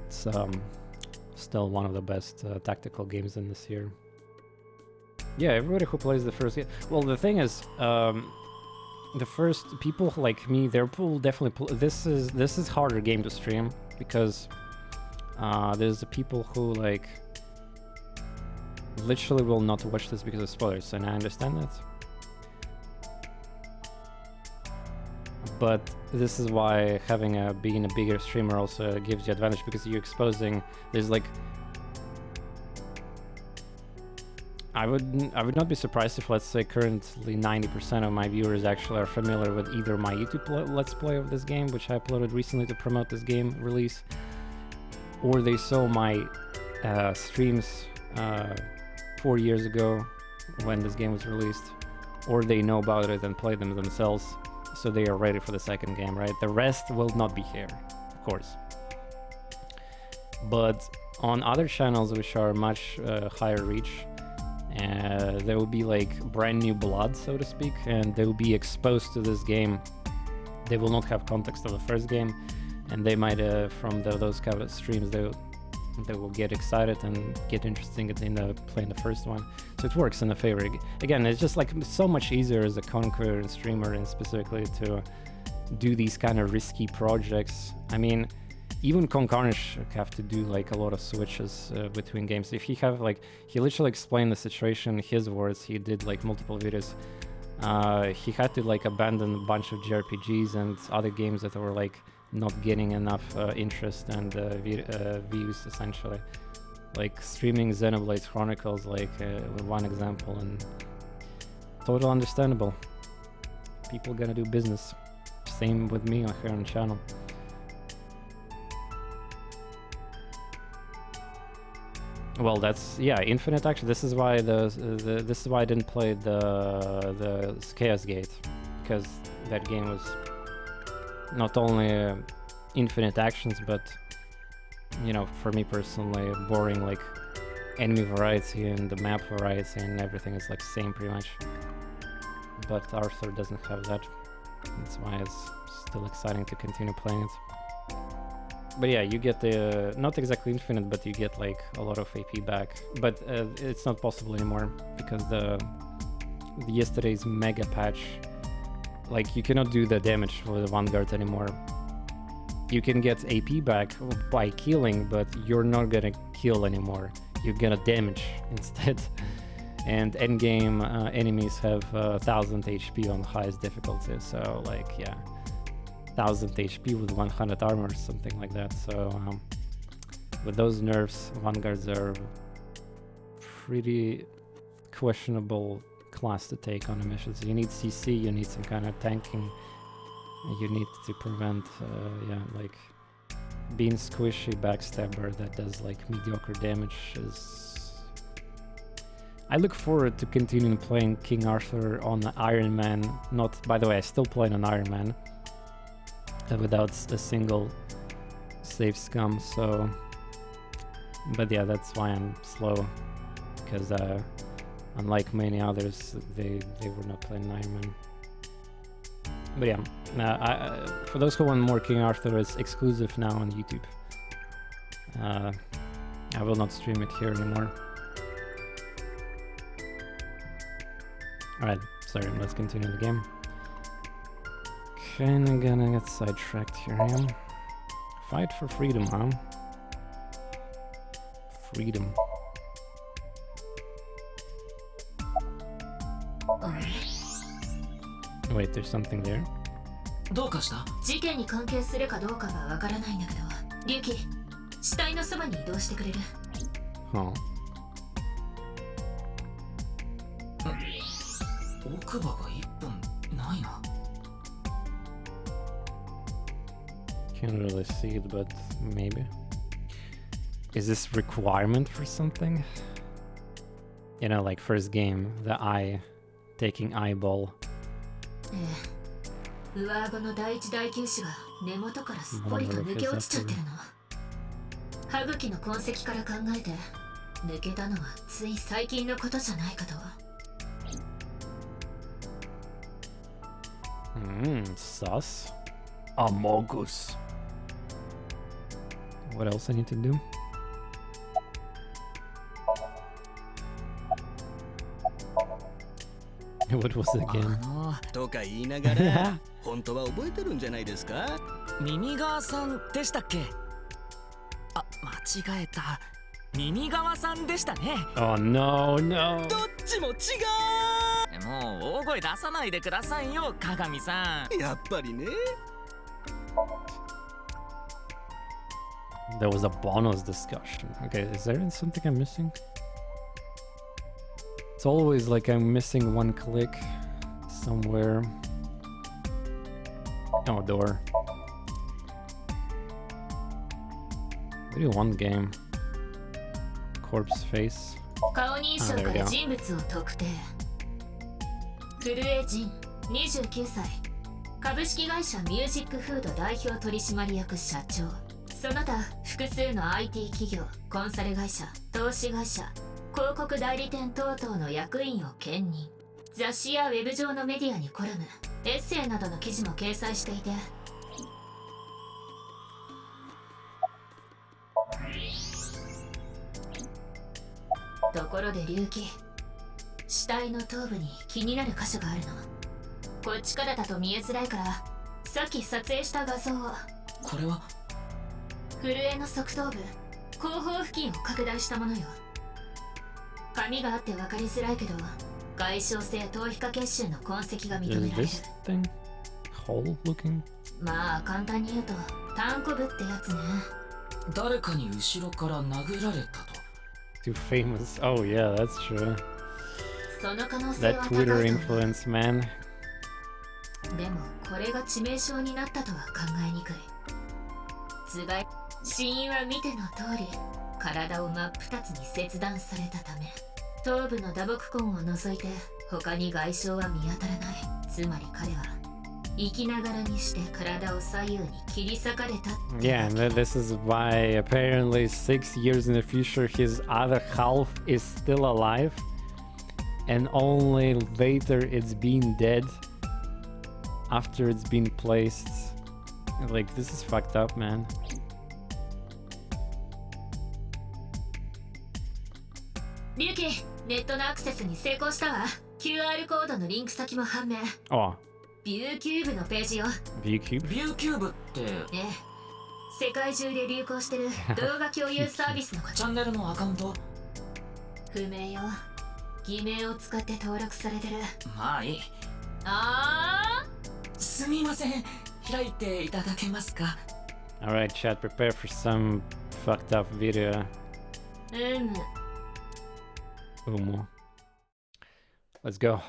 A: It's still one of the best tactical games in this year. Yeah, everybody who plays the first game. Well, the thing is, the first people like me, they will definitely this is harder game to stream because there's the people who like literally will not watch this because of spoilers, and I understand that. But this is why having being a bigger streamer also gives you advantage, because you're exposing. There's like, I would not be surprised if, let's say, currently 90% of my viewers actually are familiar with either my YouTube Let's Play of this game, which I uploaded recently to promote this game release, or they saw my streams 4 years ago when this game was released, or they know about it and play them themselves, so they are ready for the second game, right? The rest will not be here, of course. But on other channels which are much higher reach, there will be like brand new blood, so to speak, and they will be exposed to this game. They will not have context of the first game, and they might from those kind of streams they will get excited and get interested in playing the first one. So it works in a favor. Again, it's just like so much easier as a conqueror and streamer, and specifically to do these kind of risky projects. I mean, even Concarnage have to do like a lot of switches between games. If he have like, he literally explained the situation in his words. He did like multiple videos. He had to like abandon a bunch of JRPGs and other games that were like not getting enough interest and views, essentially. Like streaming Xenoblade Chronicles, like one example, and total understandable. People gonna do business. Same with me on here on the channel. Well, that's yeah, infinite action. This is why this is why I didn't play the Chaos Gate, because that game was not only infinite actions, but you know, for me personally, boring, like enemy variety and the map variety and everything is like same pretty much. But Arthur doesn't have that. That's why it's still exciting to continue playing it. But yeah, you get the not exactly infinite, but you get like a lot of AP back. But it's not possible anymore because the yesterday's mega patch, like you cannot do the damage with the Vanguard anymore. You can get AP back by killing, but you're not gonna kill anymore. You're gonna damage instead. And endgame enemies have 1000 HP on highest difficulty, so like yeah, 1000 HP with 100 armor or something like that. So with those nerfs, Vanguards are pretty questionable class to take on the missions. You need CC, you need some kind of tanking, you need to prevent yeah, like being squishy backstabber that does like mediocre damage is... I look forward to continuing playing King Arthur on Iron Man. Not, by the way, I still play on Iron Man without a single save scum, so... But yeah, that's why I'm slow, because unlike many others, they were not playing Iron Man. But yeah, for those who want more King Arthur, it's exclusive now on YouTube. I will not stream it here anymore. Alright, sorry, let's continue the game. Kinda gonna get sidetracked here, I am. Fight for freedom, huh? Freedom. Wait, there's something there?
H: どうかした？事件に関係するかどうかはわからないんだけど、リュウキ、死体のそばに移動してくれる？
A: Huh.
C: 奥歯が1本ないな。
A: Can't really see it, but maybe. Is this requirement for something? You know, like first game, the eye, taking eyeball.
H: 上顎の第一大臼歯が根元からすっぽりと抜け落ちちゃってるの。歯茎の痕跡から考えて、抜けたのはつい最近のことじゃないかと。
A: Sus. Amogus. What else I need to do? What was it again?
I: とか言いながら本当は覚えてるんじゃないですか？
B: 耳川さんでしたっけ？あ、間違えた。耳川さんでしたね。
A: Oh no, no.
I: どっちも違う。
B: もう大声出さないでくださいよ、鏡さん。
I: やっぱりね。
A: There was a bonus discussion. Okay, is there something I'm missing? It's always like I'm missing one click somewhere. Oh, door. What do you want, game? Corpse face.
H: 顔認証から人物を特定。古江仁、29歳。株式会社ミュージックフード代表取締役社長。その他複数の IT 企業、コンサル会社、投資会社、広告代理店等々の役員を兼任。雑誌やウェブ上のメディアにコラム、エッセイなどの記事も掲載していて。ところで龍騎、死体の頭部に気になる箇所があるの。こっちからだと見えづらいから、さっき撮影した画像を。
C: これは
H: 震えの側頭部、後方付近を拡大したものよ。紙があって分かりづらいけど、外傷性頭皮下血腫の痕跡が認められる。まあ簡単に言うと、単コブってやつね。
C: 誰かに後ろから殴られたと。
A: Too famous. Oh yeah, that's true.
H: その可能性は
A: That
H: 高いと思う。
A: Twitter influence, man.
H: でもこれが致命傷になったとは考えにくい。頭蓋死因は見ての通り体を真っ二つに切断されたため、頭部の打撲痕を除いて他に外傷は見当たらない。つまり彼は生きながらにして体を左右に切り裂かれた。
A: Yeah, and this is why apparently 6 years in the future his other half is still alive, and only later it's been dead after it's been placed. Like, this is fucked up, man.
H: リュウキ、ネットのアクセスに成功したわ。QR コードのリンク先も判明。
A: Oh,
H: ビューキューブのページよ。
A: VCube?
C: ビューキューブって。
H: ええ、世界中で流行してる動画共有サービスのこと。
C: チャンネルのアカウント。
H: 不明よ。偽名を使って登録されてる。
C: まあいい。すみません、開いていただけますか。
A: Alright, chat, prepare for some fucked up video. Umu. Let's go.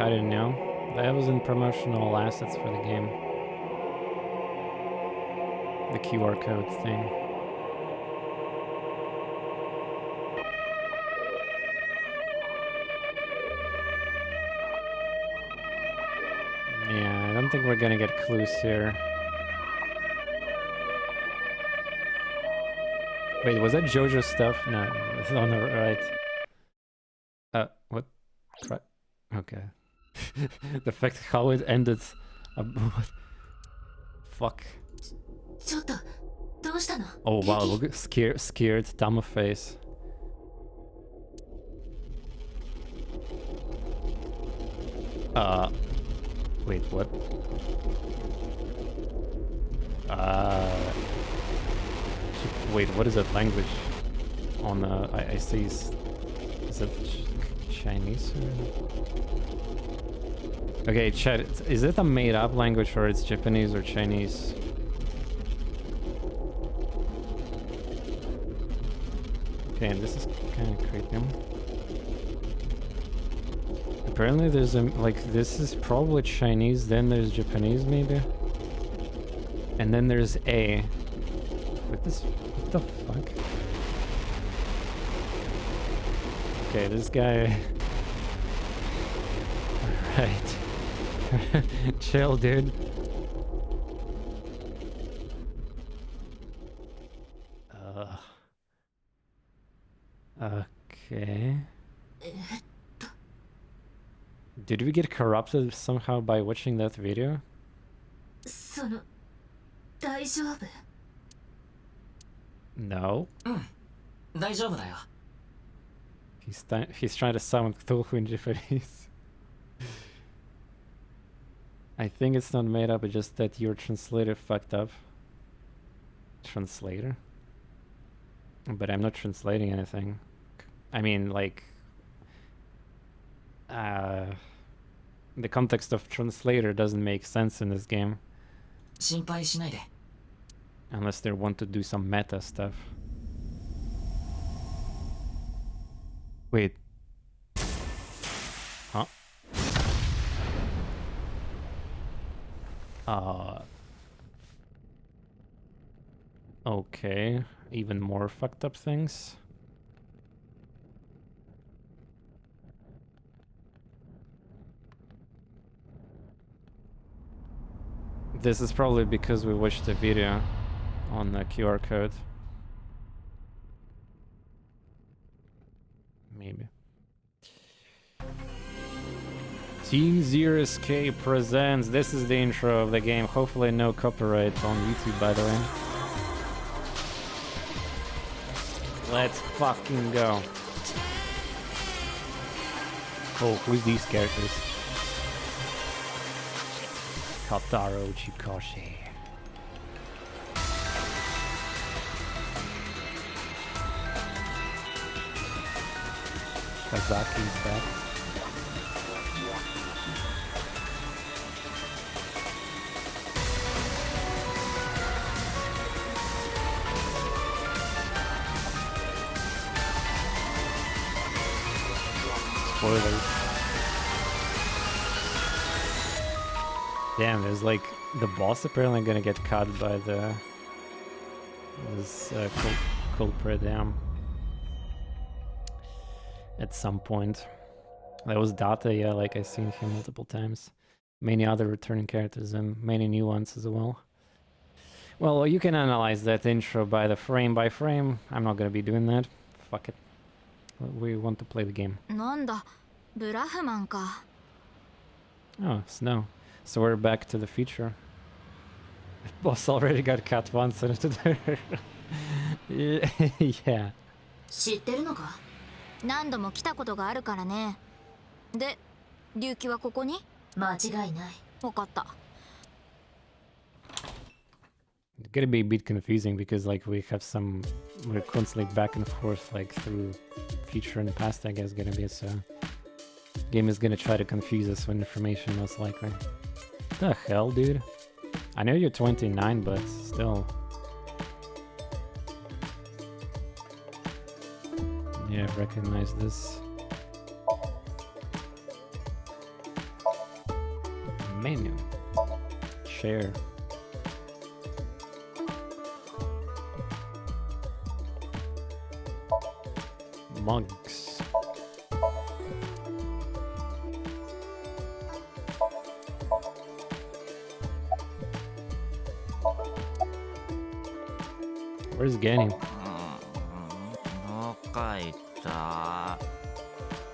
A: I didn't know. That was in promotional assets for the game. The QR code thing. Yeah, I don't think we're gonna get clues here. Wait, was that JoJo stuff? No, it's on the right. What? Okay. The fact how it ended. What? Fuck. Oh wow, look at scared Tama face. Wait, what? Wait, what is that language? On I see. Is that Chinese? Okay, chat. Is it a made-up language or it's Japanese or Chinese? Okay, and this is kind of creepy. Apparently there's a, like, this is probably Chinese, then there's Japanese maybe? And then there's A. What the fuck? Okay, this guy... Alright. Chill, dude. Okay. Did we get corrupted somehow by watching that video? No. He's trying to sound Cthulhu in Japanese. I think it's not made up, it's just that your translator fucked up. Translator? But I'm not translating anything. I mean, like... the context of translator doesn't make sense in this game. Unless they want to do some meta stuff. Wait. Huh? Okay. Even more fucked up things. This is probably because we watched the video on the QR code. Maybe. Team Zero SK presents. This is the intro of the game. Hopefully no copyright on YouTube, by the way. Let's fucking go. Oh, who's these characters? Kataro Uchikoshi. Kazaki's back. spoilers. Damn, there's like the boss apparently gonna get caught by this culprit. Damn. At some point. That was Data, yeah, like I've seen him multiple times. Many other returning characters and many new ones as well. Well, you can analyze that intro by the frame by frame. I'm not gonna be doing that. Fuck it. We want to play the game.
D: なんだ、ブラフマンか。
A: Oh, snow. So we're back to the future. Boss already got cut once and yeah.
H: 知ってるのか？
D: 何度も来たことがあるからね。で、龍騎はここに？
H: 間違いない。
D: わかった。
A: It's gonna be a bit confusing because like we're constantly back and forth like through future and past, I guess, gonna be, so game is gonna try to confuse us with information most likely. The hell, dude? I know you're 29, but still. Yeah, recognize this. Menu. Share. Mugs. Where's Ganny?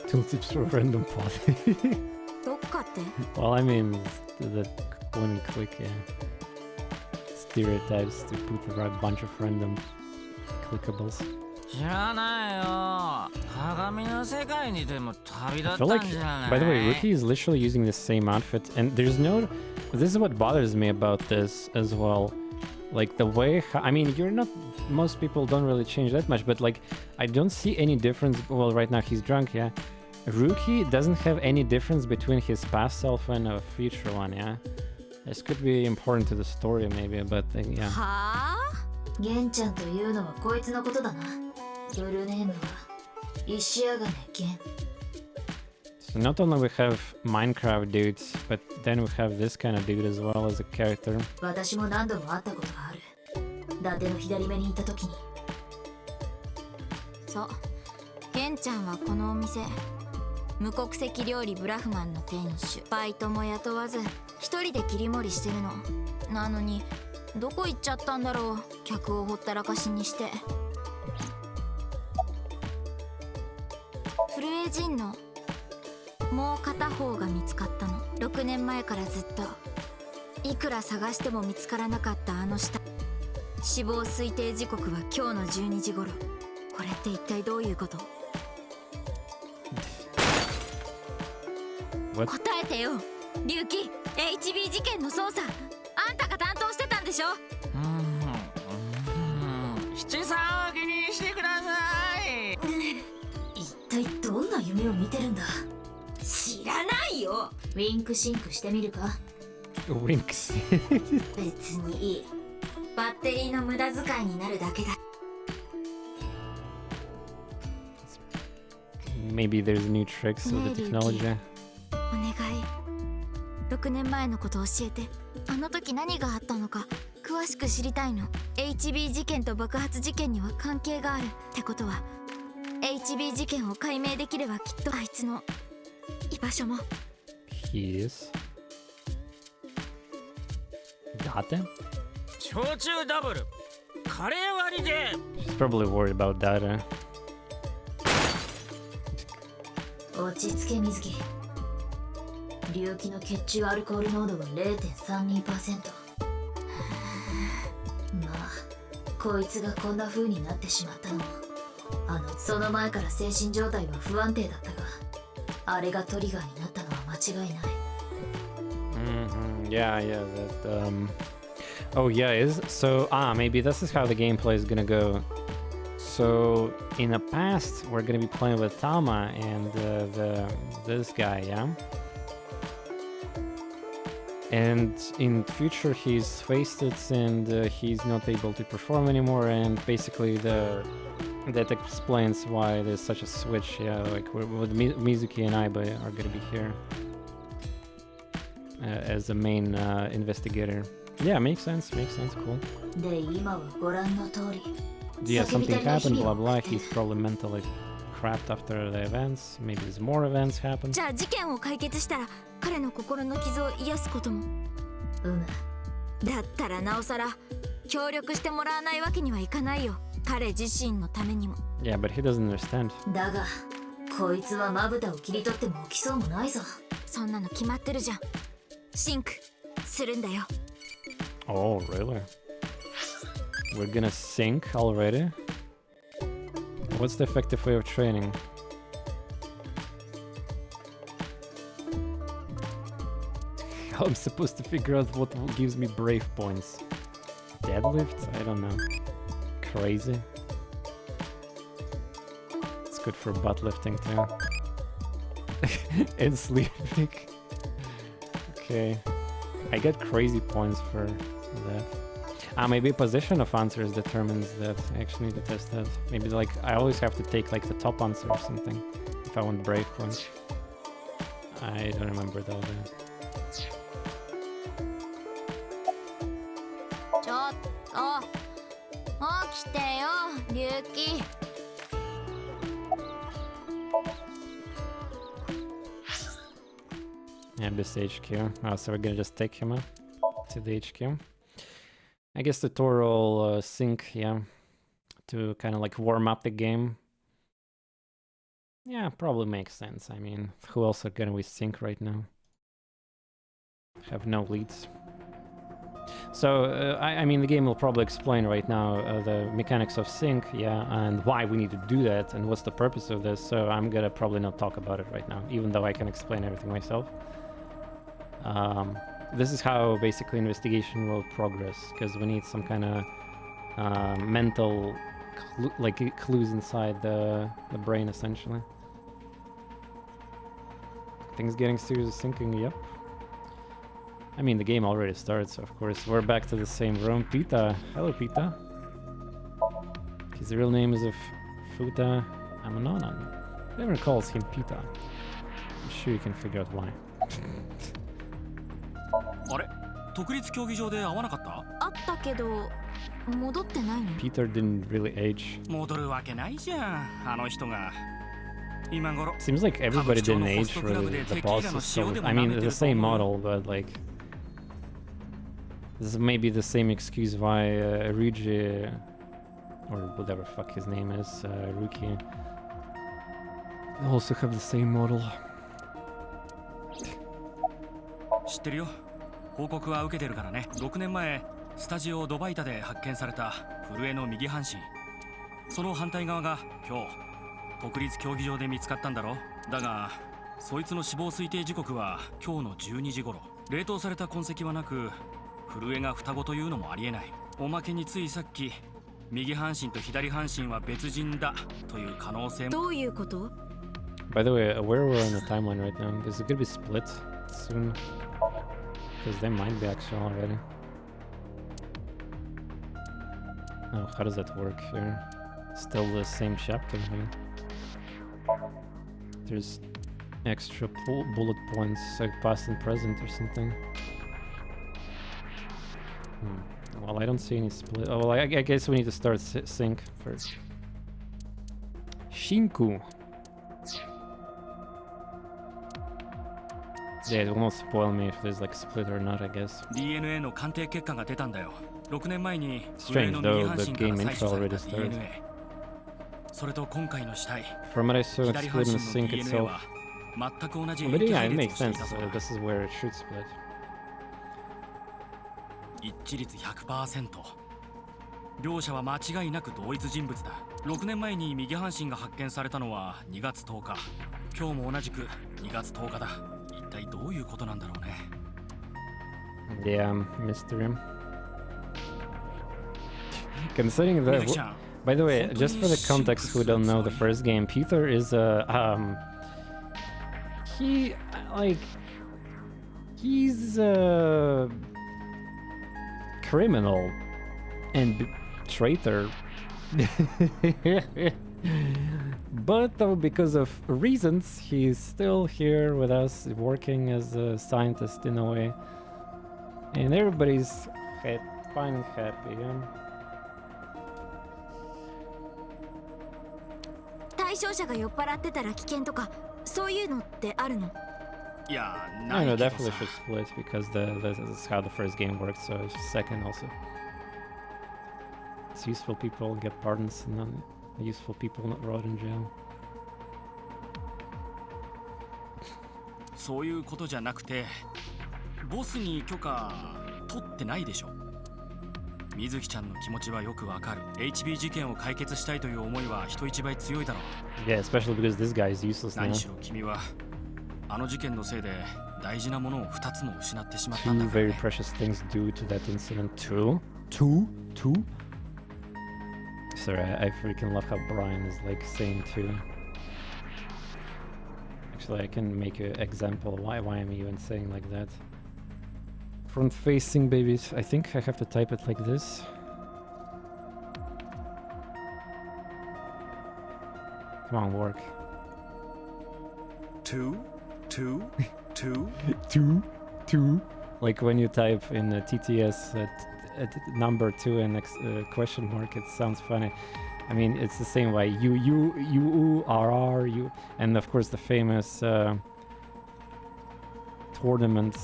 A: Tooltips for random party. Well, I mean, the point and click, yeah. Stereotypes to put the right bunch of random clickables. I feel like, by the way, Rookie is literally using the same outfit, and there's no... This is what bothers me about this as well. Like the way... I mean, you're not... Most people don't really change that much, but like, I don't see any difference... Well, right now he's drunk, yeah. Rookie doesn't have any difference between his past self and a future one, yeah. This could be important to the story, maybe, but yeah.
H: ゲンちゃんというのはこいつのことだな。フルネームは石上ゲン。
A: So not only we have Minecraft dudes, but then we have this kind of dude as well as a character.
H: 私も何度も会ったことがある。伊達の左目に行った時に。
D: そう。ゲンちゃんはこのお店、無国籍料理ブラフマンの店主。バイトも雇わず、一人で切り盛りしてるの。なのに、どこ行っちゃったんだろう。客をほったらかしにして。フルエジンのもう片方が見つかったの。6年前からずっといくら探しても見つからなかったあの下。死亡推定時刻は今日の12時頃。これって一体どういうこと？答えてよ、龍騎。 HB 事件の捜査、あんたが担当してたんでしょ？
M: 七三を気にしてください。
H: 一体どんな夢を見てるんだ？
K: 知らないよ。
H: ウィンクシンクしてみるか？
A: ウィンクシンク。
K: 別にいい。バッテリーの無駄遣いになるだけだ。
A: Maybe there's new tricks with the technology.
D: お願い。6年前のこと教えて。あの時何があったのか詳しく知りたいの。 HB 事件と爆発事件には関係があるってことは、 HB 事件を解明できればきっとあいつの居場所も。
A: He is. Got them?
M: 焼酎ダブルカレー割りで。
A: She's probably worried about that.
H: 落ち着け水木。龍騎の血中アルコール濃度は 0.32%。 まあこいつがこんな風になってしまったのも、その前から精神状態は不安定だったが、あれがトリガーになったのは間違いない。
A: Yeah, that oh yeah, so maybe this is how the gameplay is gonna go. So in the past we're gonna be playing with Tama and this guy, yeah. And in future he's wasted and he's not able to perform anymore, and basically the That explains why there's such a switch, yeah, like with Mizuki and Aiba are gonna be here as the main investigator. Yeah, makes sense, cool. Yeah, something happened, blah blah, he's probably mentally crapped after the events, maybe there's more events happen.
D: じゃあ事件を解決したら彼の心の傷を癒すことも。だったらなおさら協力してもらわないわけにはいかないよ。彼自身のためにも。
A: Yeah, but he doesn't understand.
H: だが、こいつはまぶたを切り取っても起きそうもないぞ。
D: そんなの決まってるじゃん。シンクするんだよ。
A: Oh, really? We're gonna sync already? What's the effective way of training? How I'm supposed to figure out what gives me brave points? Deadlift? I don't know. Crazy. It's good for butt lifting too. And sleeping. Okay. I get crazy points for that. Maybe position of answers determines that. I actually need to test that. Maybe like I always have to take like the top answer or something if I want brave points. I don't remember though.
D: ちょっと起きてよ、リュウキ。
A: Yeah, this HQ. Oh, so we're gonna just take him up to the HQ. I guess the tutorial sync, yeah, to kind of like warm up the game. Yeah, probably makes sense. I mean, who else are gonna we sync right now? Have no leads. So, I mean, the game will probably explain right now the mechanics of sync, yeah, and why we need to do that, and what's the purpose of this, so I'm gonna probably not talk about it right now, even though I can explain everything myself. This is how basically investigation will progress, because we need some kind of mental clues inside the brain, essentially. Things getting serious syncing, yep. I mean, the game already starts, of course. We're back to the same room. Pita. Hello, Pita. His real name is Futa Amanonan. Everyone calls him Pita. I'm sure you can figure out why.
B: あれ、特立競技場で会わなかった？
D: あったけど戻ってないの？
A: Peter didn't really age.
B: 戻るわけないじゃん、あの人が。今頃。
A: Seems like everybody didn't age really. The boss is so. I mean, the same model, but like. This is maybe the same excuse why Ryuji, or whatever fuck his name is, Ruki, also have the same model.
B: 知ってるよ。報告は受けてるからね。6年前、スタジオドバイタで発見された震えの右半身。その反対側が今日、国立競技場で見つかったんだろ。だが、そいつの死亡推定時刻は今日の12時頃。冷凍された痕跡はなく、震えが双子というのもありえない。おまけについさっき、右半身と左半身は別人だという可能性も。
D: どういうこと？
A: By the way, where we're on the timeline right now, is it gonna be split soon? Because they might be actual already. Oh, how does that work here? Still the same chapter here. There's extra bullet points, like past and present or something. Well, I don't see any split. Oh, well, I guess we need to start sync first. Shinku. Yeah, it will not spoil me if there's like split or not, I guess.
B: DNA の鑑定結果が出たんだよ。6年前に
A: Strange though, the game intro already started.
B: それと今回の死体。
A: From what I saw, it's split in the sync itself.
B: 全く同じ
A: But yeah, it makes sense. This is where it should split.
B: 一致率 100%。両者は間違いなく同一人物だ。6年前に右半身が発見されたのは2月10日。今日も同じく2月10日だ。一体どういうことなんだろうね。
A: Yeah, mystery. Considering that, by the way, just for the context who don't know the first game, Peter is he's a criminal and traitor But though, because of reasons, he's still here with us, working as a scientist in a way. And everybody's fine and happy, yeah?
D: 対象者が酔っ払ってたら危険とかそういうのってあるの？
I: いや、
A: I
I: ない
A: know,
I: けど
A: definitely
I: さ
A: should split because that's how the first game worked, so it's second also. It's useful people get pardons and non useful people not rot in jail.
I: そういうことじゃなくて、ボスに許可取ってないでしょ。水木ちゃんの気持ちはよくわかる。HB 事件を解決したいという思いは人一倍強いだろう。
A: Yeah, especially because this guy is useless now.
I: 何しろ君はあの事件のせいで大事なものを2つも失ってしまったん
A: Two
I: だから
A: very
I: ね。
A: precious things due to that incident. Two? Sorry, I freaking love how Brian is like saying two. Actually, I can make an example why I'm even saying like that. Front facing babies. I think I have to type it like this. Come on, work.
F: Two?
A: Two. Like when you type in TTS at number 2 and question mark, it sounds funny. I mean, it's the same way. You, RR, you, and of course the famous tournament.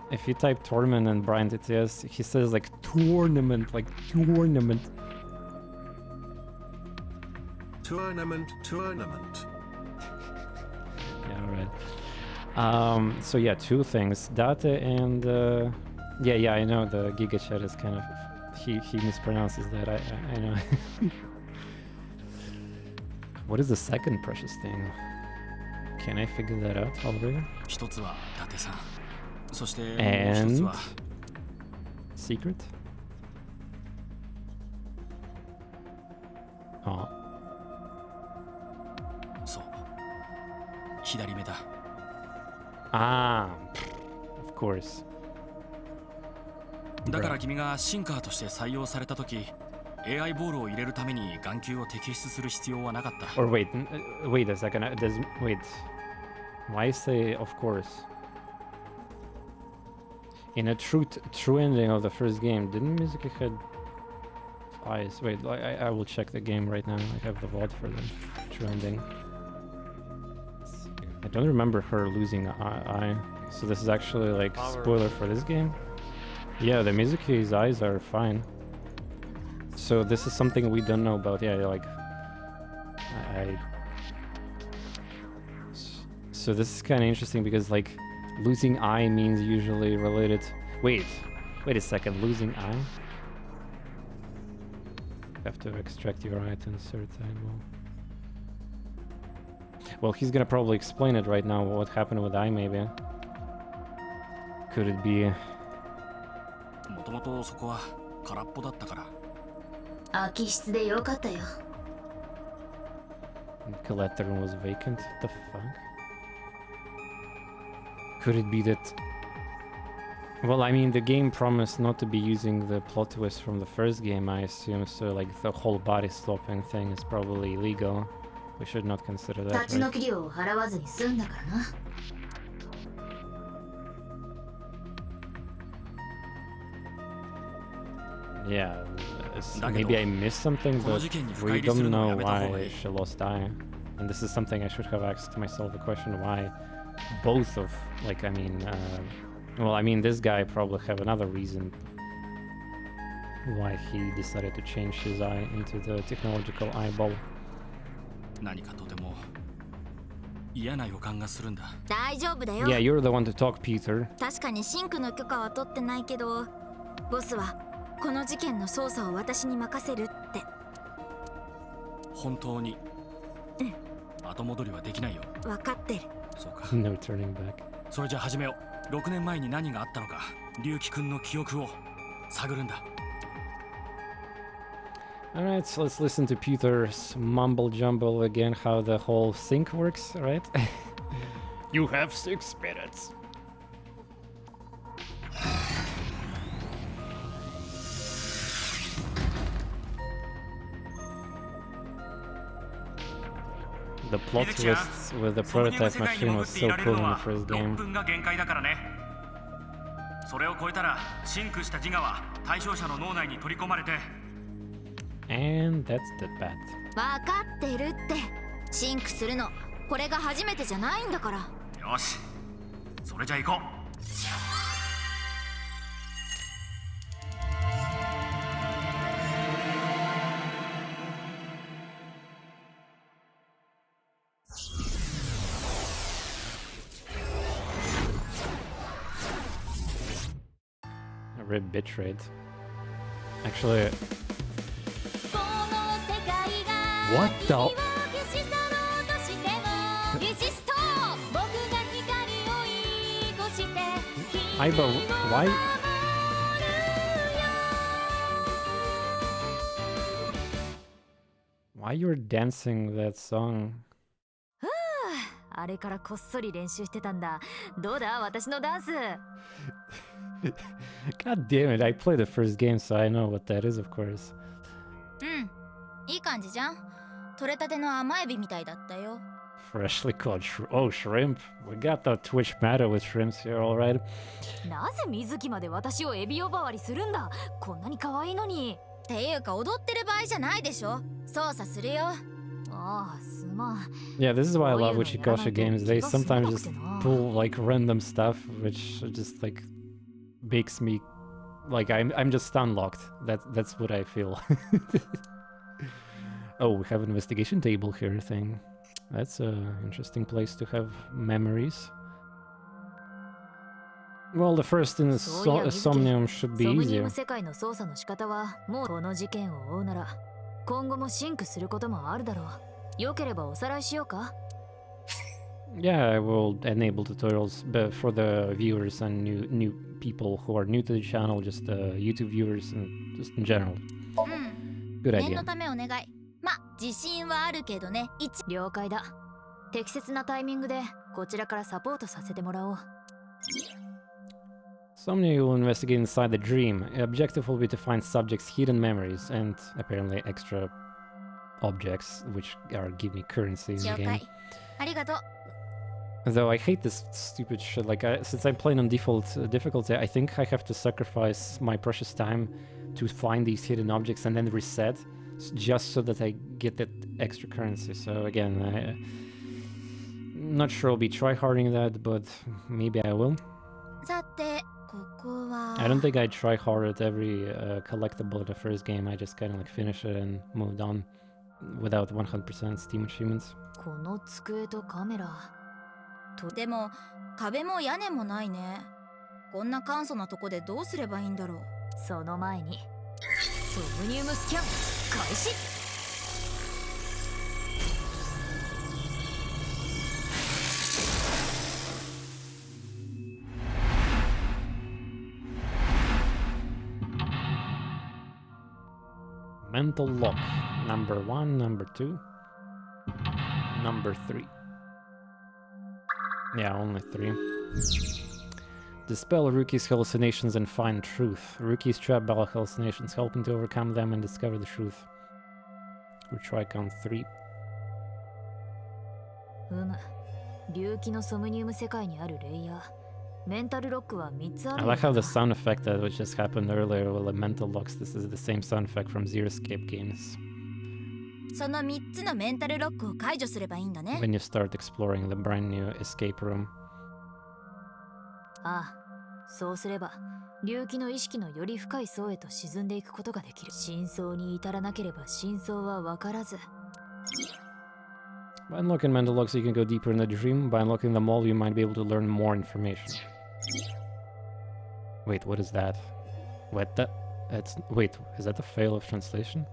A: If you type tournament and Brian TTS, he says like tournament, like tournament.
F: Tournament.
A: Yeah, right. So yeah, two things. Data and yeah, I know the Giga Chat is kind of he mispronounces that. I know. What is the second precious thing? Can I figure that out already?
I: 一つは伊達さん。そしてもう一つ
A: And
I: は
A: secret? Oh.
I: そう。左目だ。
A: Ah, of course.
I: だから君がシンカーとして採用されたとき、AI ボールを入れるために眼球を摘出する必要はなかった。
A: Or wait a second. Wait. Why say of course? In a true ending of the first game, didn't Mizuki had eyes? Wait, I will check the game right now. I have the VOD for the true ending. I don't remember her losing an eye. So this is actually like spoiler for this game. Yeah, the Mizuki's eyes are fine. So this is something we don't know about. Yeah, like So this is kind of interesting because like losing eye means usually related. Wait a second. Losing eye. Have to extract your eye to insert eyeball. Well, he's gonna probably explain it right now. What happened with eye, maybe. Could it be?
I: もともとそこは空っぽだったから。
H: 空き室でよかったよ。
A: Collector was vacant. What the fuck? Could it be that? Well, I mean, the game promised not to be using the plot twist from the first game, I assume. So, like, the whole body swapping thing is probably illegal. We should not consider that.
H: 立ち退き料を払わずに済んだからな。
A: Yeah, maybe I missed something, but we don't know why she lost eye. And this is something I should have asked myself the question why both of, like, I mean, well, I mean, this guy probably have another reason why he decided to change his eye into the technological eyeball.
I: 何かとても嫌な予感がするんだ。
D: 大丈夫だよ。
A: Yeah, you're the one to talk, Peter.
D: 確かにシンクの許可は取ってないけど、ボスはこの事件の捜査を私に任せるって。
I: 本当に後戻りはできないよ。
D: 分かってる。
I: そうか。
A: No turning back.
I: それじゃ始めよう。6年前に何があったのか、龍樹くんの記憶を探るんだ。
A: Alright, so let's listen to Peter's mumble jumble again, how the whole sync works, right? You have 6 minutes. The plot twists with the prototype machine was so cool in the first game.
N: それを超えたらシンクした自我は対象者の脳内に取り込まれて
A: And that's the bat.
D: わかってるって。シンクするのこれが初めてじゃないんだから。
N: よしそれじゃ行こう
A: Rip bitrate. Actually, what the? But why? Why you're dancing that song?
H: あれからこっそり練習してたんだ。どうだ私のダンス。
A: God damn it, I played the first game, so I know what that is, of course.
D: いい感じじゃん。取れたての甘エビみたいだったよ。
A: Freshly caught shrimp. We got the Twitch meta with shrimps here, alright.
H: なぜ水木まで私をエビ呼ばわりするんだ。こんなに可愛いのに。
D: っていうか踊ってる場合じゃないでしょ。操作するよ。
H: ああ、すまん。
A: Yeah, this is why I love Uchikoshi games. They sometimes just pull like random stuff, which just like makes me like I'm just unlocked. That's what I feel. Oh, we have an investigation table here thing. That's an interesting place to have memories. Well, the first in the SOMNIUM should be easier.
H: 世界の操作の仕方はもうこの事件を追うなら今後もシンクすることもあるだろう。よければおさらいしようか。
A: Yeah, I will enable tutorials for the viewers and new people who are new to the channel, just YouTube viewers and just in general. Good idea.
D: 念のためお願い。ま、自信はあるけどね。
H: 了解だ。適切なタイミングでこちらからサポートさせてもらおう。
A: Somnia will investigate inside the dream. The objective will be to find subjects' hidden memories and apparently extra objects, which are give me currency in the game.
D: ありがとう。
A: Though I hate this stupid shit. Like, since I'm playing on default difficulty, I think I have to sacrifice my precious time to find these hidden objects and then reset, just so that I get that extra currency. So again, I'm not sure I'll be tryharding that, but maybe I will. I don't think I tryharded every collectible in the first game. I just kind of like finished it and moved on without 100% Steam achievements.
H: この机とカメラ。
D: でも壁も屋根もないね。こんな簡素なとこでどうすればいいんだろう。
H: その前にソムニウムスキャン開始。
A: Mental lock. Number 1, number 2, number 3. Yeah, only 3. Dispel Ruki's hallucinations and find truth. Ruki's trapped by hallucinations, helping to overcome them and discover the truth. We'll try count 3.
H: 龍気のソムニウム世界にあるレイヤー。メンタルロックは3つある。
A: I like how the sound effect that which just happened earlier with the mental locks. This is the same sound effect from Zero Escape games.
D: その3つのメンタルロックを解除すればいいんだね。
A: When you start exploring the brand new escape room.
H: ああ、そうすれば龍気の意識のより深い層へと沈んでいくことができる。真相に至らなければ真相は分からず。
A: By unlocking mental locks, you can go deeper in the dream. By unlocking them all, you might be able to learn more information. Wait, what is that? What the? Wait, is that the fail of translation?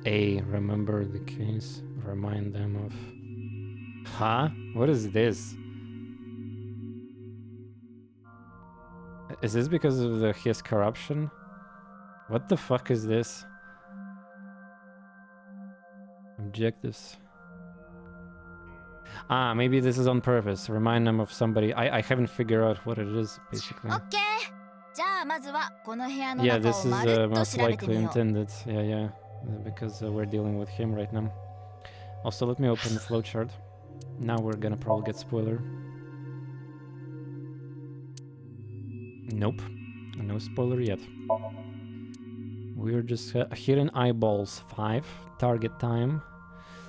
A: A, remember the case. Remind them of... Huh? What is this? Is this because of his corruption? What the fuck is this? Objectives. Ah, maybe this is on purpose. Remind them of somebody. I haven't figured out what it is, basically.
D: Okay. じゃあまずはこの部屋の
A: Yeah,
D: 中
A: this
D: を
A: is
D: まるっと
A: most
D: 調べて
A: likely
D: みよう。
A: intended. Yeah, because we're dealing with him right now. Also, let me open the flowchart. Now we're gonna probably get spoiler. Nope, no spoiler yet. We're just hidden eyeballs 5, target time.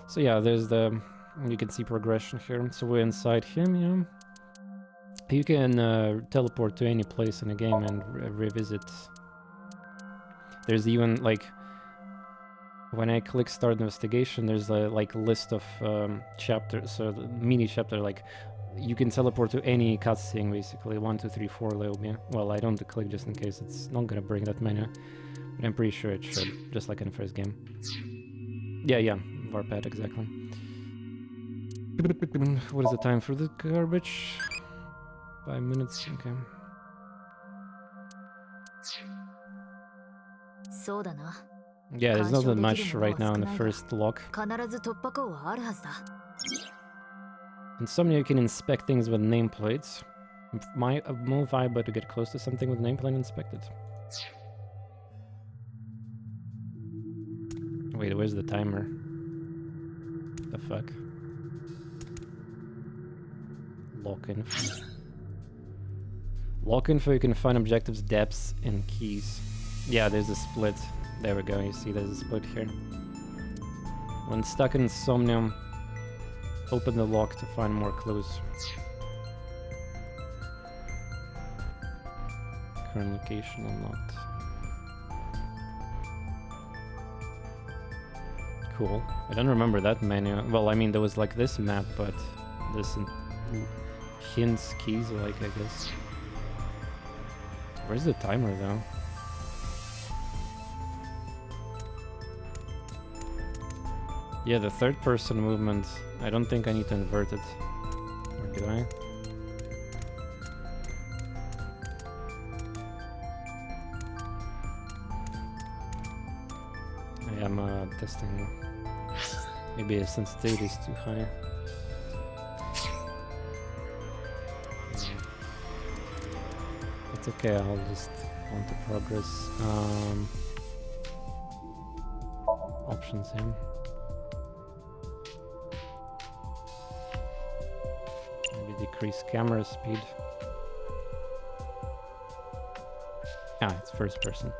A: So yeah, there's the, you can see progression here. So we're inside him, yeah. You can teleport to any place in the game and revisit. There's even like, when I click start investigation, there's a like list of chapters, so the mini chapter, like you can teleport to any cutscene basically, 1, 2, 3, 4 Leobi. Well, I don't click just in case it's not gonna bring that many, but I'm pretty sure it should, just like in the first game. Yeah, Warpad, exactly. What is the time for the garbage? 5 minutes, okay.
H: そうだな。
A: Yeah, there's not that much right now in the first lock.
H: 必ず突破口はあるはずだ。
A: In Somnia, you can inspect things with nameplates. Move Iba to get close to something with nameplate inspected. Wait, where's the timer? The fuck? Lock info. Lock info, you can find objectives, depths, and keys. Yeah, there's a split. There we go, you see there's a split here. When stuck in Somnium, open the lock to find more clues. Current location unlocked. Cool. I don't remember that menu. Well, I mean, there was like this map, but this hints, keys, like, I guess. Where's the timer, though? Yeah, the third person movement, I don't think I need to invert it. Or do I? I am testing. Maybe the sensitivity is too high. It's okay, I'll just go on to progress. Options here. Maybe decrease camera speed. Ah, it's first person.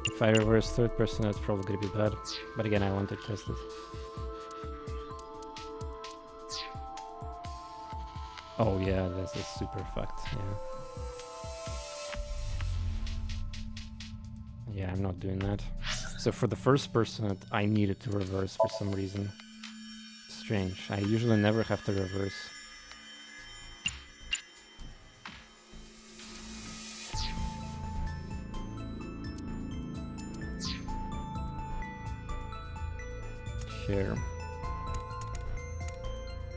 A: If I reverse third person, that's probably gonna be bad. But again, I want to test it. Oh yeah, this is super fucked, yeah. Yeah, I'm not doing that. So for the first person, I needed to reverse for some reason. Strange, I usually never have to reverse. Share.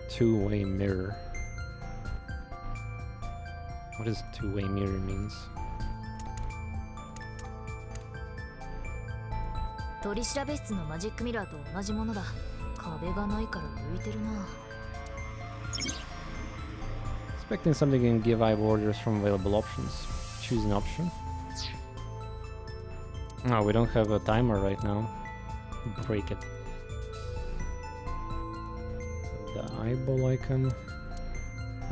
A: Two-way mirror. What does two-way mirror means?
H: 取調室のマジックミラーと同じものだ。壁がないから浮いてるな。
A: Expecting something can give eye orders from available options. Choose an option. No, we don't have a timer right now. Break it. The eyeball icon.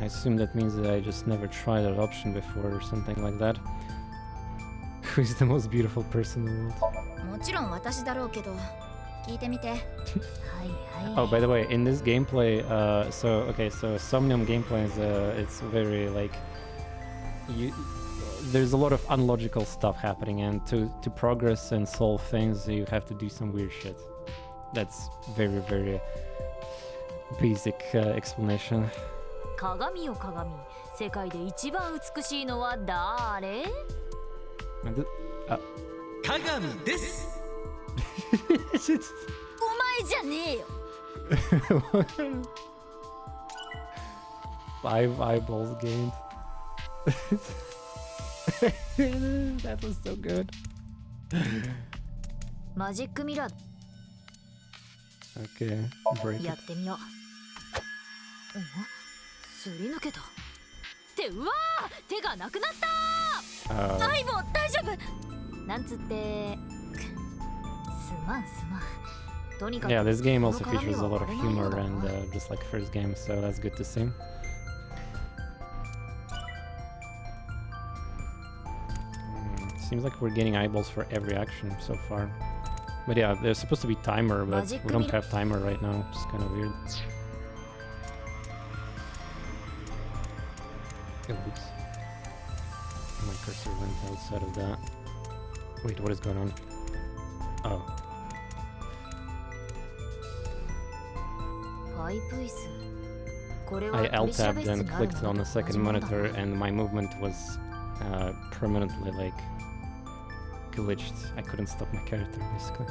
A: I assume that means that I just never tried that option before or something like that. Who is the most beautiful person in the world?
D: もちろん私だろうけど、聞いてみて。はいはい。
A: Oh, by the way, in this gameplay, so Somnium gameplay is it's very like there's a lot of unlogical stuff happening, and to progress and solve things, you have to do some weird shit. That's very, very basic explanation.
H: 鏡よ鏡、世界で一番美しいのは誰？
I: 鏡です。
H: お前じゃねえよ。
A: 5 eyeballs gained. That was so good.
H: マジックミラー。
A: Okay, break
H: や
A: it.
H: ってみよう。すり抜けた。ってうわー、手がなくなった。アイボ大丈夫。なんつって
A: Yeah, this game also features a lot of humor and just like first game, so that's good to see. Seems like we're getting eyeballs for every action so far. But yeah, there's supposed to be timer, but we don't have timer right now, which is kind of weird. Oh, oops. My cursor went outside of that. Wait, what is going on? Oh. I L-tabbed and clicked on the second monitor and my movement was permanently like glitched. I couldn't stop my character basically.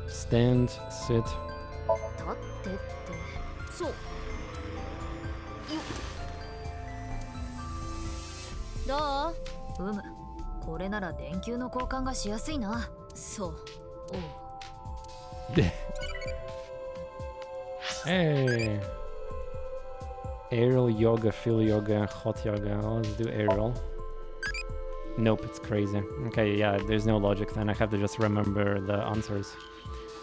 A: Stand, sit. Hey! Aerial yoga, fill yoga, hot yoga. Let's do aerial. Nope, it's crazy. Okay, yeah, there's no logic then. I have to just remember the answers,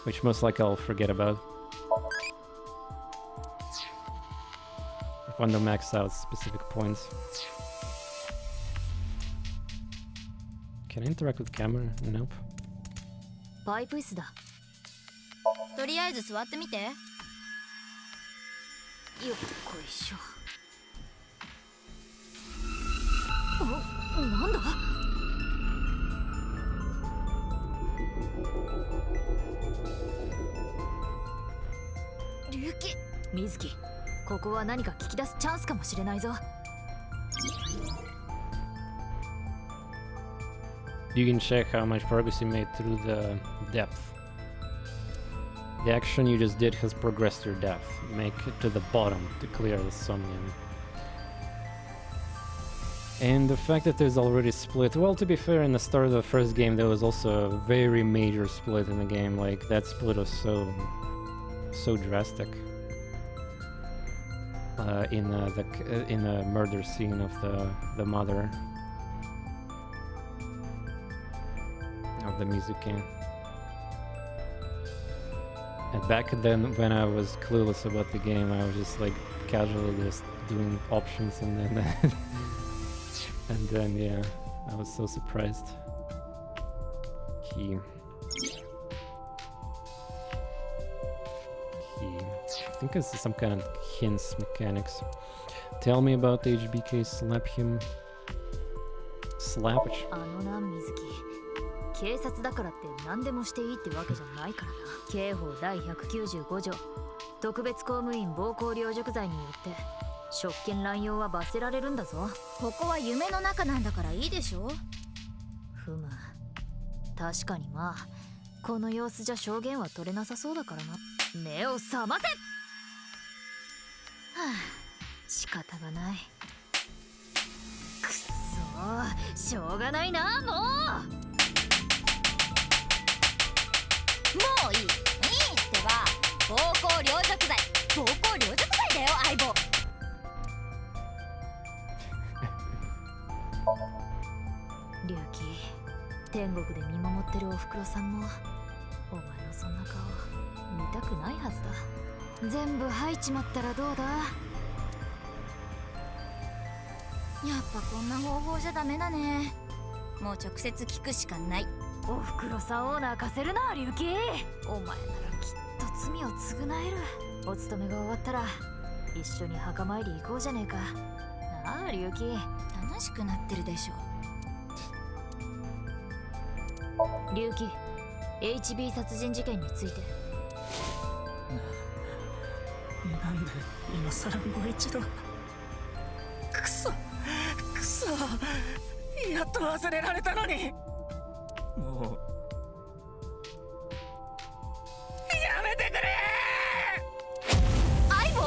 A: which most likely I'll forget about. If I don't max out specific points. Can I interact with camera? Nope.
D: パイプ椅子だ。とりあえず座ってみて。よっこいしょ。なんだ？龍騎、水木、ここは何か聞き出すチャンスかもしれないぞ。
A: You can check how much progress you made through the depth. The action you just did has progressed your depth. Make it to the bottom to clear the Somnium. And the fact that there's already split, well, to be fair, in the start of the first game there was also a very major split in the game. Like, that split was so drastic. In the murder scene of the mother of the Mizuki. And back then, when I was clueless about the game, I was just like casually just doing options, and then and then yeah, I was so surprised. Key. I think this is some kind of hints mechanics. Tell me about HBK. Slap him. Slap it.
H: 警察だからって何でもしていいってわけじゃないからな。刑法第195条特別公務員暴行陵辱罪によって職権乱用は罰せられるんだぞ。
D: ここは夢の中なんだからいいでしょ。
H: ふむ、確かにまあこの様子じゃ証言は取れなさそうだからな。目を覚ませ。はあ、仕方がない。くっそー、しょうがないな。も
D: ういい、いいってば。暴行陵辱罪、暴行陵辱罪だよ、相棒。
H: 龍騎、天国で見守ってるおふくろさんもお前のそんな顔見たくないはずだ。全部吐いちまったらどうだ。
D: やっぱこんな方法じゃダメだね。もう直接聞くしかない。
H: おふくろさんを泣かせるな、龍騎。お前ならきっと罪を償える。お勤めが終わったら一緒に墓参り行こうじゃねえか。なあ、龍騎。
D: 楽しくなってるでしょ。
H: 龍騎、HB 殺人事件について。
O: なんで今さらもう一度。くそやっと忘れられたのに。もうやめてくれー。
H: 相棒。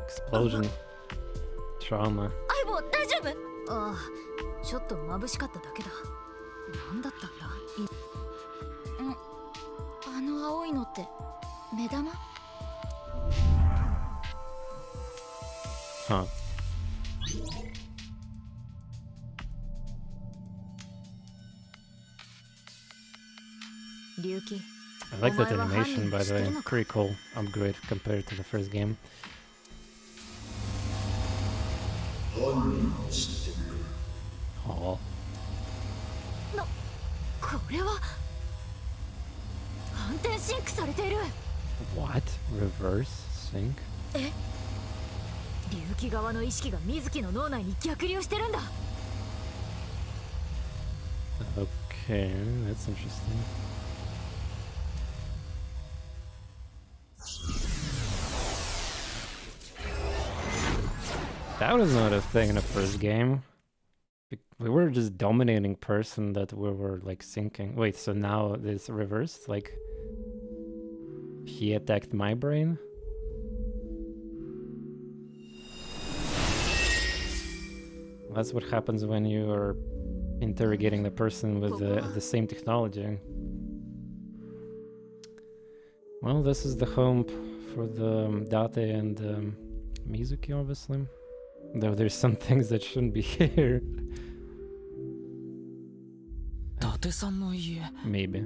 A: Explosion. Trauma.
H: 相棒、大丈夫？ああ、ちょっと眩しかっただけだ。何だったんだ？
D: あの青いのって目玉
A: ？Huh. I like that animation, by the way. Pretty cool upgrade compared to the first game. Oh.
K: これは反転シンクされている。
A: What? Reverse sync?
K: え、龍騎側の意識が水木の脳内に逆流してるんだ。
A: Okay, that's interesting. That was not a thing in the first game. We were just dominating person that we were like syncing. Wait, so now it's reversed? Like he attacked my brain? That's what happens when you are interrogating the person with the same technology. Well, this is the home for the Date and Mizuki, obviously. Though there's some things that shouldn't be here. Maybe.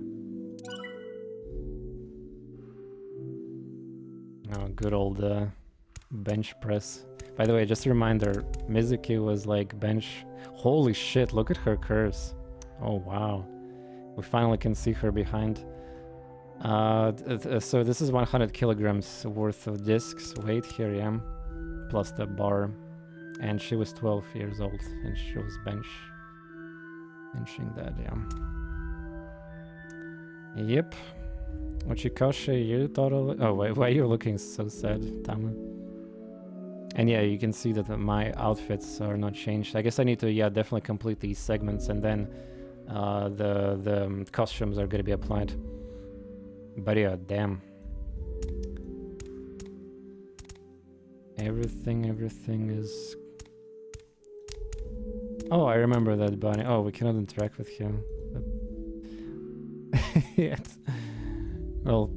A: Oh, good old bench press. By the way, just a reminder, Mizuki was like bench. Holy shit, look at her curves. Oh wow. We finally can see her behind. So this is 100 kilograms worth of discs. Weight, here I am. Plus the bar. And she was 12 years old and she was benching that, yeah. Yep. Uchikoshi, you totally... Oh, why are you looking so sad, Tama? And yeah, you can see that my outfits are not changed. I guess I need to, yeah, definitely complete these segments and then the costumes are gonna be applied. But yeah, damn. Everything is... Oh, I remember that bunny. Oh, we cannot interact with him. Yet. Well,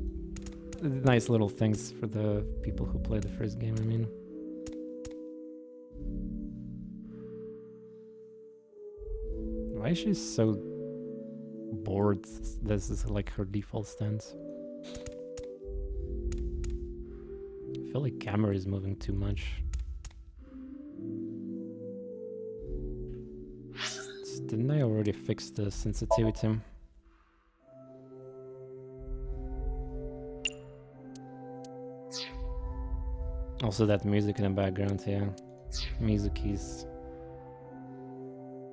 A: nice little things for the people who played the first game, I mean. Why is she so bored? This is like her default stance. I feel like camera is moving too much. Didn't I already fix the sensitivity? Also that music in the background, yeah. Mizuki's.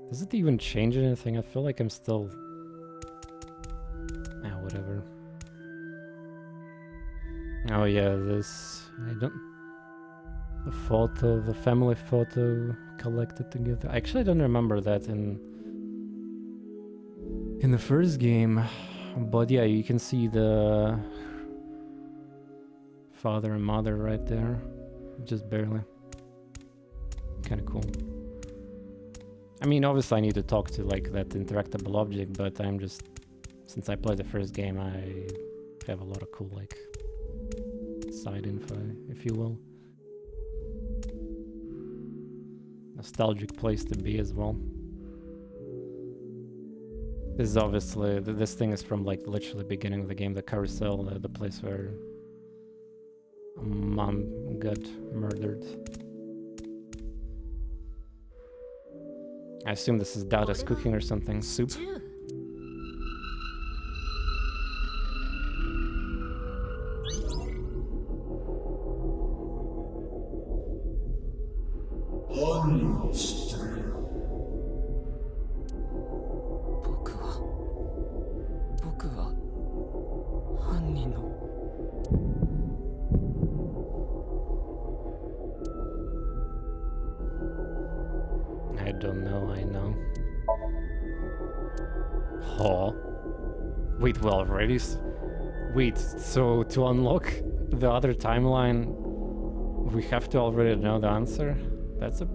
A: Does it even change anything? I feel like I'm still... Ah, whatever. Oh yeah, this... I don't... The photo, the family photo collected together. I actually don't remember that in the first game. But yeah, you can see the father and mother right there. Just barely. Kinda cool. I mean, obviously I need to talk to like that interactable object, but I'm just... Since I played the first game, I have a lot of cool like side info, if you will. Nostalgic place to be as well. This is obviously... This thing is from like literally the beginning of the game, the carousel, the place where mom got murdered. I assume this is Dada's cooking or something. Soup? I don't know, I know. Oh. Wait, well, already? Wait, so to unlock the other timeline, we have to already know the answer? That's a...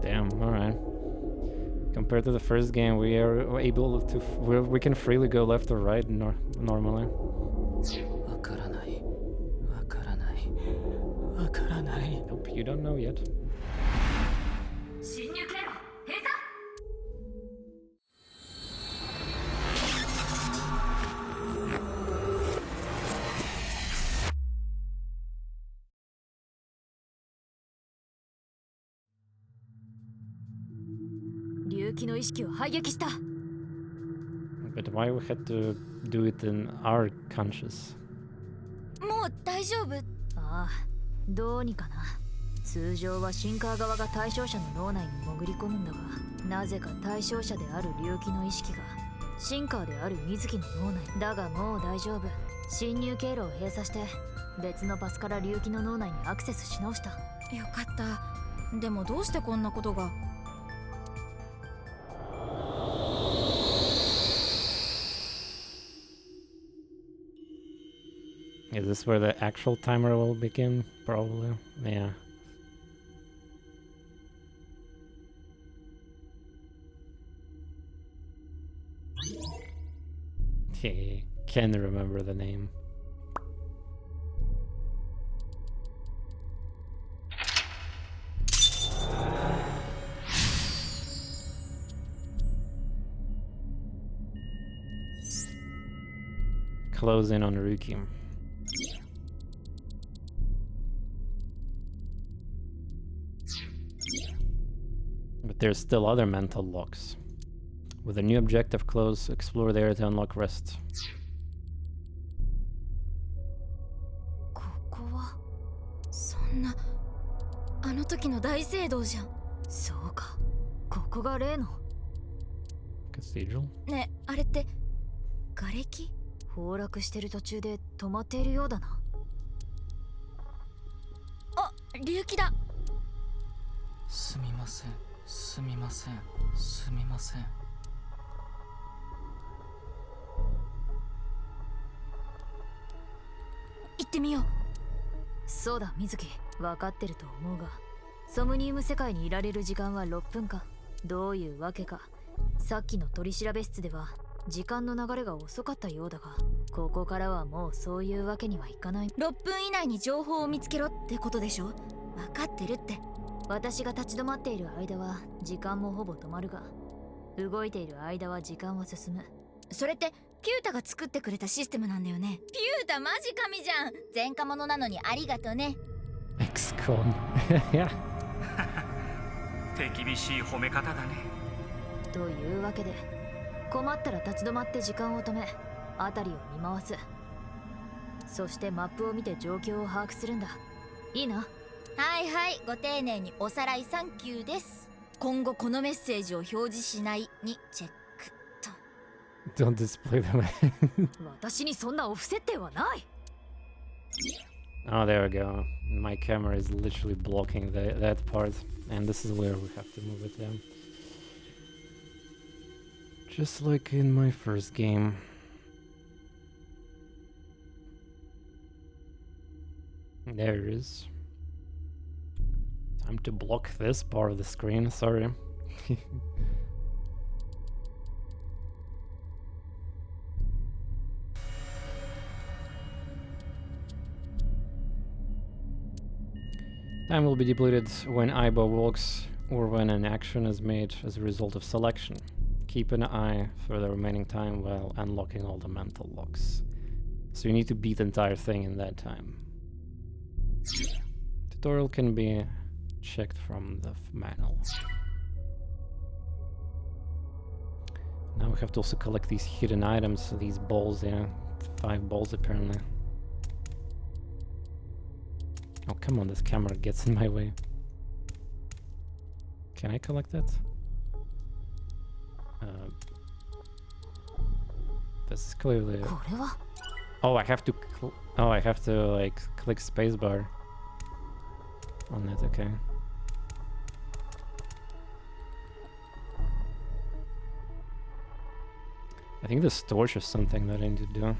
A: Damn, alright. Compared to the first game, we are able to... We can freely go left or right normally. Nope, you don't know yet.
H: 竜気の意識を排撃した。
A: But why we had to do it in our conscious?
D: もう大丈夫？
H: ああ、どうにかな。通常はシンカー側が対象者の脳内に潜り込むんだが、なぜか対象者である竜気の意識がシンカーである水木の脳内だが、もう大丈夫。侵入経路を閉鎖して別のパスから竜気の脳内にアクセスし直した。
D: よかった。でもどうしてこんなことが。
A: Is this where the actual timer will begin? Probably. Yeah. Okay, can't remember the name. Close in on Ruki. But there's still other mental locks. With a new objective close, explore the area to unlock rest.
D: ここはそんなあの時の大聖堂じゃん。
H: そうか、ここが例の
A: Cathedral?
D: ねえ、あれって
H: 瓦礫？崩落してる途中で止まっているようだな。
D: あ、竜気だ。
P: すみません、すみません、すみません。
D: 行ってみよう。
H: そうだ、水木、分かってると思うが、ソムニウム世界にいられる時間は6分間。どういうわけか、さっきの取り調べ室では時間の流れが遅かったようだが、ここからはもうそういうわけにはいかない。
D: 6分以内に情報を見つけろってことでしょ。分かってるって。
H: 私が立ち止まっている間は時間もほぼ止まるが、動いている間は時間は進む。
D: それってピュータが作ってくれたシステムなんだよね。ピュータマジ神じゃん。前科者なのにありがとね。
A: XCOM. Yeah.
N: 手厳しい褒め方だね。
H: というわけで、困ったら立ち止まって時間を止め、辺りを見回す。そしてマップを見て状況を把握するんだ。いいな。
D: はいはい、ご丁寧におさらいサンキューです。今後このメッセージを表示しないにチェックと。
A: Don't display them.
H: 私にそんなオフ設定はない。
A: Oh, there we go. My camera is literally blocking that part, and this is where we have to move it down. Just like in my first game. There it is. Time to block this part of the screen, sorry. Time will be depleted when Aiba walks or when an action is made as a result of selection. Keep an eye for the remaining time while unlocking all the mental locks. So you need to beat the entire thing in that time. Tutorial can be checked from the manual. Now we have to also collect these hidden items, these balls, yeah. 5 balls apparently. Oh, come on, this camera gets in my way. Can I collect that? This is clearly... Oh, I have to... I have to, like, click spacebar on it, okay. I think this torch is something that I need to do.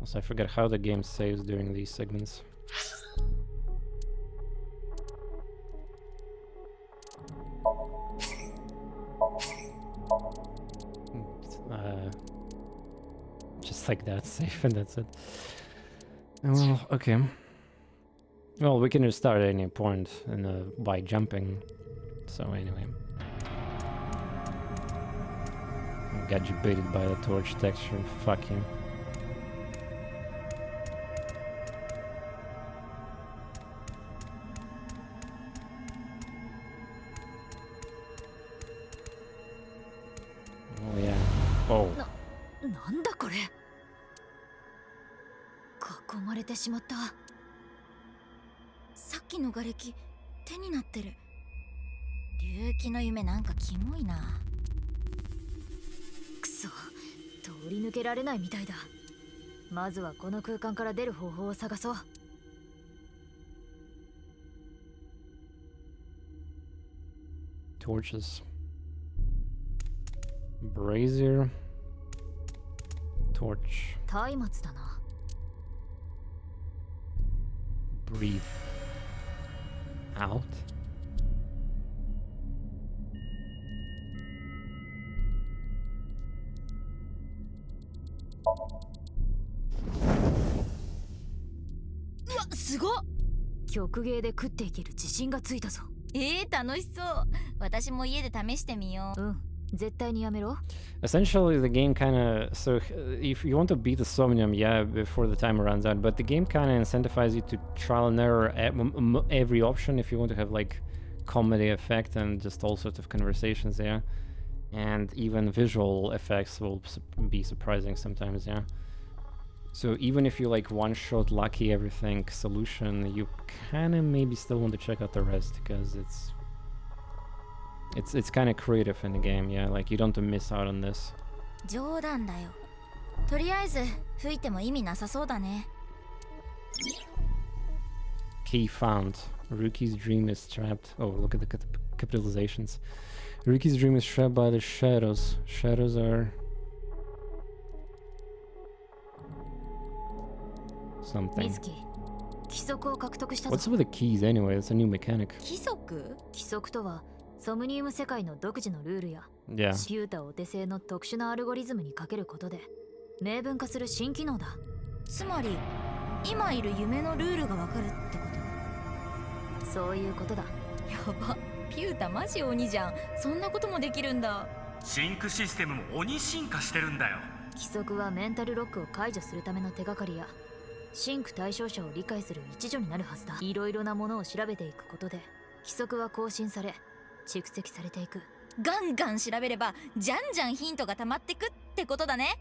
A: Also, I forget how the game saves during these segments. Just like that, save, and that's it. Well, okay. Well, we can restart at any point by jumping. So anyway. Got you baited by the torch texture, fuck you. Oh.
H: なんだこれ。囲まれてしまった。
D: さっきの瓦礫手になってる。隆起の夢なんかキモいな。
H: くそ、通り抜けられないみたいだ。まずはこの空間から出る方法を探そう。
A: Torches. Brazier. Torch.
H: 松明だな。
A: Breathe out.
H: すごっ。曲芸で食っていける自信がついたぞ。
D: 楽しそう。私も家で試してみよう。
H: 絶対にやめろ。
A: Essentially, the game kind of if you want to beat the Somnium, yeah, before the timer runs out, but the game kind of incentivizes you to trial and error every option if you want to have like comedy effect and just all sorts of conversations there, and even visual effects will be surprising sometimes, yeah. So even if you like one-shot lucky everything solution, you kind of maybe still want to check out the rest because it's kind of creative in the game, yeah. Like you don't want to miss out on this.
D: 冗談だよ。とりあえず吹いても意味なさそうだね。
A: Key found. Ruki's dream is trapped. Oh, look at the capitalizations. Ruki's dream is trapped by the shadows. Shadows are something. What's with the keys anyway? It's a new mechanic.
H: 規則とはソムニウム世界の独自のルールや、
A: Yeah.
H: ピュータお手製の特殊なアルゴリズムにかけることで明文化する新機能だ。
D: つまり今いる夢のルールがわかるってこと？
H: そういうことだ。
D: やば、ピュータマジ鬼じゃん。そんなこともできるんだ。
N: シンクシステムも鬼進化してるんだよ。
H: 規則はメンタルロックを解除するための手がかりやシンク対象者を理解する一助になるはずだ。いろいろなものを調べていくことで規則は更新され蓄積されていく。
D: ガンガン調べればじゃんじゃんヒントが溜まってくってことだね。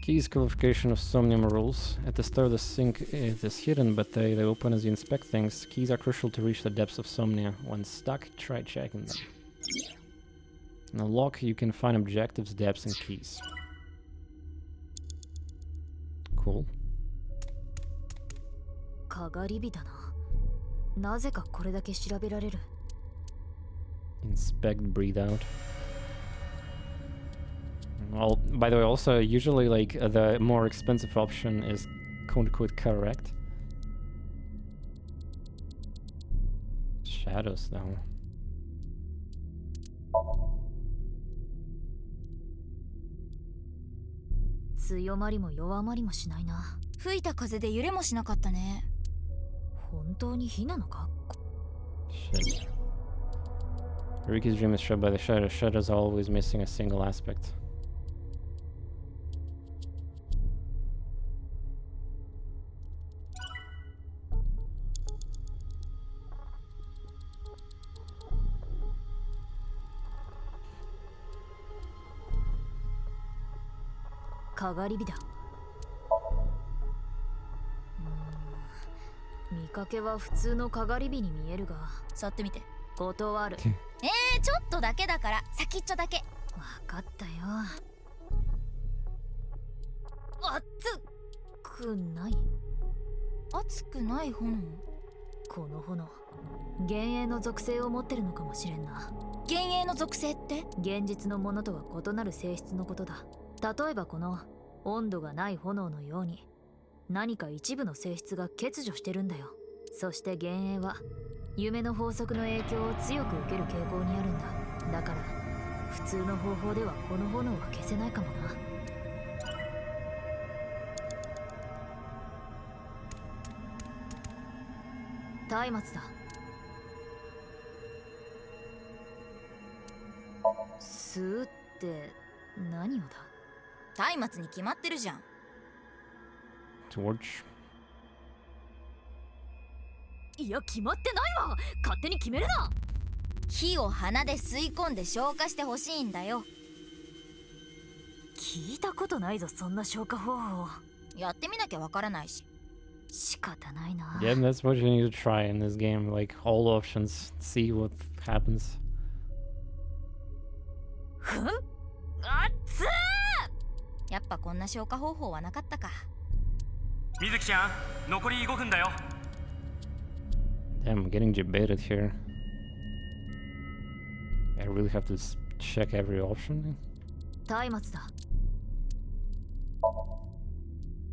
A: Keys qualification of Somnium rules. At the start of the sync it is hidden, but they open as you inspect things. Keys are crucial to reach the depths of Somnia. When stuck, try checking them. In a lock, you can find objectives, depths, and keys. Cool.
H: かがり火だな。なぜかこれだけ調べられる。
A: Inspect, breathe out. Well, by the way, also usually like the more expensive option is quote-unquote correct. Shadows though.
H: 強まりも弱まりもしないな。
D: 吹いた風で揺れもしなかったね。
H: 本当に火なのか？
A: Shit. Riki's dream is shut by the shadow. Shadows are always missing a single aspect.
H: Kagaribiだ。見かけは普通のかがり火に見えるが、
D: 触ってみて。
H: 断る。
D: ちょっとだけだから先っちょだけ。
H: わかったよ。熱くない？
D: 熱くない炎？
H: この炎、幻影の属性を持ってるのかもしれんな。
D: 幻影の属性って？
H: 現実のものとは異なる性質のことだ。例えばこの温度がない炎のように何か一部の性質が欠如してるんだよ。そして幻影は夢の法則の影響を強く受ける傾向にあるんだ。だから普通の方法ではこの炎は消せないかもな。松明だ。吸うって何をだ？
D: 松明に決まってるじゃん。
A: Torch.
H: いや、決まってないわ。勝手に決めるな。
D: 火を鼻で吸い込んで消化してほしいんだよ。
H: 聞いたことないぞそんな消化方法。
D: やってみなきゃわからないし。
H: 仕方ないな。
A: Yeah, that's what you need to try in this game. Like all options, see what happens.
H: ふん、あっつー。
D: やっぱこんな消化方法はなかったか。
N: 水木ちゃん、残り5分だよ。
A: Damn, I'm getting debated here. I really have to check every option.
H: 松明だ。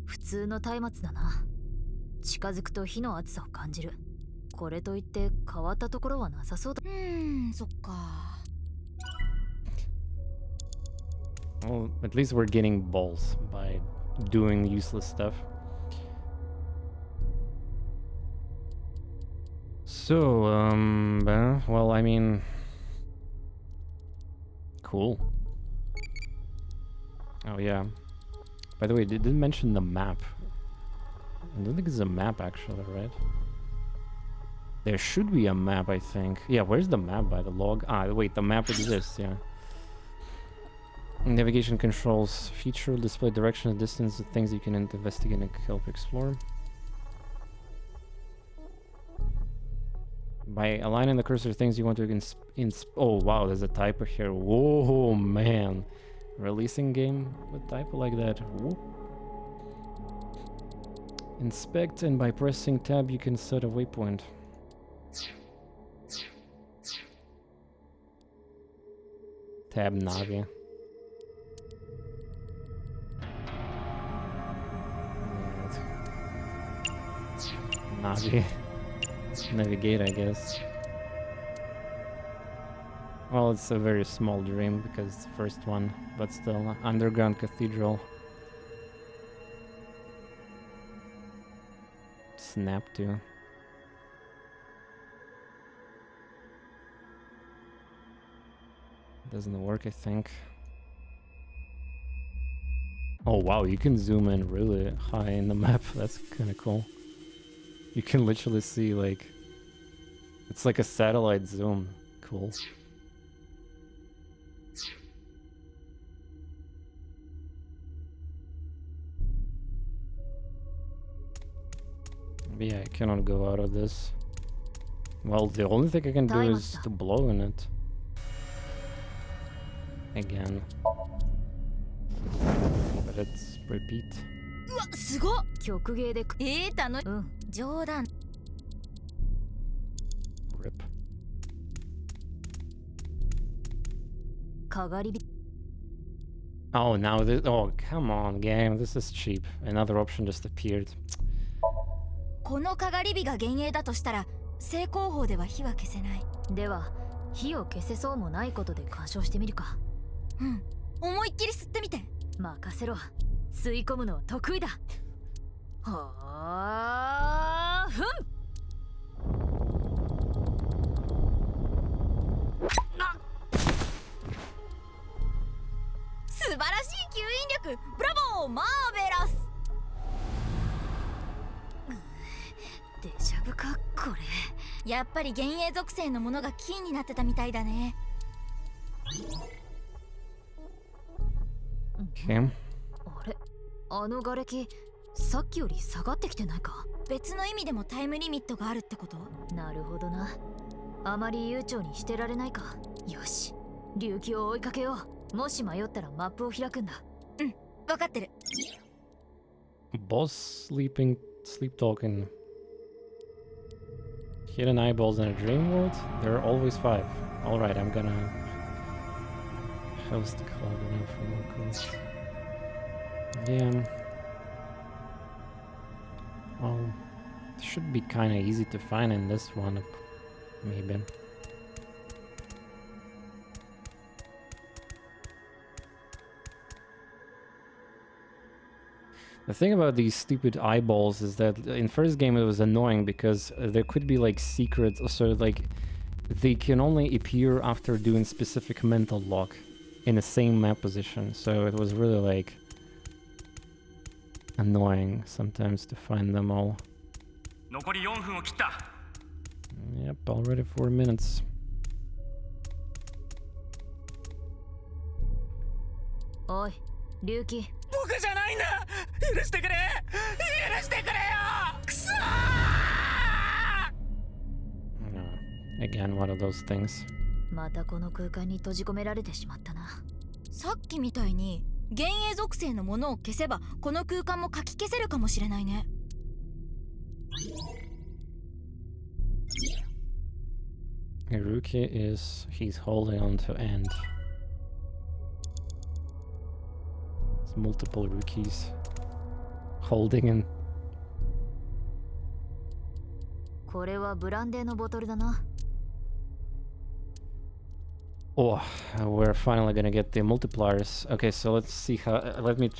H: 普通の松明だな。近づくと火の熱さを感じる。これといって変わったところはなさそうだ。
D: そっか。
A: Well, at least we're getting balls by doing useless stuff. So, well, I mean, cool. Oh yeah. By the way, they didn't mention the map. I don't think it's a map actually, right? There should be a map, I think. Yeah, where's the map by the log? Ah, wait, the map exists, yeah. Navigation controls feature, display direction and distance, the things you can investigate and help explore. By aligning the cursor things you want to oh wow, there's a typo here. Whoa man. Releasing game with typo like that. Whoop. Inspect, and by pressing tab you can set a waypoint. Tab Navi. Navi. Navigate, I guess. Well, it's a very small dream because it's the first one, but still, underground cathedral. Snap to. Doesn't work, I think. Oh wow, you can zoom in really high in the map. That's kind of cool. You can literally see, like, it's like a satellite zoom. Cool. But yeah, I cannot go out of this. Well, the only thing I can do is to blow in it. Again. But it's repeat.
H: うわ、すごっ。曲芸で冗談。
A: Rip.
H: かがり火。
A: Oh, now this. Oh, come on, game. This is cheap. Another option just appeared.
D: このかがり火が幻影だとしたら、正攻法では火は消せない。
H: では、火を消せそうもないことで干渉してみるか。
D: うん。思いっきり吸ってみて。
H: 任せろ。吸い込むのは得意だ。はあ、ふん。
D: 素晴らしい吸引力。ブラボー、マーベラス。
H: デジャブかこれ。
D: やっぱり幻影属性のものがキーになってたみたいだね。
A: Okay.
H: あれ、あの瓦礫さっきより下がってきてないか。
D: 別の意味でもタイムリミットがあるってこと？
H: なるほどな。あまり悠長にしてられないか。よし、竜気を追いかけよう。もし迷ったらマップを開くんだ。
D: うん、分かってる。
A: Boss sleep talking. Hidden eyeballs in a dream world? There are always 5. Alright, I'm gonna host the club enough for more calls. Yeah. Well, it should be kinda easy to find in this one, maybe. The thing about these stupid eyeballs is that in first game it was annoying because there could be like secrets, so like they can only appear after doing specific mental lock in the same map position, so it was really like annoying sometimes to find them all.
N: 残り4分を切った。
A: Yep, already 4 minutes.
H: おい、龍騎。
M: 僕じゃないんだ。許してくれ。許してくれよ。くそ
A: ー Again, one of those things.
H: またこの空間に閉じ込められてしまったな。
D: さっきみたいに幻影属性のものを消せばこの空間も書き消せるかもしれないね。
A: Ruki is he's holding on to end. There's multiple Rukis holding in.
H: これはブランデーのボトルだな。
A: Oh, we're finally gonna get the multipliers. Okay, so let's see how. Let me.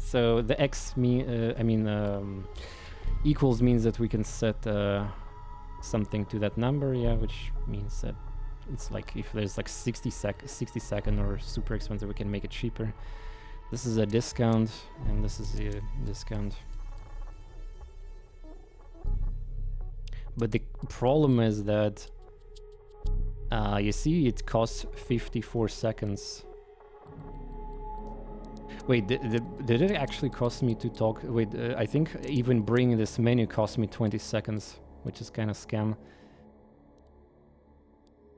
A: So the x equals means that we can set something to that number, yeah, which means that it's like if there's like 60 second or super expensive, we can make it cheaper. This is a discount, and this is a discount. But the problem is that you see it costs 54 seconds. Wait, did it actually cost me to talk? Wait, I think even bringing this menu cost me 20 seconds, which is kind of scam.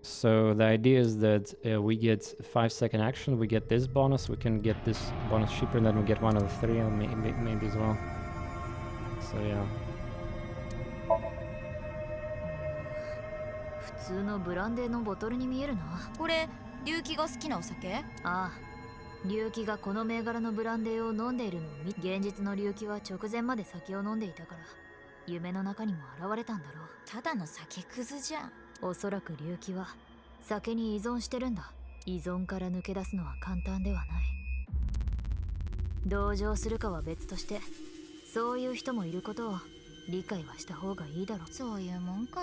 A: So the idea is that we get 5-second action, we get this bonus, we can get this bonus cheaper, and then we get one of the 3 maybe as well. So yeah.
H: 普通のブランデーのボトルに見えるな。
D: これ龍騎が好きなお酒？
H: ああ、龍騎がこの銘柄のブランデーを飲んでいるのを見、現実の龍騎は直前まで酒を飲んでいたから、夢の中にも現れたんだろう。
D: ただの酒くずじゃん。
H: おそらく龍騎は酒に依存してるんだ。依存から抜け出すのは簡単ではない。同情するかは別として、そういう人もいることを理解はした方がいいだろう。
D: そういうもんか。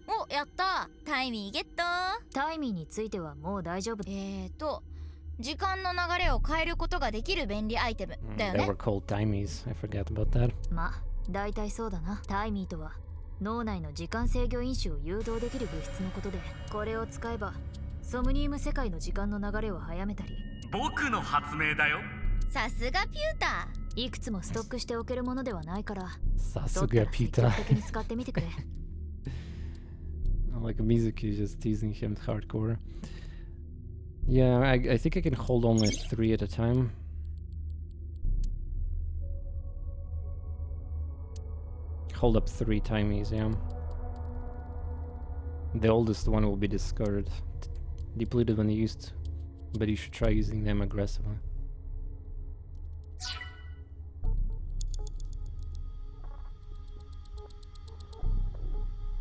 D: お、やった。タイミーゲット。
H: タイミーについてはもう大丈夫。
D: 時間の流れを変えることができる便利アイテムだよね。
A: They were called timies. I forget about that.
H: まあ、大体そうだな。タイミーとは脳内の時間制御因子を誘導できる物質のことで、これを使えばソムニウム世界の時間の流れを早めたり。
N: 僕の発明だよ。
D: さすがピュータ
H: ー。いくつもストックしておけるものではないから、
A: さすがピューター。
H: 積極的に使ってみてくれ。
A: Like Mizuki is just teasing him hardcore. Yeah, I think I can hold only 3 at a time. Hold up 3 timies, yeah. The oldest one will be discarded. Depleted when used, but you should try using them aggressively.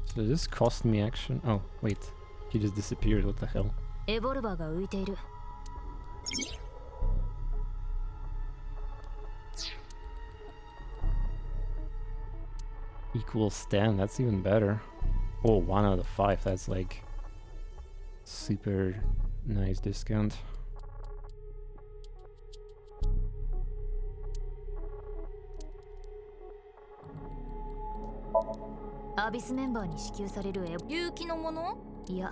A: So does this cost me action? Oh, wait. He just disappeared, what the hell?
H: エボルバーが浮いている。
A: Equals 10, that's even better. Oh, 1 out of 5, that's like super nice discount.
H: アビスメンバーに支給される
D: 龍騎のもの？
H: いや、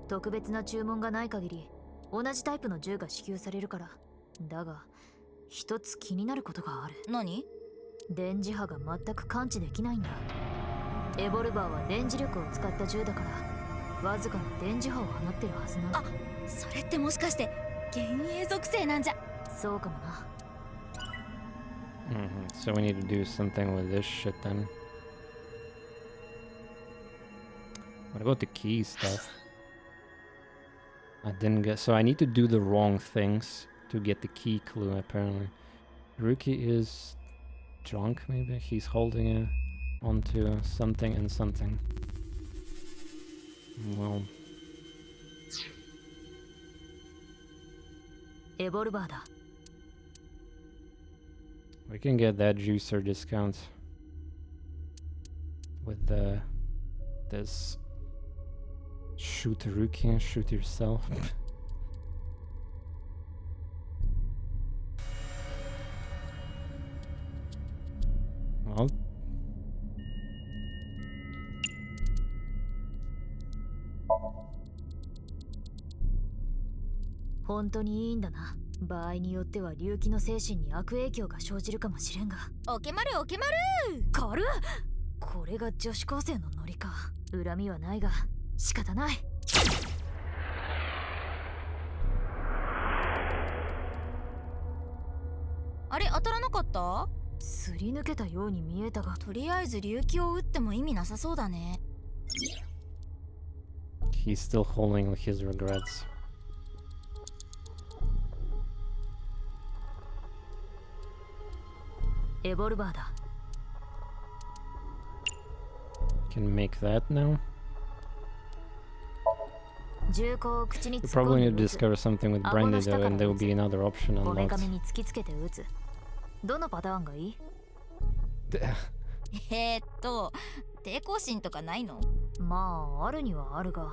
H: 特別な注文がない限り同じタイプの銃が支給されるから。だが一つ気になることがある。
D: 何？
H: 電磁波が全く感知できないんだ。エボルバーは電磁力を使った銃だからわずかな電磁波を放ってるはずなの。
D: あ、それってもしかして幻影属性なんじゃ。
H: そうかもな。
A: So we need to do something with this shit then. What about the key stuff? I didn't get... So I need to do the wrong things to get the key clue, apparently. Ruki is drunk, maybe? He's holding onto something and something. Well...
H: エボルバーだ。
A: We can get that juicer discount with this shoot Ruki and shoot yourself. Well,
H: 本当にいいんだな。場合によっては隆起の精神に悪影響が生じるかもしれんが。
D: おけまるおけまる。
H: 軽っ。これが女子高生のノリか。恨みはないが仕方ない。
D: あれ当たらなかった？
H: すり抜けたように見えたが、
D: とりあえず隆起を打っても意味なさそうだね。
A: He's still holding his regrets.
H: Evolver だ。
A: Can make that now.
H: 銃口を口に
A: You
H: 突っ込
A: probably
H: ん
A: need
H: で
A: to
H: 撃つ。
A: discover something with
H: 顎の
A: Brandy
H: 下
A: though,
H: から
A: and there will
H: 撃つ。
A: be another option
H: こめかみ
A: unlocked.
H: に突きつけて撃つ。どのパターンがいい？
D: 抵抗心とかないの？
H: まああるにはあるが、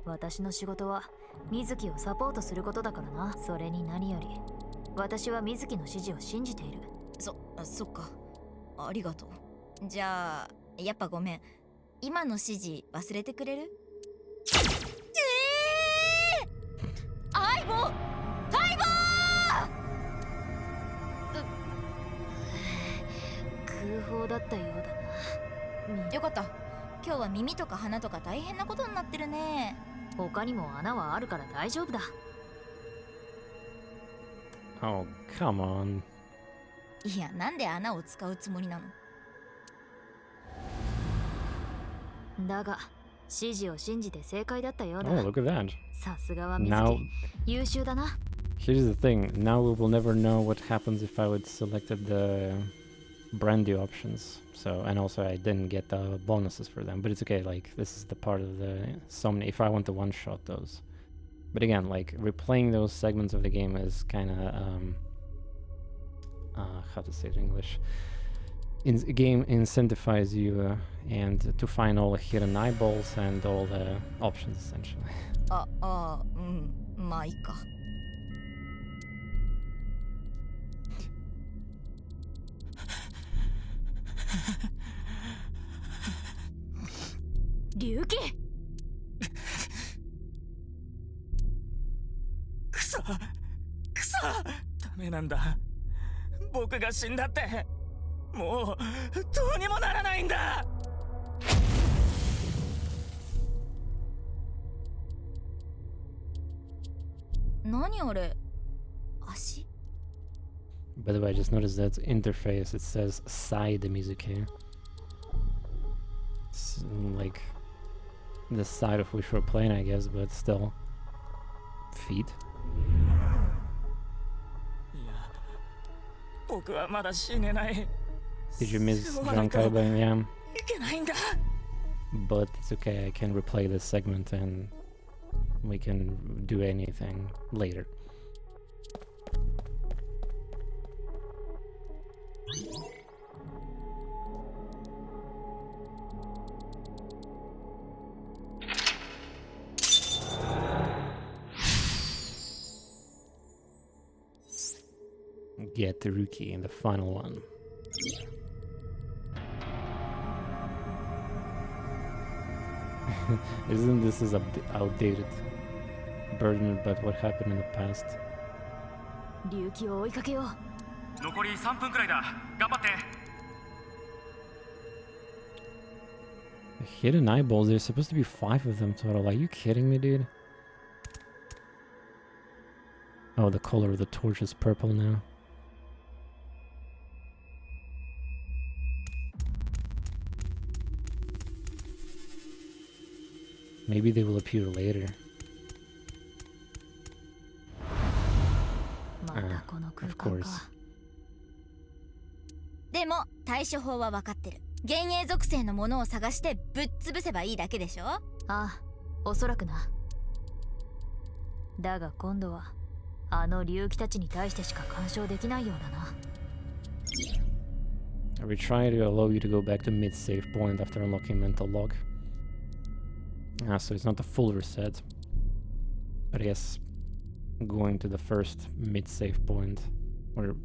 H: 私の仕事は水木をサポートすることだからな。それに何より私は水木の指示を信じている。
D: そっか、ありがとう。じゃあやっぱごめん、今の指示忘れてくれる？相棒
H: 空砲だったようだな。
D: よかった。今日は耳とか鼻とか大変なことになってるね。
H: 他にも穴はあるから大丈夫だ。
A: Oh, come on.
D: いや、なんで穴を使うつもりなの？
H: だが指示を信じて正解だったようだ。
A: Oh, look at that.
H: さすがは水
A: Now,
H: 木。優秀だな。
A: here's the thing. Now we will never know what happens if I would selected the Brandy options. So, and also I didn't get the bonuses for them, but it's okay. Like, this is the part of the Somnia. If I want to one-shot those. But again, like, replaying those segments of the game is kind of, how to say it in English? Game incentivizes you and to find all the hidden eyeballs and all the options, essentially.
D: まあいいか。
H: 隆起。
M: くそダメなんだ。僕が死んだってもうどうにもならないんだ。
D: 何あれ？足？
A: By the way, I just noticed that interface, it says side music. It's like the side of which we're playing, I guess, but still. Feet.
M: いや、僕はまだ死ねない。
A: Did you miss John Kaiba? Yeah.
M: いけないんだ。
A: But it's okay, I can replay this segment and we can do anything later. Get the rookie in the final one. Isn't this is outdated, burdened by what happened in the past?
H: 隆起を追いかけよう。
N: 残り3分くらいだ。頑張って。
A: Hidden eyeballs, there's supposed to be 5 of them total. Are you kidding me, dude? Oh, the color of the torch is purple now. Maybe they will appear later. Of course.
D: でも対処法は分かってる。幻影属性のものを探してぶっ潰せばいいだけでしょ？
H: ああ、おそらくな。だが今度はあの竜気たちに対してしか干渉できないようだな。
A: Are we trying to allow you to go back to mid-save point after unlocking mental lock? So it's not a full reset. But I guess going to the first mid-save point, or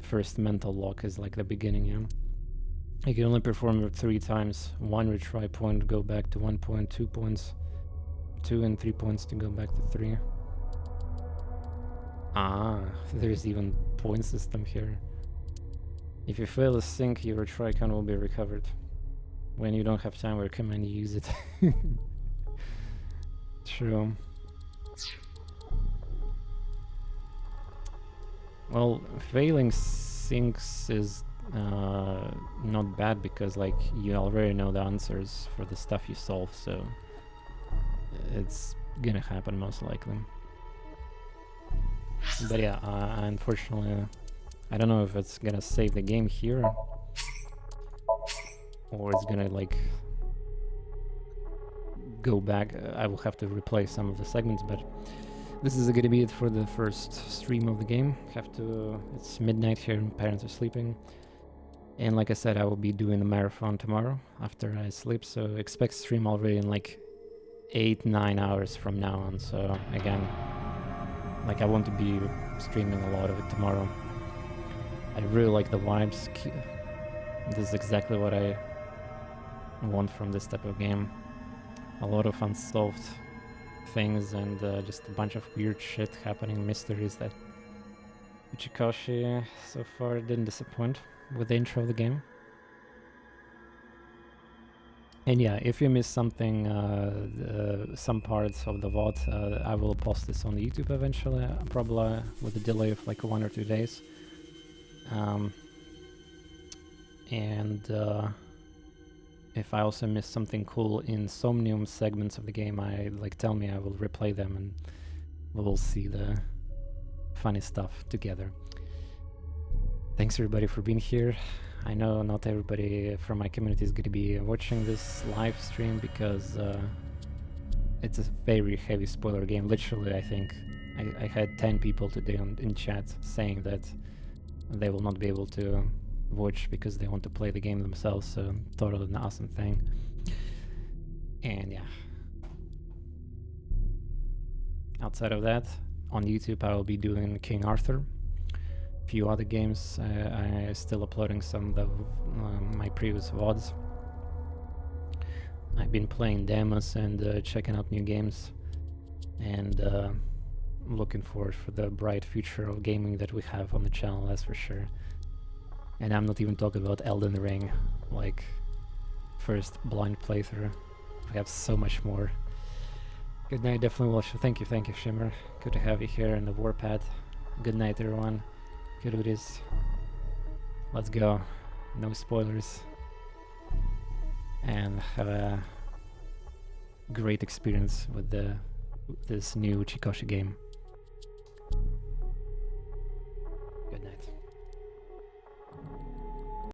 A: first mental lock is like the beginning, yeah? You can only perform it 3 times. 1 retry point to go back to 1 point, 2 points, 2 and 3 points to go back to 3. Ah, there's even point system here. If you fail a sync, your Tricon will be recovered. When you don't have time, we recommend you use it. True. Well, failing syncs is not bad because like you already know the answers for the stuff you solve, so it's gonna happen most likely. But yeah, unfortunately, I don't know if it's gonna save the game here or it's gonna like go back. I will have to replay some of the segments, but this is gonna be it for the first stream of the game. It's midnight here, parents are sleeping. And like I said, I will be doing a marathon tomorrow after I sleep, so expect stream already in like 8-9 hours from now on. So again, like I want to be streaming a lot of it tomorrow. I really like the vibes. This is exactly what I want from this type of game. A lot of unsolved things and just a bunch of weird shit happening, mysteries that Uchikoshi so far didn't disappoint with the intro of the game. And yeah, if you miss something, some parts of the VOD, I will post this on YouTube eventually, probably with a delay of like 1 or 2 days. If I also miss something cool in SOMNIUM segments of the game, tell me, I will replay them and we will see the funny stuff together. Thanks everybody for being here. I know not everybody from my community is going to be watching this live stream because it's a very heavy spoiler game. Literally, I think I had 10 people today in chat saying that they will not be able to watch because they want to play the game themselves, so totally an awesome thing. And yeah. Outside of that, on YouTube I will be doing King Arthur. Few other games. I still uploading some of my previous VODs. I've been playing demos and checking out new games, and looking forward for the bright future of gaming that we have on the channel, that's for sure. And I'm not even talking about Elden Ring, like first blind playthrough. We have so much more. Good night, definitely will. Thank you, Shimmer. Good to have you here in the Warpad. Good night, everyone. Good with this. Let's go. No spoilers. And have a great experience with this new Uchikoshi game.